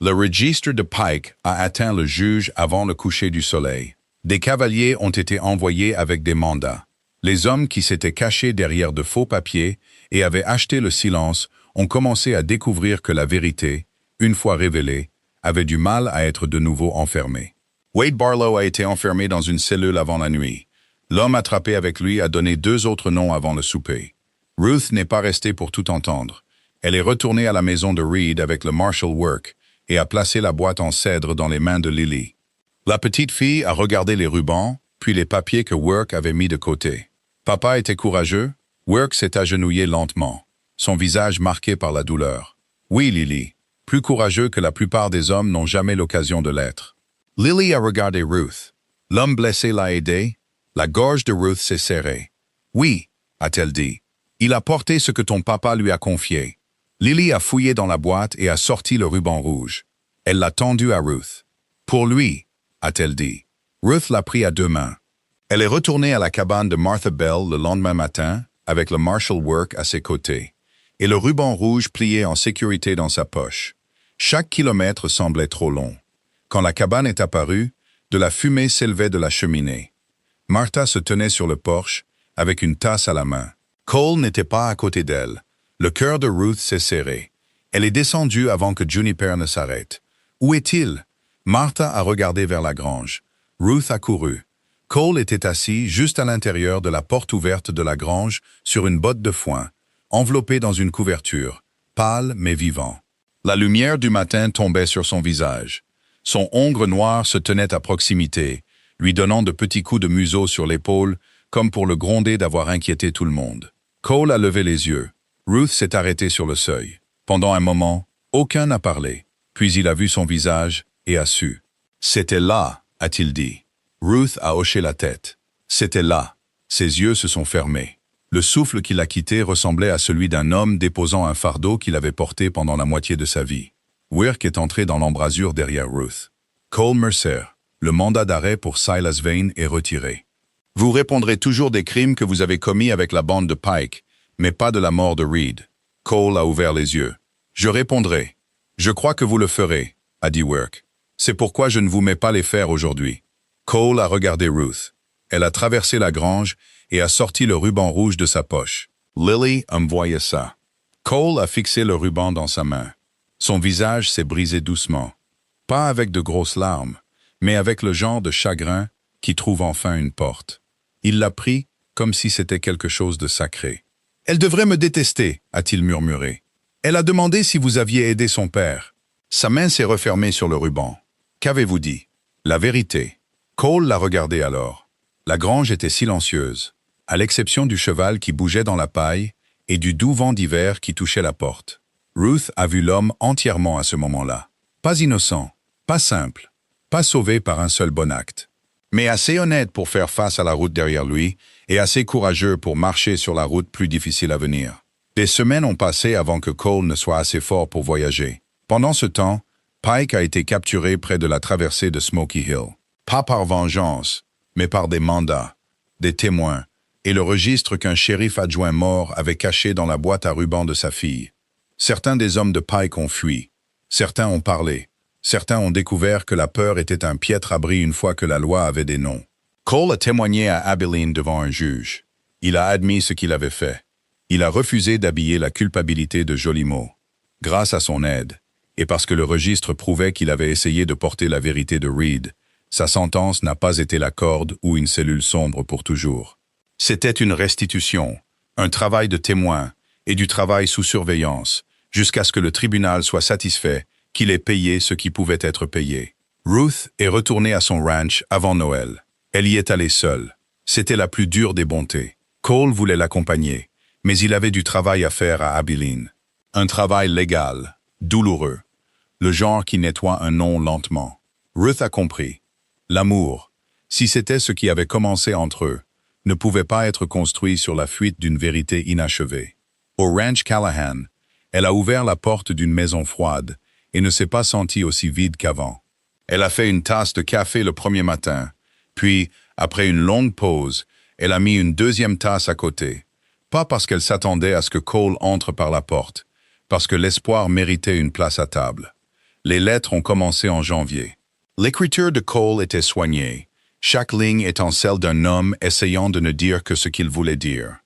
Le registre de Pike a atteint le juge avant le coucher du soleil. Des cavaliers ont été envoyés avec des mandats. Les hommes qui s'étaient cachés derrière de faux papiers et avaient acheté le silence ont commencé à découvrir que la vérité, une fois révélée, avait du mal à être de nouveau enfermée. Wade Barlow a été enfermé dans une cellule avant la nuit. L'homme attrapé avec lui a donné 2 autres noms avant le souper. Ruth n'est pas restée pour tout entendre. Elle est retournée à la maison de Reed avec le Marshall Work et a placé la boîte en cèdre dans les mains de Lily. La petite fille a regardé les rubans, puis les papiers que Work avait mis de côté. Papa était courageux. Work s'est agenouillé lentement, son visage marqué par la douleur. Oui, Lily, plus courageux que la plupart des hommes n'ont jamais l'occasion de l'être. Lily a regardé Ruth. L'homme blessé l'a aidé. La gorge de Ruth s'est serrée. Oui, a-t-elle dit. Il a porté ce que ton papa lui a confié. Lily a fouillé dans la boîte et a sorti le ruban rouge. Elle l'a tendu à Ruth. Pour lui, a-t-elle dit. Ruth l'a pris à 2 mains. Elle est retournée à la cabane de Martha Bell le lendemain matin avec le Marshall Work à ses côtés et le ruban rouge plié en sécurité dans sa poche. Chaque kilomètre semblait trop long. Quand la cabane est apparue, de la fumée s'élevait de la cheminée. Martha se tenait sur le porche avec une tasse à la main. Cole n'était pas à côté d'elle. Le cœur de Ruth s'est serré. Elle est descendue avant que Juniper ne s'arrête. Où est-il? Martha a regardé vers la grange. Ruth a couru. Cole était assis juste à l'intérieur de la porte ouverte de la grange sur une botte de foin, enveloppé dans une couverture, pâle mais vivant. La lumière du matin tombait sur son visage. Son hongre noir se tenait à proximité, lui donnant de petits coups de museau sur l'épaule, comme pour le gronder d'avoir inquiété tout le monde. Cole a levé les yeux. Ruth s'est arrêtée sur le seuil. Pendant un moment, aucun n'a parlé. Puis il a vu son visage et a su. « C'était là », a-t-il dit. Ruth a hoché la tête. C'était là. Ses yeux se sont fermés. Le souffle qui l'a quitté ressemblait à celui d'un homme déposant un fardeau qu'il avait porté pendant la moitié de sa vie. Wirk est entré dans l'embrasure derrière Ruth. « Cole Mercer, le mandat d'arrêt pour Silas Vane est retiré. Vous répondrez toujours des crimes que vous avez commis avec la bande de Pike, mais pas de la mort de Reed. » Cole a ouvert les yeux. « Je répondrai. Je crois que vous le ferez, » a dit Wirk. « C'est pourquoi je ne vous mets pas les fers aujourd'hui. » Cole a regardé Ruth. Elle a traversé la grange et a sorti le ruban rouge de sa poche. Lily envoyait ça. Cole a fixé le ruban dans sa main. Son visage s'est brisé doucement. Pas avec de grosses larmes, mais avec le genre de chagrin qui trouve enfin une porte. Il l'a pris comme si c'était quelque chose de sacré. « Elle devrait me détester », a-t-il murmuré. « Elle a demandé si vous aviez aidé son père. » Sa main s'est refermée sur le ruban. « Qu'avez-vous dit ?»« La vérité. » Cole l'a regardé alors. La grange était silencieuse, à l'exception du cheval qui bougeait dans la paille et du doux vent d'hiver qui touchait la porte. Ruth a vu l'homme entièrement à ce moment-là. Pas innocent, pas simple, pas sauvé par un seul bon acte, mais assez honnête pour faire face à la route derrière lui et assez courageux pour marcher sur la route plus difficile à venir. Des semaines ont passé avant que Cole ne soit assez fort pour voyager. Pendant ce temps, Pike a été capturé près de la traversée de Smoky Hill. Pas par vengeance, mais par des mandats, des témoins, et le registre qu'un shérif adjoint mort avait caché dans la boîte à ruban de sa fille. Certains des hommes de Pike ont fui, certains ont parlé, certains ont découvert que la peur était un piètre abri une fois que la loi avait des noms. Cole a témoigné à Abilene devant un juge. Il a admis ce qu'il avait fait. Il a refusé d'habiller la culpabilité de Jolimo. Grâce à son aide, et parce que le registre prouvait qu'il avait essayé de porter la vérité de Reed, sa sentence n'a pas été la corde ou une cellule sombre pour toujours. C'était une restitution, un travail de témoin et du travail sous surveillance, jusqu'à ce que le tribunal soit satisfait qu'il ait payé ce qui pouvait être payé. Ruth est retournée à son ranch avant Noël. Elle y est allée seule. C'était la plus dure des bontés. Cole voulait l'accompagner, mais il avait du travail à faire à Abilene. Un travail légal, douloureux, le genre qui nettoie un nom lentement. Ruth a compris. L'amour, si c'était ce qui avait commencé entre eux, ne pouvait pas être construit sur la fuite d'une vérité inachevée. Au ranch Callahan, elle a ouvert la porte d'une maison froide et ne s'est pas sentie aussi vide qu'avant. Elle a fait une tasse de café le premier matin, puis, après une longue pause, elle a mis une deuxième tasse à côté. Pas parce qu'elle s'attendait à ce que Cole entre par la porte, parce que l'espoir méritait une place à table. Les lettres ont commencé en janvier. L'écriture de Cole était soignée, chaque ligne étant celle d'un homme essayant de ne dire que ce qu'il voulait dire.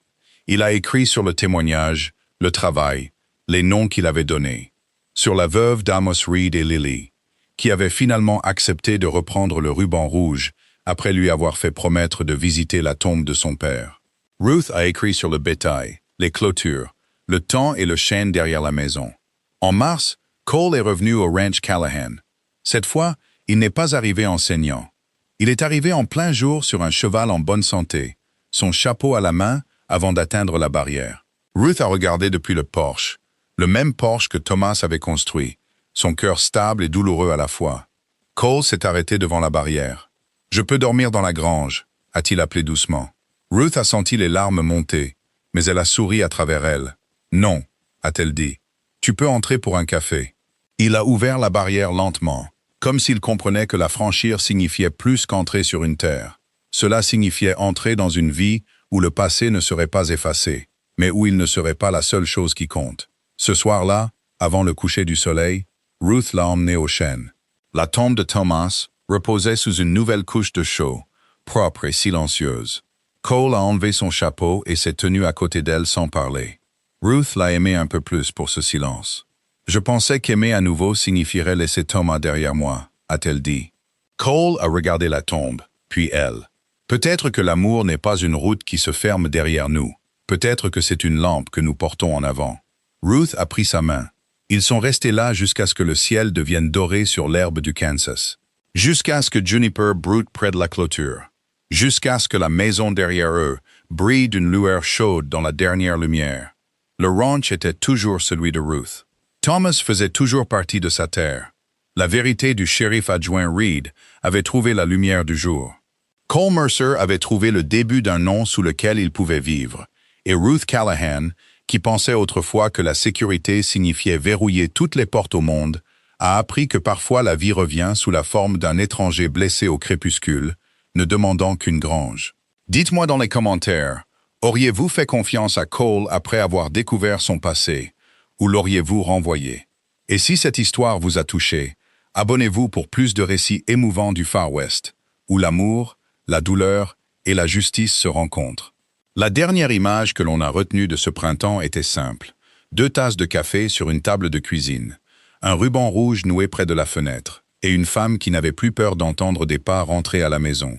Il a écrit sur le témoignage, le travail, les noms qu'il avait donnés, sur la veuve d'Amos Reed et Lily, qui avait finalement accepté de reprendre le ruban rouge après lui avoir fait promettre de visiter la tombe de son père. Ruth a écrit sur le bétail, les clôtures, le temps et le chêne derrière la maison. En mars, Cole est revenu au ranch Callahan. Cette fois, il n'est pas arrivé en saignant. Il est arrivé en plein jour sur un cheval en bonne santé, son chapeau à la main avant d'atteindre la barrière. Ruth a regardé depuis le porche, le même porche que Thomas avait construit, son cœur stable et douloureux à la fois. Cole s'est arrêté devant la barrière. « Je peux dormir dans la grange », a-t-il appelé doucement. Ruth a senti les larmes monter, mais elle a souri à travers elles. « Non », a-t-elle dit. « Tu peux entrer pour un café. » Il a ouvert la barrière lentement, comme s'il comprenait que la franchir signifiait plus qu'entrer sur une terre. Cela signifiait entrer dans une vie où le passé ne serait pas effacé, mais où il ne serait pas la seule chose qui compte. Ce soir-là, avant le coucher du soleil, Ruth l'a emmené au chêne. La tombe de Thomas reposait sous une nouvelle couche de chaux, propre et silencieuse. Cole a enlevé son chapeau et s'est tenu à côté d'elle sans parler. Ruth l'a aimé un peu plus pour ce silence. « Je pensais qu'aimer à nouveau signifierait laisser Thomas derrière moi », a-t-elle dit. Cole a regardé la tombe, puis elle. Peut-être que l'amour n'est pas une route qui se ferme derrière nous. Peut-être que c'est une lampe que nous portons en avant. Ruth a pris sa main. Ils sont restés là jusqu'à ce que le ciel devienne doré sur l'herbe du Kansas. Jusqu'à ce que Juniper broute près de la clôture. jusqu'à ce que la maison derrière eux brille d'une lueur chaude dans la dernière lumière. Le ranch était toujours celui de Ruth. Thomas faisait toujours partie de sa terre. La vérité du shérif adjoint Reed avait trouvé la lumière du jour. Cole Mercer avait trouvé le début d'un nom sous lequel il pouvait vivre, et Ruth Callahan, qui pensait autrefois que la sécurité signifiait verrouiller toutes les portes au monde, a appris que parfois la vie revient sous la forme d'un étranger blessé au crépuscule, ne demandant qu'une grange. Dites-moi dans les commentaires, auriez-vous fait confiance à Cole après avoir découvert son passé, ou l'auriez-vous renvoyé? Et si cette histoire vous a touché, abonnez-vous pour plus de récits émouvants du Far West, où l'amour, la douleur et la justice se rencontrent. La dernière image que l'on a retenue de ce printemps était simple. 2 tasses de café sur une table de cuisine, un ruban rouge noué près de la fenêtre, et une femme qui n'avait plus peur d'entendre des pas rentrer à la maison.